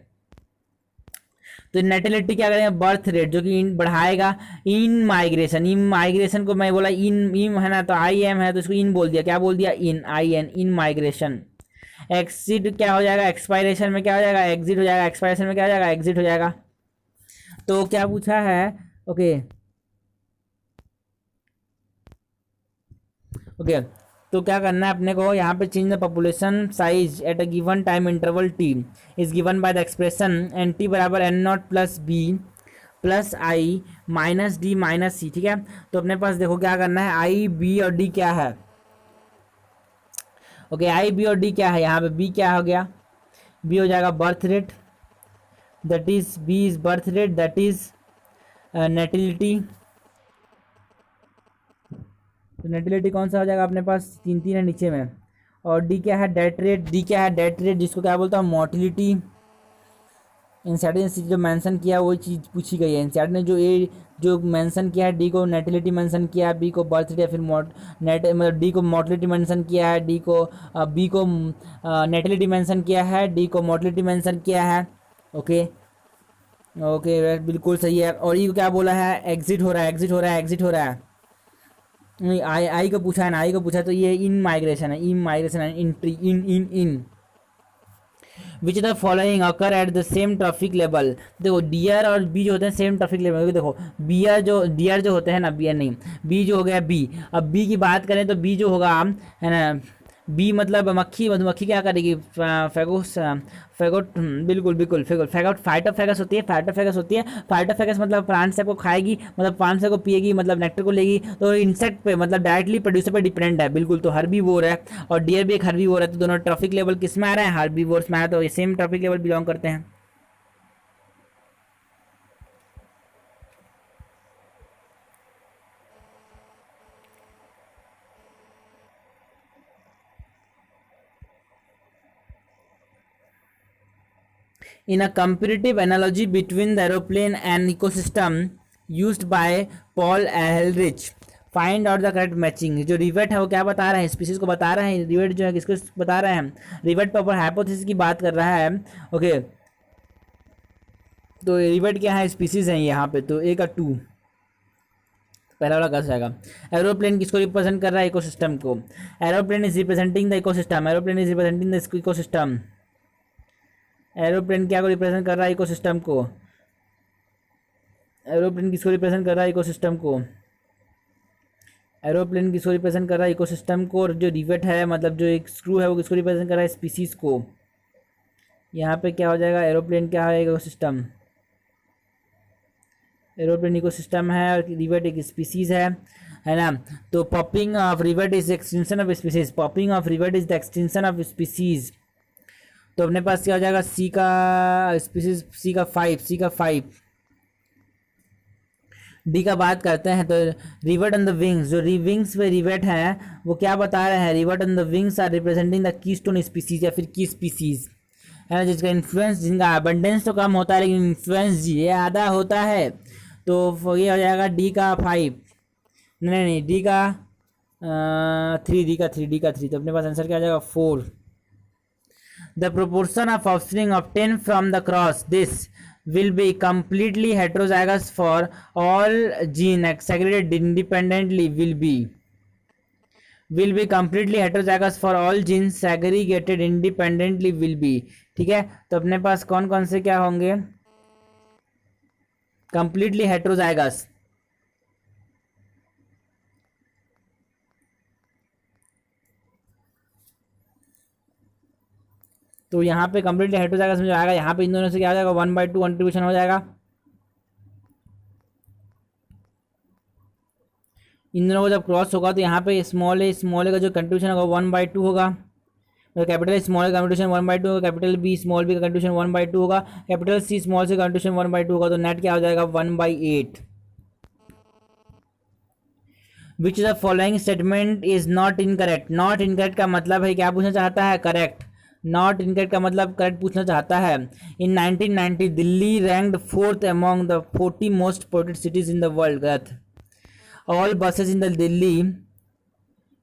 तो नेटिलिटी क्या करेंगे, बर्थ रेट, जो कि बढ़ाएगा। इन माइग्रेशन को मैं बोला इन है ना, तो आई एम है तो इसको इन बोल दिया, क्या बोल दिया, in I N, immigration. Exit क्या हो जाएगा, एक्सपायरेशन में क्या हो जाएगा, एग्जिट हो जाएगा। एक्सपायरेशन में क्या हो जाएगा, एग्जिट हो जाएगा। तो क्या पूछा है, ओके। तो क्या करना है अपने को, यहाँ पे change the population size at a given time interval t is given by the expression N t बराबर N nought plus B plus I minus D minus C. ठीक है, तो अपने पास देखो क्या करना है, आई बी और डी क्या है। ओके, आई बी और डी क्या है, यहाँ पे बी क्या हो गया, बी हो जाएगा birth rate, that is B is birth rate, that is natality. तो नेटिलिटी कौन सा हो जाएगा अपने पास, तीन तीन है नीचे में, और डी क्या है डेथ रेट, डी क्या है डेथ रेट जिसको क्या बोलता हूँ मोर्टिलिटी। इंसैट ने जो मेंशन किया वही चीज़ पूछी गई है। इंसैट ने जो मेंशन किया है, डी को नेटिलिटी मेंशन किया है, बी को बर्थ रेट, फिर मतलब डी को मोर्टिलिटी मेंशन किया है, डी को बी को नेटिलिटी मेंशन किया है, डी को मोर्टिलिटी मेंशन किया है। ओके ओके बिल्कुल सही है। और ई को क्या बोला है, एग्जिट हो रहा है, एग्जिट हो रहा है, एग्जिट हो रहा है। नहीं, आई को पूछा है ना, आई को पूछा है, तो ये इन माइग्रेशन है, इन माइग्रेशन है, entry in which the following occur at the same traffic level. देखो डियर और बी जो होते हैं सेम ट्रैफिक लेवल, देखो बियर जो डियर जो होते हैं ना, बियर नहीं, बी जो हो गया बी। अब बी की बात करें तो बी जो होगा है ना, बी मतलब मक्खी, मधुमक्खी क्या करेगी, फैगोस फैगोट, बिल्कुल बिल्कुल फैगोट फाइटोफैगस होती है, फाइटोफैगस होती है। फाइटोफैगस मतलब प्लांट से को खाएगी, मतलब प्लांट से को पिएगी, मतलब नेक्टर को लेगी, तो इंसेक्ट पे मतलब डायरेक्टली प्रोड्यूसर पे डिपेंड है बिल्कुल। तो हर्बीवोर है और डियर भी एक हर्बीवोर है, तो दोनों ट्रॉफिक लेवल किस में आ रहा है, हर्बीवोर्स में आ रहा है, तो ये सेम ट्रॉफिक लेवल बिलोंग करते हैं। In a comparative analogy between the aeroplane and ecosystem used by Paul Ehrlich, find out the correct matching. जो रिवेट है वो क्या बता रहे हैं, स्पीसीज को बता रहे हैं। रिवेट जो है किसको बता रहे हैं, रिवेट पर हाइपोथेसिस की बात कर रहा है। ओके, तो रिवेट क्या है, स्पीसीज है यहाँ पे, तो ए का 2 पहला वाला कैसे जाएगा। एरोप्लेन किसको रिप्रेजेंट कर रहा है, इकोसिस्टम को। Aeroplane is representing the ecosystem, aeroplane is representing the ecosystem. Aeroplane क्या को रिप्रेजेंट कर रहा है, इकोसिस्टम को। एरोप्लेन किसको रिप्रेजेंट कर रहा है, इकोसिस्टम को। एरोप्लेन किसको रिप्रेजेंट कर रहा है, इकोसिस्टम को। और जो रिवेट है मतलब जो एक स्क्रू है वो किसको रिप्रेजेंट कर रहा है, स्पीसीज को। यहाँ पे क्या हो जाएगा, एरोप्लेन क्या है, इकोसिस्टम। एरोप्लेन इकोसिस्टम है और रिवेट एक स्पीसीज है ना। तो popping of rivet is extension of species, popping of rivet is the extension of species. तो अपने पास क्या हो जाएगा, सी का स्पीसीज, सी का 5। डी का बात करते हैं तो रिवेट ऑन द विंग्स, जो विंग्स पे रिवेट है वो क्या बता रहे हैं, rivet on the wings are representing the keystone species या फिर की स्पीसीज है ना, जिसका इन्फ्लुएंस, जिनका अबंडेंस तो कम होता है लेकिन इन्फ्लुएंस ज़्यादा होता है। तो ये हो जाएगा डी का 5, नहीं डी का 3, डी का 3। तो अपने पास आंसर क्या आ जाएगा, 4। The proportion of offspring obtained from the cross this will be completely heterozygous for all genes segregated independently will be completely heterozygous for all genes segregated independently will be। ठीक है, तो अपने पास कौन कौन से क्या होंगे, completely heterozygous। तो यहाँ पे कंप्लीटली हेड हो जाएगा, समझ आएगा। यहाँ पे इन दोनों से क्या हो जाएगा, 1/2 कंट्रीब्यूशन हो जाएगा। इन दोनों को जब क्रॉस होगा तो यहाँ पे स्मॉल ए का जो कंट्रीब्यूशन होगा 1/2 होगा। तो कैपिटल स्मॉल का कंट्रीब्यूशन 1/2 होगा, कैपिटल बी स्मॉल बी का कंट्रीब्यूशन 1/2 होगा, कैपिटल सी स्मॉल से कंट्रीब्यूशन 1/2 होगा। तो नेट क्या हो जाएगा, 1/8। विच the following statement is not incorrect. Not incorrect का मतलब है क्या पूछना चाहता है, करेक्ट। नॉट इनकरेक्ट का मतलब करेक्ट पूछना चाहता है। इन 1990 Delhi ranked 4th among the 40 most polluted cities in the world। गलत। All buses in the Delhi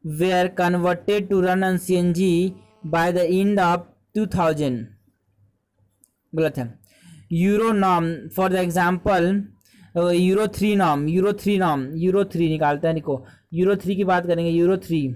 were converted to run on CNG by the end of 2000। गलत है। Euro norm for the example euro 3 norm, euro 3 निकालते हैं, देखो euro 3 की बात करेंगे। Euro 3,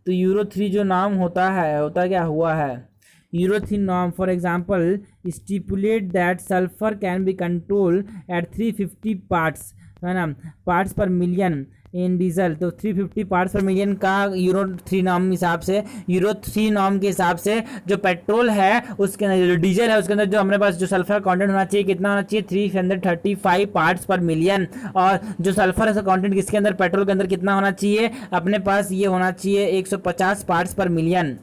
तो यूरो 3 जो नाम होता क्या हुआ है, Euro 3 norm for example stipulate that sulphur can be control at 350 parts है ना, parts per million in diesel, तो 350 पार्ट्स पर मिलियन का यूरो 3 नॉर्म हिसाब से, यूरो 3 नॉर्म के हिसाब से जो पेट्रोल है उसके अंदर, जो डीजल है उसके अंदर जो हमारे पास जो सल्फर कंटेंट होना चाहिए, कितना होना चाहिए 335 पार्ट्स पर मिलियन। और जो सल्फर का कंटेंट किसके अंदर, पेट्रोल के अंदर कितना होना चाहिए अपने पास, ये होना चाहिए 150 पार्ट्स पर मिलियन।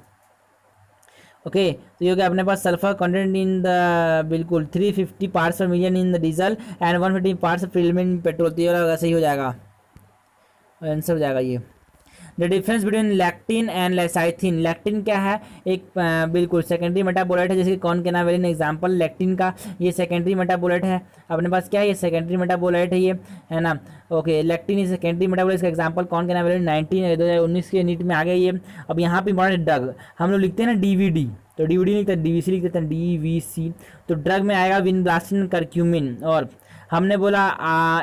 ओके तो ये हो गया अपने पास सल्फर कंटेंट इन द, बिल्कुल 350 parts per million in the diesel and 150 parts per million petrol. तो ये सही हो जाएगा, आंसर हो जाएगा ये। The difference between lectin and lecithin, lectin क्या है, एक बिल्कुल सेकेंडरी मेटाबोलाइट है, जैसे कौन के नाम वेलिन एग्जांपल लैक्टिन का, ये सेकेंडरी मेटाबोलाइट है अपने पास, क्या है ये सेकेंडरी मेटाबोलाइट है ये, है ना। Okay lectin is secondary metabolite का एग्जांपल कौन के नाम वेलिन 2019 के नीट में आ गया ये। अब यहाँ पे इंपॉर्टेंट ड्रग, हम लोग लिखते हैं ना डीवीडी, तो डीवीडी लिखते हैं डीवीसी लिख देते हैं डीवीसी, तो ड्रग में आएगा विनब्लास्टिन करक्यूमिन, और हमने बोला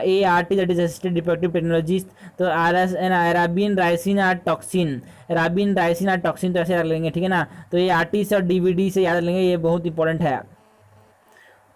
ART that is assisted reproductive technologies, तो अराबिन राइसिन आर टॉक्सिन, अराबिन राइसिन आर टॉक्सिन, तो ऐसे रख लेंगे ठीक है ना। तो ये आरटी से और डीवीडी से याद लेंगे, ये बहुत इंपॉर्टेंट है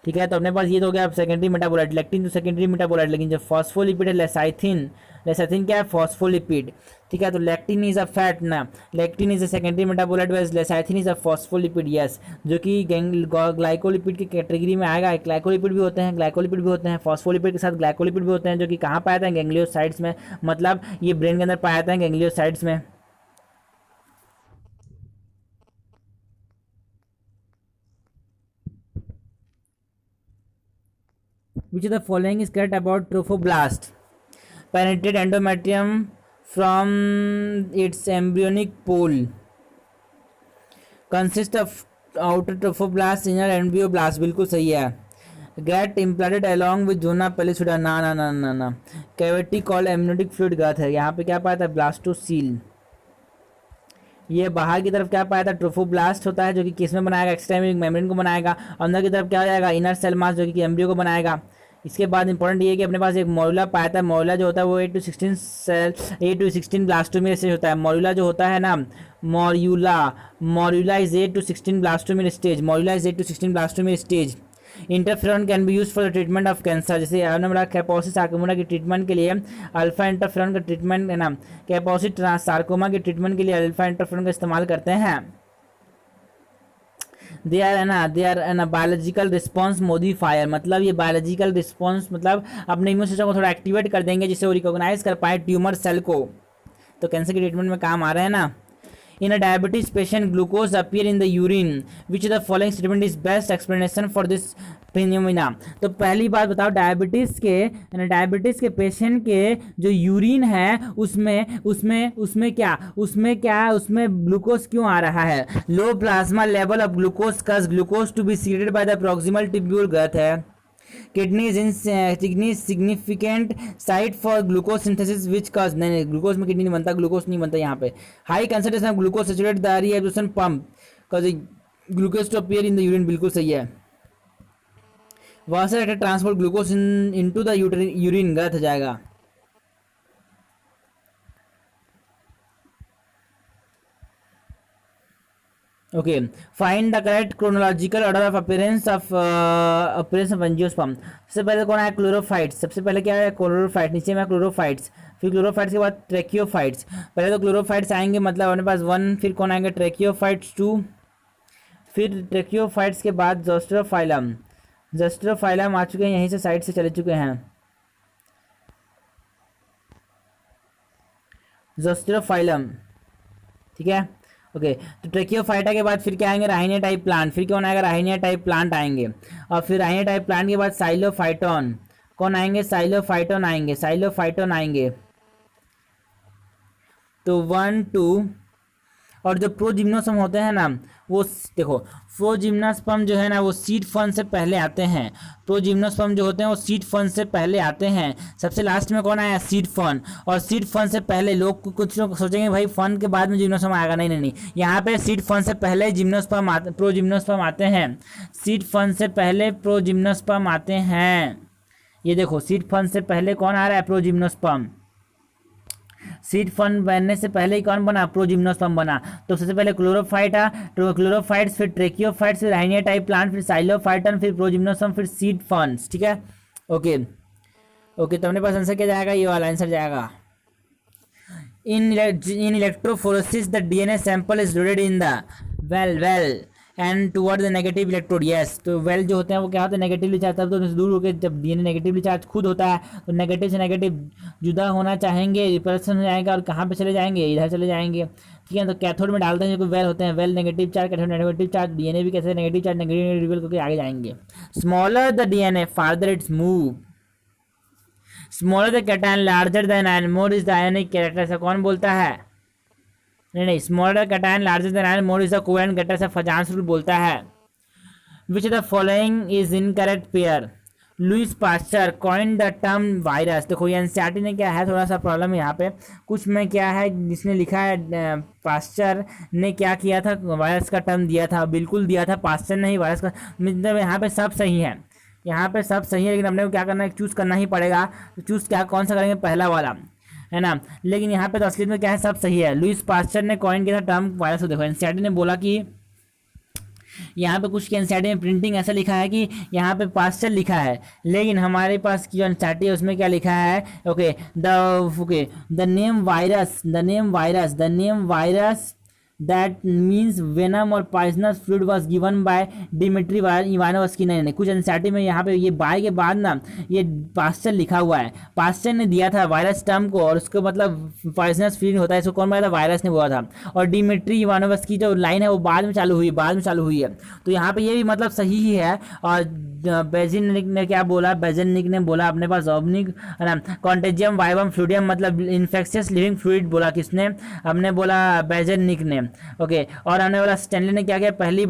ठीक है। तो अपने पास ये तो हो गया सेकेंडरी मेटाबोलाइट, लेक्टिन तो सेकेंडरी मेटाबोलाइट, लेकिन जो फॉस्फोलिपिड है लेसाइथिन, लेसाइथिन क्या है फॉस्फोलिपिड ठीक है। तो लेक्टिन इज अ फैट ना, lectin is a secondary metabolite whereas lecithin is a phospholipid yes, जो कि ग्लाइकोलिपिड की कैटेगरी में आएगा। ग्लाइकोलिपिड भी होते हैं, ग्लाइकोलिपिड भी होते हैं, फॉस्फोलिपिड के साथ ग्लाइकोलिपिड भी होते हैं, जो कि कहाँ पाए जाते हैं गैंग्लियोसाइड्स में, मतलब ये ब्रेन के अंदर पाए जाते हैं गैंग्लियोसाइड्स में। Which of the following is correct about trophoblast? Penetrate endometrium from its embryonic pole. Consist of outer trophoblast, inner embryoblast. बिल्कुल सही है। Get implanted along with zona pellucida. ना ना ना ना ना। Cavity called amniotic fluid girth है। यहाँ पे क्या पाया था ब्लास्टोसील। ये बाहर की तरफ क्या पाया था ट्रोफोब्लास्ट होता है, जो कि किस में बनाएगा एक्सट्रामेम्ब्रेनिक मेम्ब्रेन को बनाएगा। अंदर की तरफ क्या हो जाएगा इनर सेल मास, जो कि एम्ब्रियो को बनाएगा। इसके बाद इंपॉर्टेंट ये है कि अपने पास एक मॉड्यूला पाया था, मॉड्यूला जो होता है वो 8 to 16 cell 8 to 16 blastomere stage होता है। मॉड्यूला जो होता है ना morula is 8 to 16 blastomere stage, morula is 8 to 16 blastomere stage. Interferon can be use for the treatment of cancer, जैसे हमने कैपोसिस सार्कोमा के ट्रीटमेंट के लिए अल्फा इंटरफेरॉन का ट्रीटमेंट है ना, कैपोसिस सार्कोमा के ट्रीटमेंट के लिए अल्फा इंटरफेरॉन का इस्तेमाल करते हैं। They are biological response modifier, मतलब ये बायोलॉजिकल रिस्पॉन्स मतलब अपने इम्यून सिस्टम को थोड़ा एक्टिवेट कर देंगे जिससे वो रिकॉग्नाइज कर पाए ट्यूमर सेल को, तो कैंसर के ट्रीटमेंट में काम आ रहे हैं ना। In a diabetes patient, glucose appear in the urine. Which of the following statement is best explanation for this phenomena? तो पहली बात बताओ डायबिटीज के पेशेंट के जो यूरिन है उसमें क्या ग्लूकोज क्यों आ रहा है। Low plasma level of glucose cause glucose to be secreted by the proximal tubule गट है। Kidney is significant site for glucose synthesis which cause, नहीं ग्लूकोज में किडनी नहीं बनता, ग्लूकोज नहीं बनता यहाँ पे। High concentration of glucose saturate the reabsorption pump cause glucose to appear in the urine, बिल्कुल सही है। वासर transport glucose into the urine, गलत हो जाएगा। Okay find the correct chronological order of appearance of angiosperm. सबसे पहले कौन है क्लोरोफाइट्स, सबसे पहले क्या है क्लोरोफाइट, नीचे में क्लोरोफाइट्स, फिर क्लोरोफाइट्स के बाद ट्रेकियोफाइट्स। पहले तो क्लोरोफाइट्स आएंगे मतलब अपने पास 1, फिर कौन आएंगे ट्रेकियोफाइट्स 2, फिर ट्रेकियोफाइट्स के बाद ज़ोस्टेरोफाइलम, ज़ोस्टेरोफाइलम आ चुके हैं, यहीं से साइड से चले चुके हैं ज़ोस्टेरोफाइलम ठीक है। ओके तो ट्रेकियोफाइटा के बाद फिर क्या आएंगे राहिनिया टाइप प्लांट, फिर कौन आएगा राहिनिया टाइप प्लांट आएंगे, और फिर राहिनिया टाइप प्लांट के बाद साइलोफाइटोन, कौन आएंगे साइलोफाइटोन आएंगे। तो 1 2 और जो प्रोजिम्नोस्पर्म होते हैं ना वो देखो प्रोजिम्नोस्पर्म जो है ना वो सीड फन से पहले आते हैं, प्रोजिम्नोस्पर्म जो होते हैं वो सीड फन से पहले आते हैं। सबसे लास्ट में कौन आया सीड फन, और सीड फन से पहले लोग कुछ लोग सोचेंगे भाई फन के बाद में जिम्नोस्पर्म आएगा, नहीं, यहाँ पे सीड फन से पहले प्रोजिम्नोस्पर्म आते हैं, सीड फन से पहले प्रोजिम्नोस्पर्म आते हैं। ये देखो सीड फन से पहले कौन आ रहा है प्रोजिम्नोस्पर्म, सीड फन बनने से पहले ही कौन बना प्रोजिम्नोस्पर्म बना। तो सबसे पहले क्लोरोफाइट्स, फिर ट्रेकियोफाइट्स, फिर राहिनिया टाइप प्लांट, फिर साइलोफाइटन, फिर प्रोजिम्नोस्पर्म, फिर सीड फन्स ठीक है। ओके तो अपने पास आंसर क्या जाएगा, ये वाला आंसर जाएगा In electrophoresis, the DNA sample is loaded in the well and toward the negative electrode. Yes, तो वेल जो होते हैं वो क्या होता है, नेगेटिवली चार्ज, तब तो दूर होकर जब डीएनए नेगेटिवली चार्ज खुद होता है तो नेगेटिव से नेगेटिव जुदा होना चाहेंगे, रिपल्सन हो जाएगा और कहाँ पे चले जाएंगे, इधर चले जाएंगे। ठीक है, तो कैथोड में डालते हैं जो वेल होते हैं, well negative charge, cathode negative charge, DNA भी कैसे नेगेटिव चार्ज नेगेटिव रिवेल करके आगे जाएंगे। Smaller the DNA farther its move, smaller the cation larger than ion more is the ionic character. ऐसा कौन बोलता है? नहीं, smaller cation larger than ion more is the covalent character, ऐसा फजांस रूल बोलता है। Which the following is incorrect pair. Louis Pasteur coin the term virus. देखो ये एनसीईआरटी ने क्या है, थोड़ा सा प्रॉब्लम है यहाँ पे कुछ में, क्या है जिसने लिखा है पास्चर ने क्या किया था, वायरस का टर्म दिया था, बिल्कुल दिया था, पास्चर ने ही वायरस का, मतलब यहाँ पे सब सही है, यहाँ पे सब सही है, लेकिन हमने को क्या करना है, चूज़ करना ही पड़ेगा। तो चूज़ क्या कौन सा करेंगे, पहला वाला है ना, लेकिन यहाँ पे तो असलियत में क्या है, सब सही है। लुइस पास्चर ने कॉइन किया था टर्म वायरस। देखो एनसीईआरटी ने बोला कि यहाँ पे कुछ एनसीईआरटी में प्रिंटिंग ऐसा लिखा है कि यहाँ पे पास्चर लिखा है, लेकिन हमारे पास की जो एनसीईआरटी है उसमें क्या लिखा है, the name virus that means venom और poisonous fluid was given by Dmitry Ivanovsky। नहीं, कुछ एनसीईआरटी में यहाँ पे ये बाय के बाद ना ये पास्चर लिखा हुआ है, पास्चर ने दिया था वायरस टर्म को, और उसको मतलब पॉइजनस फ्लूइड होता है, इसको कौन बोला था, वायरस ने बोला था। और डिमिट्री इवानोवस्की जो लाइन है वो बाद में चालू हुई है, तो यहाँ पे ये भी मतलब सही ही है। और बेजेनिक ने क्या बोला, बेजेनिक ने बोला अपने पास ओब्निक कॉन्टेजियम वाइवम फ्लूडियम, मतलब इन्फेक्शियस लिविंग फ्लूइड बोला किसने, हमने बोला बेजेनिक ने। ओके, और हमने बोला स्टैनली ने क्या किया, पहली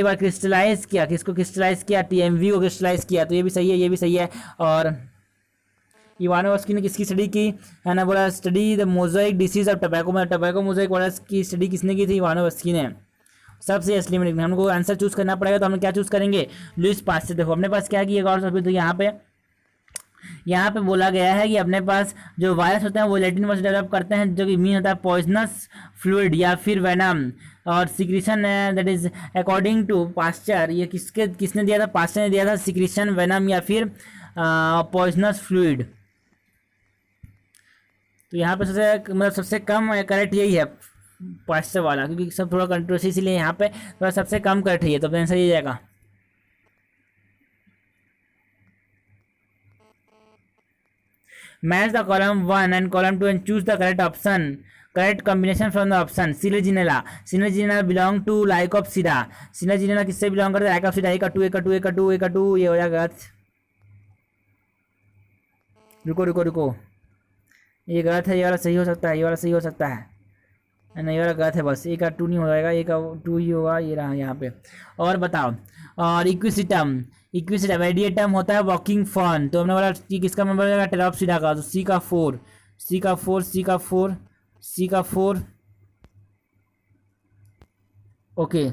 बार क्रिस्टलाइज किया, किसको क्रिस्टलाइज किया, टीएमवी को क्रिस्टलाइज किया, तो ये भी सही है। और इवानोवस्की ने किसकी स्टडी की है ना, बोला study the Mosaic disease of tobacco, में टबैको मोजाइक वायरस की स्टडी किसने की थी, इवानोवस्की ने। सबसे असली में हमको आंसर चूज करना पड़ेगा, तो हम क्या चूज करेंगे, लुइस पास्चर। देखो अपने पास क्या किया और सभी, तो यहाँ पे बोला गया है कि अपने पास जो वायरस होते हैं वो लैटिन वर्ड डेवलप करते हैं, जो कि मीन होता है पॉइजनस फ्लूइड या फिर वेनम, और secretion that is according to Pasteur, ये किसने दिया था, पास्चर ने दिया था, सिक्रीशन वेनम या फिर पॉइजनस फ्लूइड। तो यहाँ पे सबसे कम करेक्ट यही है पास्चर वाला, क्योंकि सब थोड़ा कंट्रोवर्सी, इसलिए यहाँ पे थोड़ा सबसे कम करेक्ट है, तो आंसर ये जाएगा। Match the column 1 and column 2 and choose the correct combination from the option। Sinerginella belong to Lycopsida। Sinerginella किससे बिलोंग करता है, Lycopsida। A का 2 ये हो जाएगा। रुको, ये गलत है, ये वाला सही हो सकता है, ये वाला सही हो सकता है, नहीं ये वाला गलत है, बस A का 2 नहीं हो जाएगा, A का 2 ही होगा, ये रहा यहाँ पे। और बताओ, और इक्विसिटम एडिएटम होता है वॉकिंग फॉर्न, तो हमने बोला कि किसका मेंबर हो जाएगा, टेरोप्सिडा का, तो C का 4 ओके।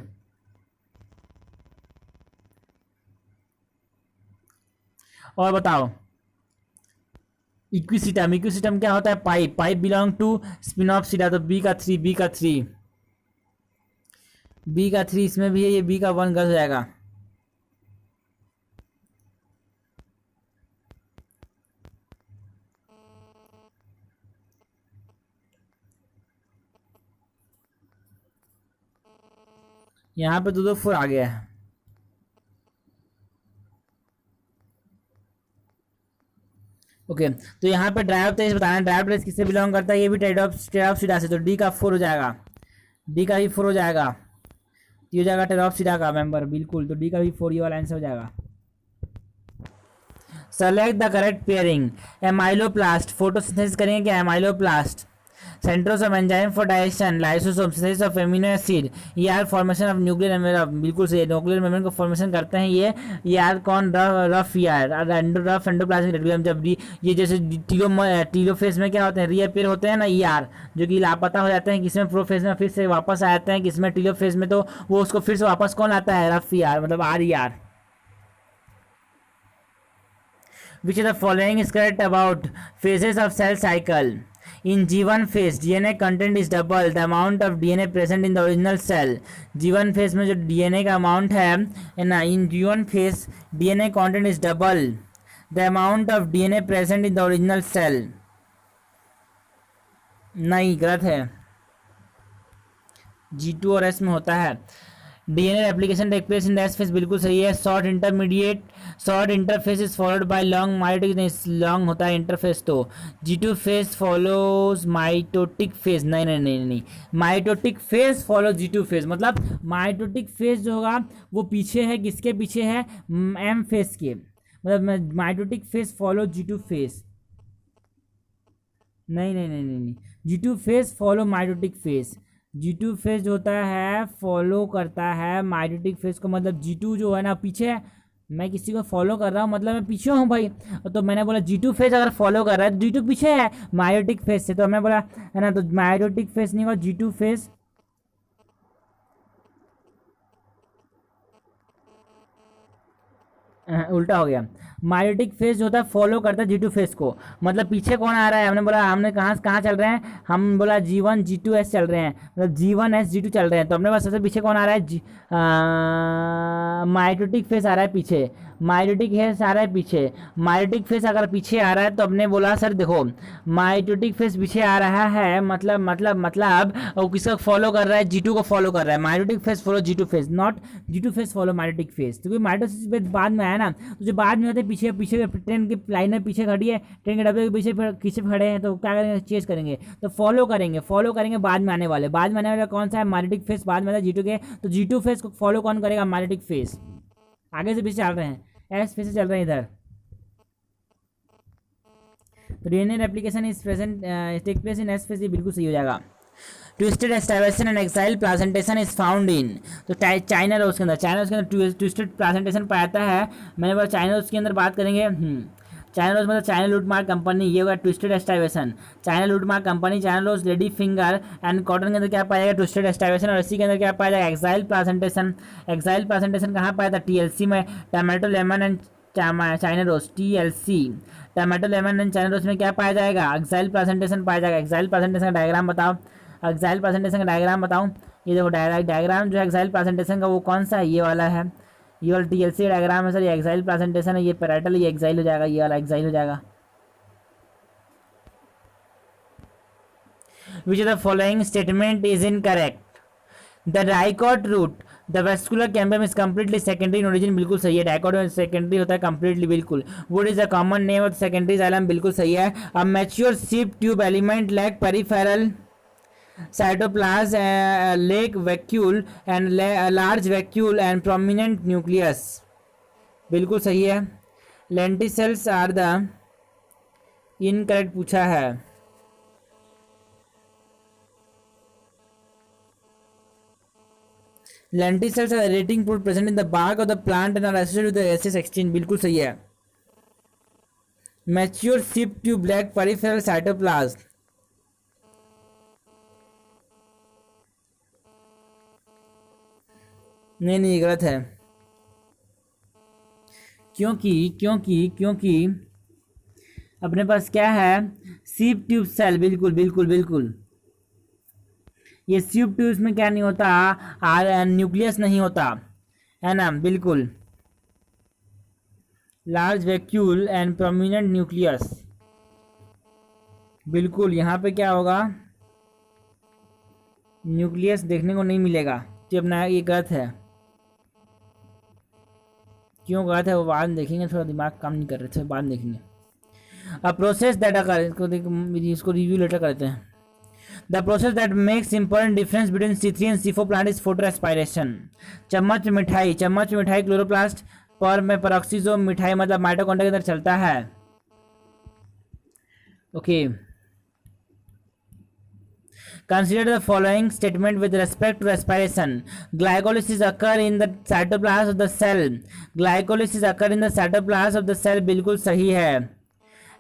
और बताओ इक्विसिटम क्या होता है, पाइप बिलोंग टू स्पिनॉप्सिडा, तो B का 3 इसमें भी है, ये B का 1 गलत हो जाएगा। यहाँ पे 2 4 आ गया है। ओके, तो यहाँ पे ड्रायोप्टेरिस बताना है, ड्रायोप्टेरिस किससे बिलोंग करता है, ये भी टेरोप्सिडा से, तो D का 4 हो जाएगा, D का भी 4 हो जाएगा, ये हो जाएगा टेरोप्सिडा का मेंबर, बिल्कुल, तो D का भी 4 ये वाला आंसर हो जाएगा। Select the correct pairing. Amyloplast, photosynthesis करेंगे क्या, amyloplast, centrosome enzyme for digestion, lysosome synthesis of amino acid, ये ER formation of nuclear membrane, बिल्कुल सही, न्यूक्लियर मेम्ब्रेन को फॉर्मेशन करते हैं ये आर कौन, रफ एंडोप्लाज्मिक रेटिकुलम। जब ये जैसे टीलोफेज में क्या होते हैं, रीअपीयर होते हैं ना ई आर, जो कि लापता हो जाते हैं, किसमें प्रोफेज में फिर से वापस आ जाते हैं, किसमें टीलोफेज में, तो वो उसको फिर से वापस कौन आता है, रफ ई आर, मतलब R E R. Which of the following is correct about phases of cell cycle? In G1 phase, DNA content is double the amount of DNA present in the original cell। G1 phase में जो DNA का amount है ना, in G1 phase DNA content is double the amount of DNA present in the original cell। नहीं, गलत है। G2 और S में होता है। DNA application take place in the S phase, बिल्कुल सही है। Short interphase is followed by long mitotic, नहीं लॉन्ग होता है इंटरफेस तो। G2 face follows mitotic face, नहीं नहीं नहीं नहीं, mitotic face follow G2 face, मतलब माइटोटिक फेस जो होगा वो पीछे है, किसके पीछे है, M फेस के, मतलब mitotic face follow G2 face, नहीं नहीं नहीं नहीं नहीं, G2 phase follow mitotic face. G2 face जो होता है फॉलो करता है माइटोटिक फेस को, मतलब G2 जो है ना पीछे है, मैं किसी को फॉलो कर रहा हूँ मतलब मैं पीछे हूँ भाई, तो मैंने बोला G2 फेस अगर फॉलो कर रहा है तो G2 पीछे है माइटोटिक फेस से, तो हमने बोला है ना, तो माइटोटिक फेस नहीं होगा, G2 फेस उल्टा हो गया। मायोटिक फेस जो होता है फॉलो करता है G2 फेस को, मतलब पीछे कौन आ रहा है, हमने बोला हमने कहाँ कहाँ चल रहे हैं, हम बोला G1 G2 S चल रहे हैं, मतलब G1 S G2 चल रहे हैं, तो हमने पास सबसे पीछे कौन आ रहा है, मायोटिक फेस आ रहा है पीछे, मायोटिक फेस आ रहा है पीछे, मायोटिक फेस अगर पीछे आ रहा है तो हमने बोला सर देखो मायोटिक फेस पीछे आ रहा है, मतलब वो किसका फॉलो कर रहा है, G2 को फॉलो कर रहा है, meiotic phase follow G2 phase, not G2 phase follow meiotic phase, क्योंकि मायोटिक फेस बाद में आया ना, तो जो बाद में होते हैं पीछे पीछे ट्रेन की लाइन में पीछे खड़ी है, ट्रेन के डब्बे के पीछे खड़े हैं, तो क्या करेंगे, चेस करेंगे, तो फॉलो करेंगे बाद में आने वाले कौन सा है, मायोटिक फेस बाद में आता है G2 के, तो G2 फेस को फॉलो कौन करेगा, मायोटिक फेस। आगे से पीछे चल रहे हैं, एस फेस से चल रहे हैं इधर, तो DNA application is present take place in S phase, ये बिल्कुल सही हो जाएगा। Twisted aestivation and axile placentation is found in, तो चाइना रोज के अंदर ट्विस्टेड प्लासेंटेशन पाया जाता है, मैंने बोला चाइना रोज के अंदर बात करेंगे। चाइना रोज मतलब चाइना लूटमार्क कंपनी, ये होगा ट्विस्टेड एस्टाब्लिशन, चाइना लूटमार्क company, China rose, lady finger and cotton के अंदर क्या पाया जाएगा, ट्विस्टेड एस्टाब्लिशन, और इसी के अंदर क्या पाया जाएगा, एक्साइल प्लासेंटेशन। एक्साइल प्लासेंटेशन कहाँ पाया था, TLC में, tomato lemon and China rose, TLC, tomato lemon and China rose में क्या पाया जाएगा, एक्साइल प्लासेंटेशन पाया जाएगा। एक्साइल प्लासेंटेशन का डायग्राम बताओ, एक्साइल प्रेजेंटेशन का डायग्राम बताऊं, ये देखो डायग्राम जो है एक्साइल प्रेजेंटेशन का वो कौन सा है, ये वाला है, ये वाला TLC डायग्राम है सर, ये एक्साइल प्रेजेंटेशन है, ये पैराटल, ये एक्साइल हो जाएगा, ये वाला एक्साइल हो जाएगा। Which of the following statement is incorrect, the dicot root the vascular cambium is completely secondary in origin, बिल्कुल सही है, डाइकॉट सेकेंडरी होता है कम्प्लीटली, बिल्कुल। Wood is the common name of secondary xylem, बिल्कुल सही है। A mature sieve tube element lack peripheral cytoplasm, lake vacuole and large vacuole and prominent nucleus, बिल्कुल सही है। lenticels are the incorrect पूछा है, lenticels are the rating put present in the bark of the plant and are associated with the gaseous exchange, बिल्कुल सही है। mature sip tube black peripheral cytoplasm, नहीं नहीं गलत है, क्योंकि अपने पास क्या है, सीप ट्यूब सेल, बिल्कुल बिल्कुल बिल्कुल, ये सीप ट्यूब में क्या नहीं होता, न्यूक्लियस नहीं होता है ना, बिल्कुल। Large vacuole and prominent nucleus, बिल्कुल, यहाँ पे क्या होगा, न्यूक्लियस देखने को नहीं मिलेगा, तो अपना ये गलत है, क्यों गलत है वो बाद में देखेंगे, थोड़ा दिमाग काम नहीं कर रहे थे, बाद में देखेंगे। अब प्रोसेस दैट अकर, इसको रिव्यू लेटर करते हैं। The process that makes important difference between C3 and C4 plant is photo aspiration. चम्मच मिठाई क्लोरोप्लास्ट पर में पेरोक्सिसोम, मिठाई मतलब माइटोकॉन्ड्रिया के अंदर चलता है, okay. Consider the following statement with respect to respiration. Glycolysis occur in the cytoplasm of the cell. Glycolysis occur in the cytoplasm of the cell, बिल्कुल सही है।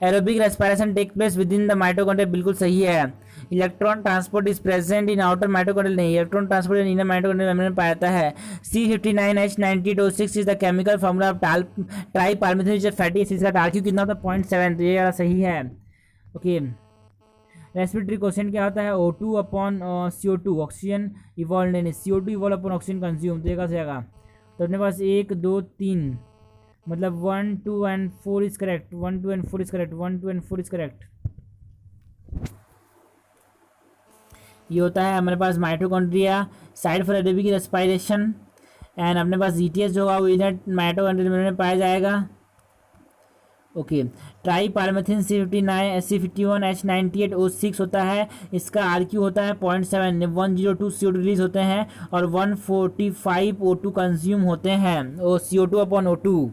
Aerobic respiration take place within the mitochondria, बिल्कुल सही है। Electron transport is present in outer mitochondrial, नहीं, electron transport इन inner mitochondrial membrane पाया जाता है। C59H90O6 is the chemical formula of tripalmitoyl fatty acids का टार्क्यू कितना होता है, 0.7, तो ये वाला सही है, ओके। रेस्पिरेटरी क्वेश्चन क्या होता है, O2 upon CO2, oxygen evolve, नहीं CO2 evolve upon oxygen consume, तो ये कैसे आएगा, तो अपने पास 1 2 3, मतलब 1 2 and 4 is correct, 1 2 and 4 is correct, 1 2 and 4 is correct. ये होता है हमारे पास mitochondria, site for aerobic respiration. And अपने पास जीटीएस जो होगा वो इनर्ट माइटोकॉन्ड्रिया में पाया जाएगा। ओके, ट्राई पारमेथिन C51H98O6 होता है, इसका आरक्यू होता है 0.7, 102 CO2 रिलीज होते हैं और 145 O2 कंज्यूम होते हैं, ओ CO2 upon O2।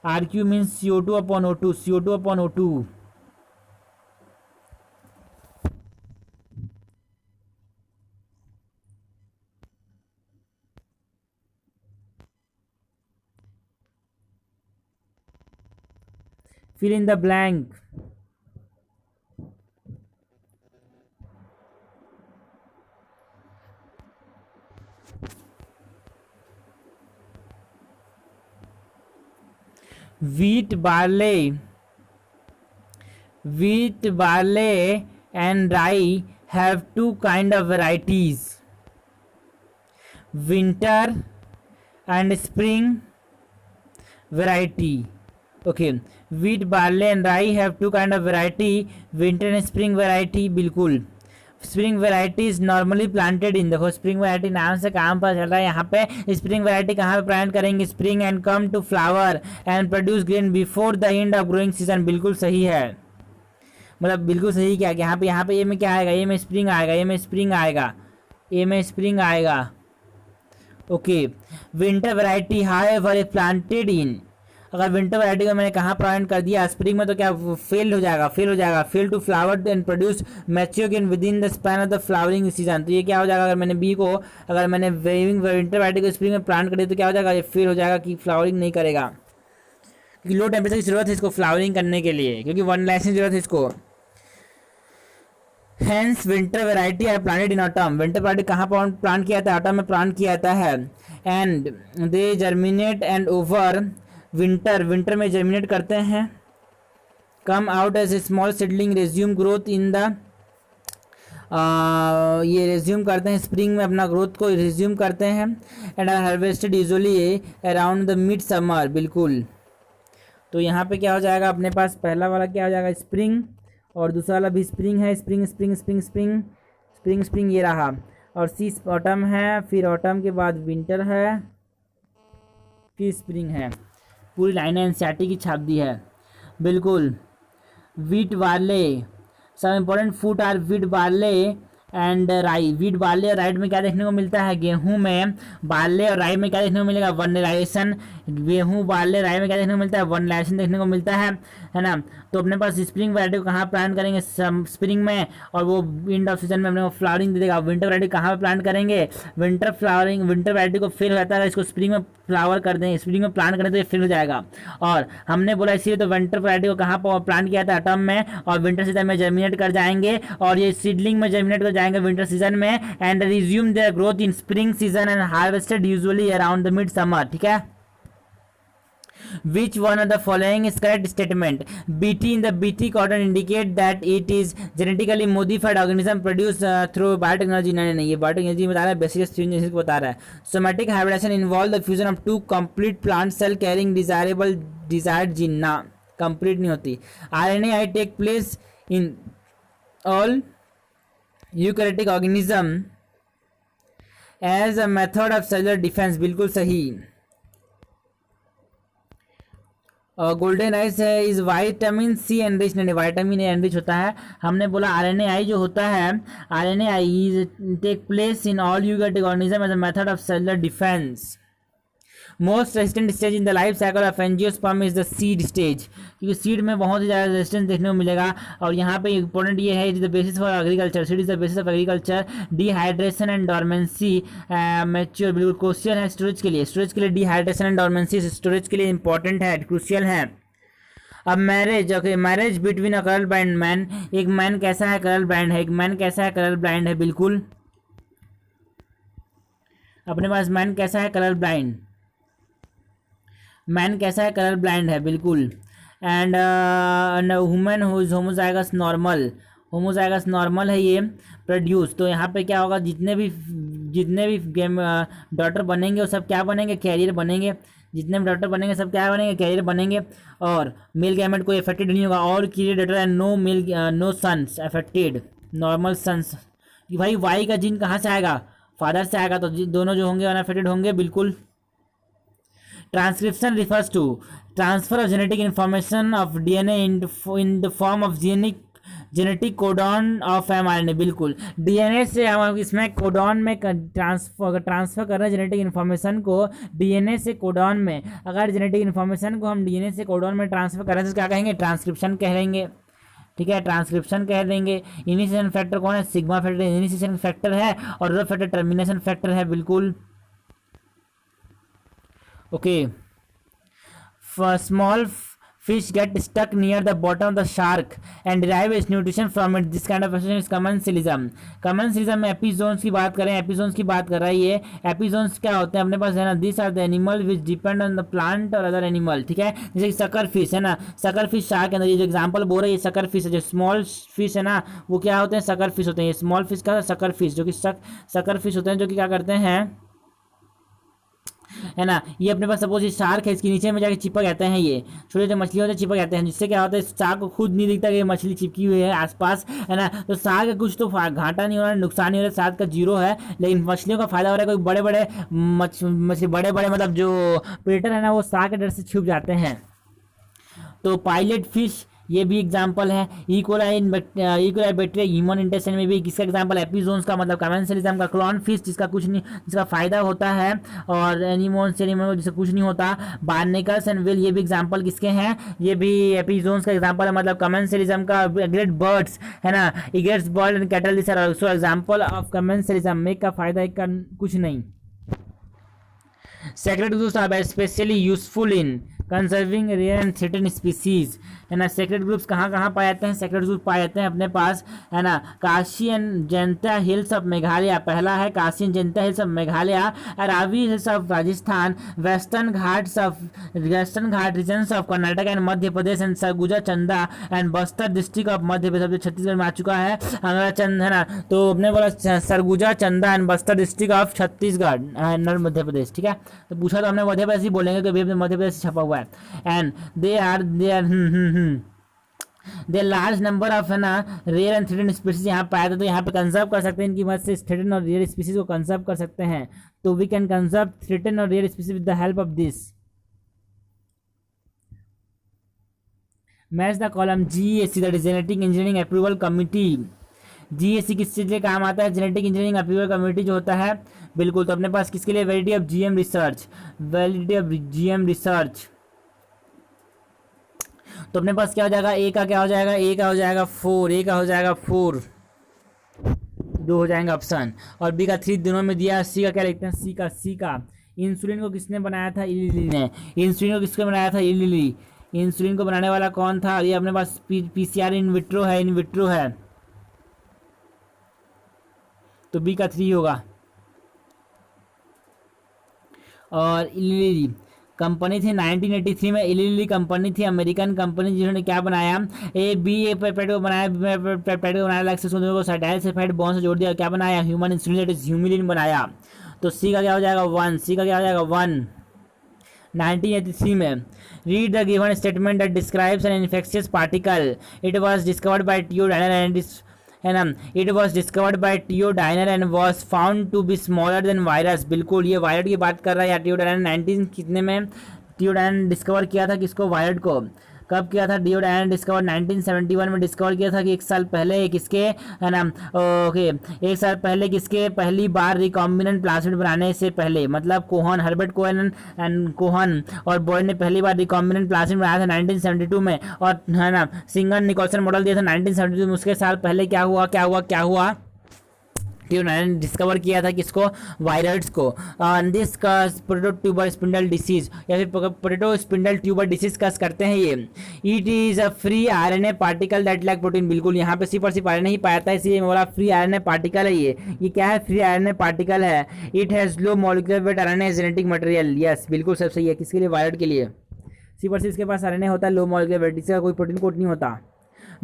RQ means CO2 upon O2, CO2 upon O2। fill in the blank। wheat, barley and rye have two kind of varieties, winter and spring variety। okay, wheat, barley and rye have two kind of variety, winter and spring variety। बिल्कुल, spring variety is normally planted in, देखो spring variety नाम से काम पता चल रहा है यहाँ पे। स्प्रिंग वैरायटी कहाँ पे प्लांट करेंगे, spring, and come to flower and produce grain before the end of growing season. बिल्कुल सही है, मतलब बिल्कुल सही। क्या यहाँ पे ये में क्या आएगा, ये में स्प्रिंग आएगा, ये में स्प्रिंग आएगा, ये में स्प्रिंग आएगा। Okay, winter variety however is planted in, अगर विंटर वैरायटी को मैंने कहाँ प्लांट कर दिया, स्प्रिंग में, तो क्या फेल हो जाएगा, fail to flower and produce mature in within the span of the flowering season. तो ये क्या हो जाएगा, अगर मैंने विंटर वैरायटी को स्प्रिंग में प्लांट कर दिया तो क्या हो जाएगा, ये फेल हो जाएगा कि फ्लावरिंग नहीं करेगा, क्योंकि लो टेम्परेचर की जरूरत है इसको फ्लावरिंग करने के लिए, क्योंकि वन लाइसेंस की जरूरत है इसको। Hence winter variety are planted in autumn, winter variety कहाँ प्लांट किया जाता है, ऑटम में प्लांट किया जाता है। And they germinate and over winter में जर्मिनेट करते हैं, come out as a small seedling, resume growth in the, ये रेज्यूम करते हैं स्प्रिंग में, अपना ग्रोथ को रेज्यूम करते हैं। And are harvested usually around the mid summer. बिल्कुल, तो यहाँ पे क्या हो जाएगा, अपने पास पहला वाला क्या हो जाएगा, स्प्रिंग, और दूसरा वाला भी स्प्रिंग है, स्प्रिंग ये रहा, और सी ऑटम है, फिर ऑटम के बाद विंटर है, फिर स्प्रिंग है। पूरी लाइन एनसीईआरटी की छाप दी है। बिल्कुल, वीट, बार्ले, सब important food are wheat, barley and rye. Wheat, barley और राई में क्या देखने को मिलता है, गेहूं में बार्ले और राई में क्या देखने को मिलेगा, वनलाइजेशन। गेहूं, बार्ले, राई में क्या देखने को मिलता है, वनलाइजेशन देखने को मिलता है ना। तो अपने पास स्प्रिंग वैरायटी को कहाँ प्लांट करेंगे, स्प्रिंग में, और वो एंड ऑफ सीजन में अपने को फ्लावरिंग दे देगा। विंटर वैरायटी कहाँ पे प्लांट करेंगे, विंटर वैरायटी को फेल हो जाता है, इसको स्प्रिंग में फ्लावर कर दें, स्प्रिंग में प्लांट करें तो ये फेल हो जाएगा। और हमने बोला इसीलिए तो विंटर वैरायटी को कहाँ प्लांट किया था, ऑटम में, और विंटर सीजन में जर्मिनेट कर जाएंगे, और ये सीडलिंग में जर्मिनेट कर जाएंगे विंटर सीजन में, and resume their growth in spring season and harvested usually around the mid summer. ठीक है, which one of the following is correct statement, bt in the bt cotton indicate that it is genetically modified organism produced through biotechnology। नहीं, ये biotechnology बता रहा है, basis को बता रहा है। somatic hybridization involve the fusion of two complete plant cell carrying desired gene। ना, complete नहीं होती। RNAi take place in all eukaryotic organism as a method of cellular defense। बिल्कुल सही। गोल्डन राइस है इज वाइटामिन सी एनरिच, नहीं vitamin A enrich होता है। हमने बोला आरएनएआई जो होता है, RNAi take place in all eukaryotic organism as a method of cellular defence. Most resistant stage in the life cycle of angiosperm is the seed stage, क्योंकि seed में बहुत ही ज़्यादा रेजिस्टेंस देखने को मिलेगा। और यहाँ पे इंपॉर्टेंट ये है, is the basis for agriculture, seed is the basis of agriculture. Dehydration and dormancy mature, बिल्कुल क्रूशियल है स्टोरेज के लिए डिहाइड्रेशन एंड डॉर्मेंसी स्टोरेज के लिए इंपॉर्टेंट है, क्रूशियल है। अब marriage, okay, marriage between a colour blind man, एक मैन कैसा है, कलर ब्लाइंड है, एक मैन कैसा है, कलर ब्लाइंड है। बिल्कुल, अपने पास मैन कैसा है, कलर ब्लाइंड, मैन कैसा है, कलर ब्लाइंड है। बिल्कुल, and women who is homozygous normal है ये प्रोड्यूस। तो यहाँ पे क्या होगा, जितने भी डॉटर बनेंगे वो सब क्या बनेंगे, कैरियर बनेंगे। जितने भी डॉटर बनेंगे सब क्या बनेंगे, कैरियर बनेंगे। और मेल गैमेट कोई अफेक्टेड नहीं होगा, और create daughter and no sons affected. Normal sons कि भाई वाई का जीन कहाँ से आएगा, फादर से आएगा, तो दोनों जो होंगे अनअफेक्टेड होंगे बिल्कुल। Transcription refers to transfer of genetic information of DNA in the form of genetic codon of mRNA, बिल्कुल डीएनए से हम इसमें कोडॉन में ट्रांसफर कर रहे हैं जेनेटिक इन्फॉर्मेशन को डीएनए से कोडॉन में। अगर जेनेटिक इन्फॉर्मेशन को हम डीएनए से कोडॉन में ट्रांसफर कर रहे हैं तो क्या कहेंगे, ट्रांसक्रिप्शन कह देंगे। ठीक है, ट्रांसक्रिप्शन कह देंगे। इनिशिएशन फैक्टर कौन है, सिग्मा फैक्टर इनिशिएशन फैक्टर है और रो फैक्टर टर्मिनेशन फैक्टर है, बिल्कुल। Okay, small fish get stuck near the bottom of the shark and derive its nutrition from it. This kind of association is commensalism. commensalism में एपिजोन्स की बात करें, एपिजोन्स की बात कर रहा है ये। एपिजोन्स क्या होते हैं अपने पास है ना, this are the animal which depend on the plant और अदर एनिमल। ठीक है, जैसे सकर फिश है ना, सकर फिश शार्क के अंदर ये जो एग्जाम्पल बोल रहे हैं ये सकर फिश है। जो स्मॉल फिश है ना वो क्या होते हैं, सकर फिश होते हैं। ये स्मॉल फिश का सकर फिश, जो कि सकर फिश होते हैं, जो कि क्या करते हैं है ना, ये अपने पास सपोज ये शार्क है, इसके नीचे में जाके चिपक जाते हैं, ये छोटे छोटे मछली होते हैं चिपक जाते हैं, जिससे क्या होता है शार्क को खुद नहीं दिखता कि ये मछली चिपकी हुई है आसपास, है ना। तो शार्क का कुछ तो घाटा नहीं हो रहा है, नुकसान नहीं हो रहा है, शार्क का जीरो है, लेकिन मछलियों का फायदा हो रहा है। कोई बड़े बड़े मछली बड़े बड़े मतलब जो प्रेडेटर है ना वो शार्क के डर से छुप जाते हैं। तो पायलट फिश ये भी एग्जाम्पल है। इकोलाई बैक्टीरिया ह्यूमन इंटेस्टाइन में भी किसका एग्जाम्पल, एपिजोन्स का मतलब कमेंसलिज्म का। क्लॉन फिश जिसका कुछ नहीं, जिसका फायदा होता है, और एनिमोन्स जिसका कुछ नहीं होता। बार्नेकल्स एंड व्हेल ये भी एग्जाम्पल किसके हैं, ये भी एपिजोन्स का एग्जाम्पल है, मतलब कमेंसलिज्म का। ग्रेट बर्ड्स है ना, egrets bird and cattle this are also example of commensalism. एक का फायदा एक का कुछ नहीं। Sacred groves are specially useful in conserving rare and threatened species, है ना। सेक्रेट ग्रुप्स कहाँ कहाँ पाए जाते हैं, सेक्रेट ग्रुप पाए जाते हैं अपने पास, है ना। Khasi and Jaintia hills of Meghalaya, पहला है Khasi and Jaintia hills of Meghalaya. Aravalli hills of Rajasthan, western Ghat regions of Karnataka and Madhya Pradesh, and Surguja Chanda and Bastar district of Madhya Pradesh, Chhattisgarh में आ चुका है हमारा चंद, है ना। तो अपने बोला Surguja Chanda and Bastar district of Chhattisgarh Madhya Pradesh. ठीक है, तो पूछा तो हमने मध्य प्रदेश ही बोलेंगे क्योंकि मध्य प्रदेश छपा हुआ है। And they are large number of, है ना, रेयर एंड थ्रेटेंड स्पीसीज यहाँ पाया था। तो यहाँ पे कंजर्व कर सकते हैं, इनकी मदद से थ्रेटेंड और रेयर स्पीसीज को कंजर्व कर सकते हैं। तो वी कैन कंजर्व थ्रेटेंड और rare species with the help of this. Match the column GAC, that is genetic engineering approval committee. GAC किस चीज के काम आता है, जेनेटिक इंजीनियरिंग अप्रूवल कमेटी जो होता है, बिल्कुल। तो अपने पास किसके लिए, validity of GM research, validity of GM research. तो अपने पास क्या हो जाएगा, ए का क्या हो जाएगा, ए का हो जाएगा 4, ए का हो जाएगा 4, 2 हो जाएंगे ऑप्शन, और बी का 3 दोनों में दिया। सी का क्या लिखते हैं, सी का इंसुलिन को किसने बनाया था, इली लिली ने। इंसुलिन को किसने बनाया था, इली लिली। इंसुलिन को बनाने वाला कौन था, ये अपने पास पीसीआर इन विट्रो है, तो बी का 3 होगा। और इली लिली कंपनी थी 1983 में, इली लिली कंपनी थी, अमेरिकन कंपनी, जिन्होंने क्या बनाया, पेप्टाइड को बनाया लाइक को साइटाइल सल्फाइड बॉन्ड से जोड़ दिया, क्या बनाया, human insulin, that is Humulin बनाया। तो सी का क्या हो जाएगा 1, सी का क्या हो जाएगा 1 1983 में। Read the given statement that describes an infectious particle, it was discovered by T O Diener and है ना, it was discovered by T O Diener and was found to be smaller than virus. बिल्कुल, ये वायरस की बात कर रहा है यार। टीओ डायनर 19 कितने में टीओ डायनर ने डिस्कवर किया था किसको, वायरस को। कब किया था, टीओ डायनर डिस्कवर 1971 में डिस्कवर किया था कि 1 साल पहले किसके, है ना, ओके 1 साल पहले किसके पहली बार रिकॉम्बिनेंट प्लास्मिड बनाने से पहले, मतलब Cohen, Herbert Cohen and Cohen और बॉयड ने पहली बार रिकॉम्बिनेंट प्लास्मिड बनाया था 1972 में, और है ना सिंगल निकोलसन मॉडल दिया था 1972 में। उसके साल पहले क्या हुआ टीओ डायनर ने डिस्कवर किया था किसको, वायरस को। This potato tuber spindle disease या फिर potato spindle tuber disease cause करते हैं ये। It is a free RNA particle that lack protein, बिल्कुल यहाँ पे सिर्फ आरएनए ही पाया था, इसलिए बोला फ्री आरएनए पार्टिकल है ये क्या है, फ्री आरएनए पार्टिकल है। It has low molecular weight RNA genetic material, yes बिल्कुल सब सही है। किसके लिए, वायरस के लिए। सिर्फ इसके पास आरएनए होता है, लो मॉलिक्यूलर वेट, इसका कोई प्रोटीन कोड नहीं होता।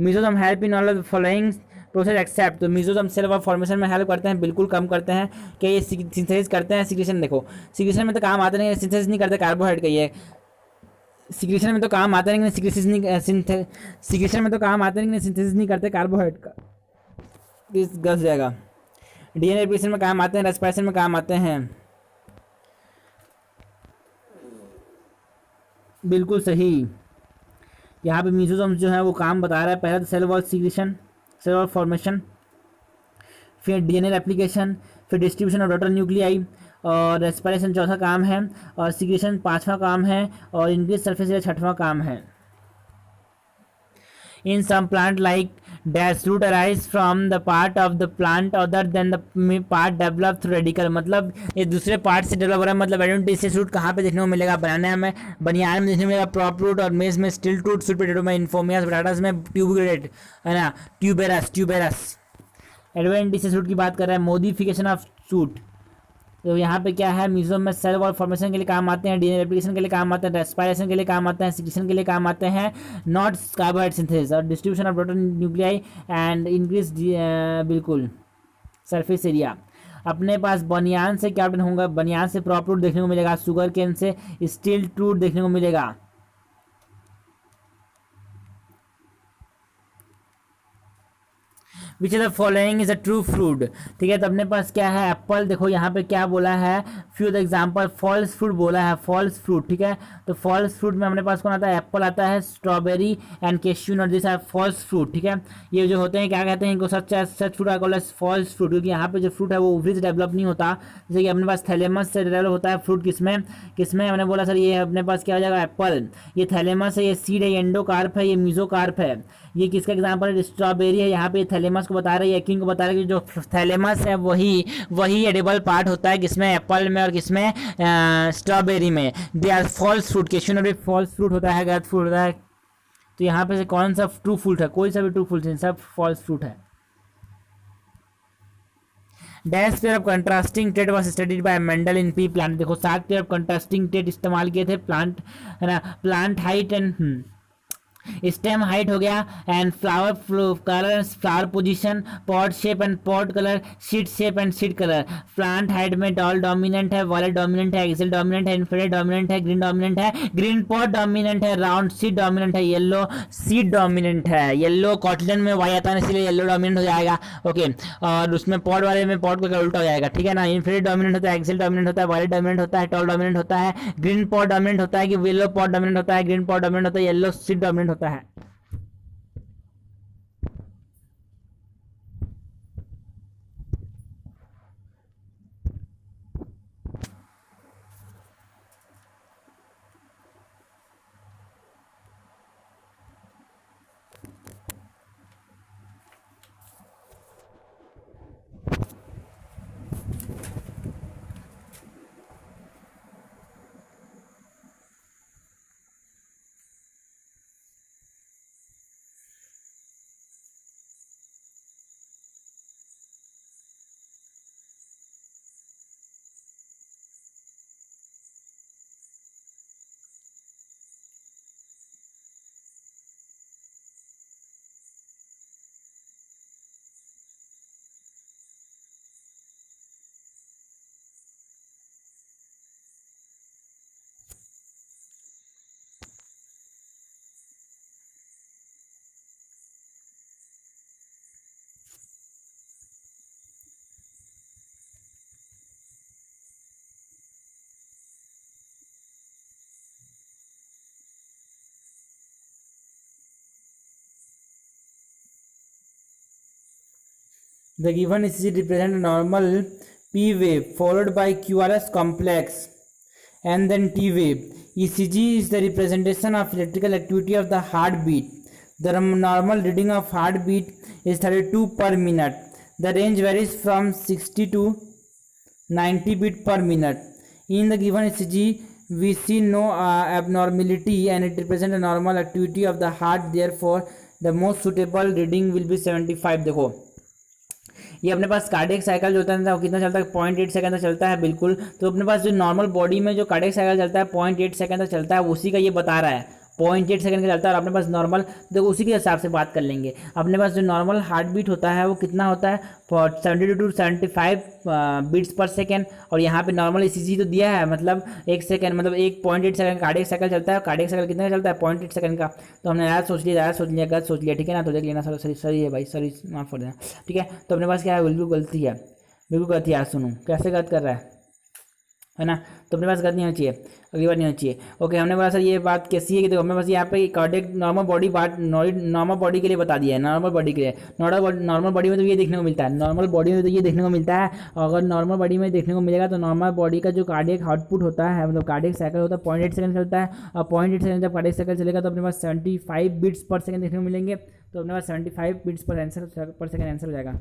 Mesosome help in all of the following process except, तो मेसोसोम सेल ऑफ फॉर्मेशन में हेल्प करते हैं, बिल्कुल कम करते हैं। क्या ये सिंथेसिस करते हैं, सिक्रेशन देखो, सिक्रेशन में तो काम आते नहीं, सिंथेसिस नहीं करते, कार्बोहाइड्रेट का ये सिक्रेशन में तो काम आते नहीं, सिक्रेशन में तो काम आते नहीं, सिंथेसिस नहीं करते कार्बोहाइड्रेट का। घस जाएगा। डीएनए रेप्लिकेशन में काम आते हैं, रेस्पिरेशन में काम आते हैं। बिल्कुल सही। यहाँ पे मीजोसोम्स जो है वो काम बता रहा है। पहला तो cell wall secretion, cell wall formation, फिर डीएनए रेप्लिकेशन, फिर डिस्ट्रीब्यूशन ऑफ डॉटर न्यूक्लियाई, और रेस्पिरेशन चौथा काम है, और सीक्रेशन पांचवा काम है, और इंक्रीज सरफेस एरिया छठवां काम है। In some plant like dash root arise from the part of the plant other than the part developed through radical। मतलब ये दूसरे पार्ट से डेवलप हो रहा है। मतलब एडवेंटिशियस रूट कहाँ पे देखने को मिलेगा? बनाना में, बनियान में देखने को मिलेगा प्रॉप रूट, और मेज में स्टिल रूट, स्वीट पोटैटो में इन्फोमियस, पोटैटोस में ट्यूबुलेट है ना, ट्यूबेरस। एडवेंटिशियस रूट की बात कर रहा है। मोडिफिकेशन ऑफ सूट, तो यहाँ पे क्या है? मीजोम में सेल वॉल फॉर्मेशन के लिए काम आते हैं, डीएनए रेप्लिकेशन के लिए काम आते हैं, रेस्पिरेशन के लिए काम आते हैं, सिक्रेशन के लिए काम आते हैं, नॉट कार्बोहाइड्रेट सिंथेसिस, और distribution of protein nuclei and increase बिल्कुल सरफेस एरिया। अपने पास बनियान से क्या होगा? बनियान से प्रॉप रूट देखने को मिलेगा, शुगर केन से स्टिल रूट देखने को मिलेगा। Which is the following is a true fruit. ठीक है, तो अपने पास क्या है? एप्पल। देखो यहाँ पे क्या बोला है? Few the example false fruit बोला है, फॉल्स फ्रूट। ठीक है, तो फॉल्स फ्रूट में अपने पास कौन आता है? एप्पल आता है, strawberry and cashew nut, this are false fruit. ठीक है, ये जो होते हैं क्या कहते हैं? इनको सच फ्रूट आर फॉल्स फ्रूट, क्योंकि यहाँ पे जो फ्रूट है वो ओवरी से डेवलप नहीं होता। जैसे कि अपने पास थैलेमस से डेवलप होता है फ्रूट। किसमें हमने बोला सर? ये अपने पास क्या हो जाएगा? एप्पल। ये थैलेमस है, ये सीड है, ये एंडोकार्प है, ये मीजोकार्प है। ये किसका एग्जाम्पल है? स्ट्रॉबेरी है। यहाँ पे थैलेमस को बता रहे हैं, किंग को बता रहे हैं कि जो थैलेमस है वही एडिबल पार्ट होता है किसमें? एप्पल में, और किसमें? स्ट्रॉबेरी में। They are false fruit. Cashew भी फॉल्स फ्रूट होता है, गलत फ्रूट होता है। तो यहाँ पे से कौन सा ट्रू फ्रूट है? कोई सा भी ट्रू फ्रूट नहीं, सब फॉल्स फ्रूट है। Dash pair of contrasting trade was studied by Mendel in P plant. देखो 7 पेयर ऑफ कंट्रास्टिंग ट्रेड इस्तेमाल किए थे। प्लांट है ना, plant height and stem height हो गया, and flower colour, flower position, pot shape and pot colour, seed shape and seed colour. Plant height में doll dominant है, वॉलेट डोमिनेंट है, एक्सेल डोमिनेंट है, इन्फ्रारेड डोमिनेंट है, green dominant है, green pot dominant है, round seed dominant है, yellow seed dominant है। Yellow कॉटलन में वाई आता है इसलिए येलो डोमिनेंट हो जाएगा। ओके, और उसमें पॉट वाले में पॉट का उल्टा हो जाएगा। ठीक है ना, इन्फ्रारेड डोमिनेंट होता है, एक्सेल डोमिनेंट होता है, वॉलेट डोमिनेंट होता है, टॉल डोमिनेंट होता है, ग्रीन पॉट डोमिनेंट होता है, कि येलो पॉट डोमिनेंट होता है, ग्रीन पॉट डोमिनेंट होता है, येलो सीड डोमिनेंट होता है। The given ECG represents a normal P wave followed by QRS complex and then T wave. ECG is the representation of electrical activity of the heartbeat. The normal reading of heartbeat is 32 per minute. The range varies from 60 to 90 beat per minute. In the given ECG, we see no abnormality and it represents a normal activity of the heart. Therefore, the most suitable reading will be 75. देखो ये अपने पास cardiac cycle जो होता है वो कितना चलता है? 0.8 सेकंड तक चलता है। बिल्कुल, तो अपने पास जो नॉर्मल बॉडी में जो कार्डियक साइकिल चलता है 0.8 सेकंड तक चलता है, उसी का ये बता रहा है। 0.8 सेकंड का चलता है और अपने पास नॉर्मल, देखो उसी के हिसाब से बात कर लेंगे। अपने पास जो नॉर्मल हार्ट बीट होता है वो कितना होता है 72 to 75 बीट्स पर सेकेंड, और यहाँ पे नॉर्मल ईसीजी तो दिया है, मतलब 1 सेकंड, मतलब 1.8 सेकंड कार्डियक साइकिल चलता है। कार्डियक साइकिल कितना का चलता है 0.8 सेकंड का। तो हमने ज़्यादा सोच लिया, गलत सोच लिया, ठीक है ना। तो देख लेना सर, सही है भाई, सॉरी माफ कर देना, ठीक है। तो अपने पास क्या है, बिल्कुल गलती है, बिल्कुल गलती है। सुनो कैसे गलत कर रहा है ना। तो अपने पास गलत नहीं होनी चाहिए, अगली बार नहीं होनी चाहिए। ओके, हमने बोला सर ये बात कैसी है कि देखो हमने बस यहाँ पे कार्डियक नॉर्मल बॉडी बात नॉर्मल बॉडी के लिए बता दिया है, नॉर्मल बॉडी के लिए। नॉर्मल बॉडी में तो ये देखने को मिलता है, नॉर्मल बॉडी में तो ये देखने को मिलता है। अगर नॉर्मल बॉडी में देखने को मिलेगा तो नॉर्मल बॉडी का जो कार्डियक आउटपुट होता है, मतलब कार्डियक साइकिल होता है 0.8 सेकंड चलता है, और 0.8 सेकंड जब कार्डियक साइकिल चलेगा तो अपने पास 75 बीट्स पर सेकंड देखने को मिलेंगे। तो अपने पास 75 बीट्स पर सेकंड आंसर हो जाएगा।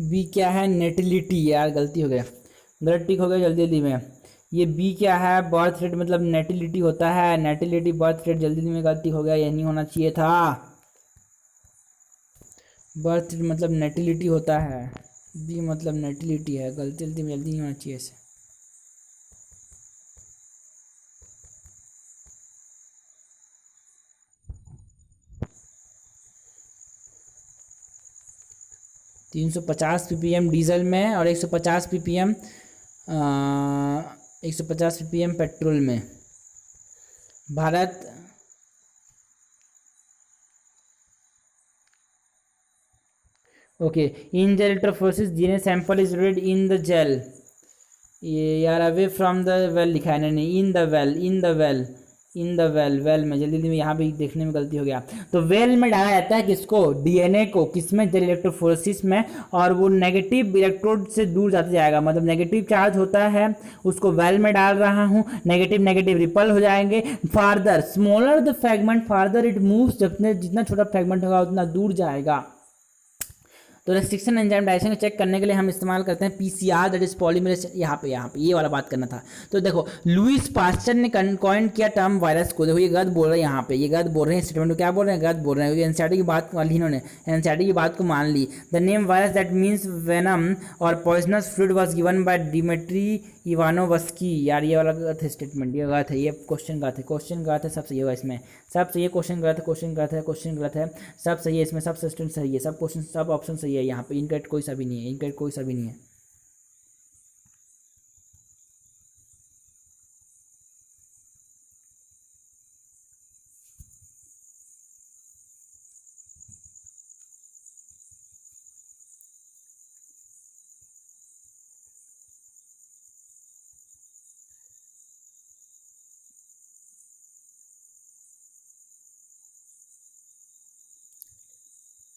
बी क्या है, नेटिलिटी, यार गलती हो गया, गलत टिक हो गया जल्दी जल्दी में। ये बी क्या है, बर्थ रेट, मतलब नेटिलिटी होता है, नेटिलिटी बर्थ रेट, जल्दी जल्दी में गलती हो गया, ये नहीं होना चाहिए था। बर्थ रेट मतलब नेटिलिटी होता है, बी मतलब नेटिलिटी है, गलती जल्दी में, जल्दी नहीं होना चाहिए इसे। तीन सौ पचास ppm डीजल में और 150 ppm 150 ppm पेट्रोल में। Bharat okay, in the electrophoresis DNA sample is loaded in the gel, ये यार अवे फ्रॉम द वेल लिखा है, नहीं in the well, in the well, in the well, well में जल्दी जल्दी में यहाँ भी देखने में गलती हो गया। तो वेल में डाला जाता है किसको, डीएनए को, किसमें, जेल इलेक्ट्रोफोरेसिस में, और वो नेगेटिव इलेक्ट्रोड से दूर जाते जाएगा, मतलब नेगेटिव चार्ज होता है उसको वेल में डाल रहा हूँ, नेगेटिव नेगेटिव रिपल हो जाएंगे। Farther smaller the fragment farther it moves, जितना छोटा फ्रैगमेंट होगा उतना दूर जाएगा। तो रेस्ट्रिक्शन एंजाइम डाइजेशन को चेक करने के लिए हम इस्तेमाल करते हैं पीसीआर, दैट इज पॉलीमरेज। यहाँ पे ये वाला बात करना था। तो देखो लुइस पास्चर ने कॉइन किया टर्म वायरस को, देखो ये गलत बोल रहे हैं, यहाँ पे ये गलत बोल रहे हैं, स्टेटमेंट को क्या बोल रहे हैं, गलत बोल रहे हैं, क्योंकि एनसीईआरटी की बात मान ली इन्होंने, एनसीईआरटी की बात को मान ली। The name virus that means venom और poisonous fluid was given by Dmitri Ivanovsky. यार ये वाला गलत है स्टेटमेंट, ये गलत है, ये क्वेश्चन गलत है, क्वेश्चन गलत है, सब सही होगा इसमें, सब सही है, क्वेश्चन गलत है, क्वेश्चन गलत है, क्वेश्चन गलत है, सब सही है इसमें, सब स्टेटमेंट सही है, सब क्वेश्चन सब ऑप्शन सही है, यहाँ पे इनकरेक्ट कोई सा भी नहीं है, इनकरेक्ट कोई सा भी नहीं है।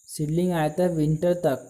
सीडलिंग आया था विंटर तक,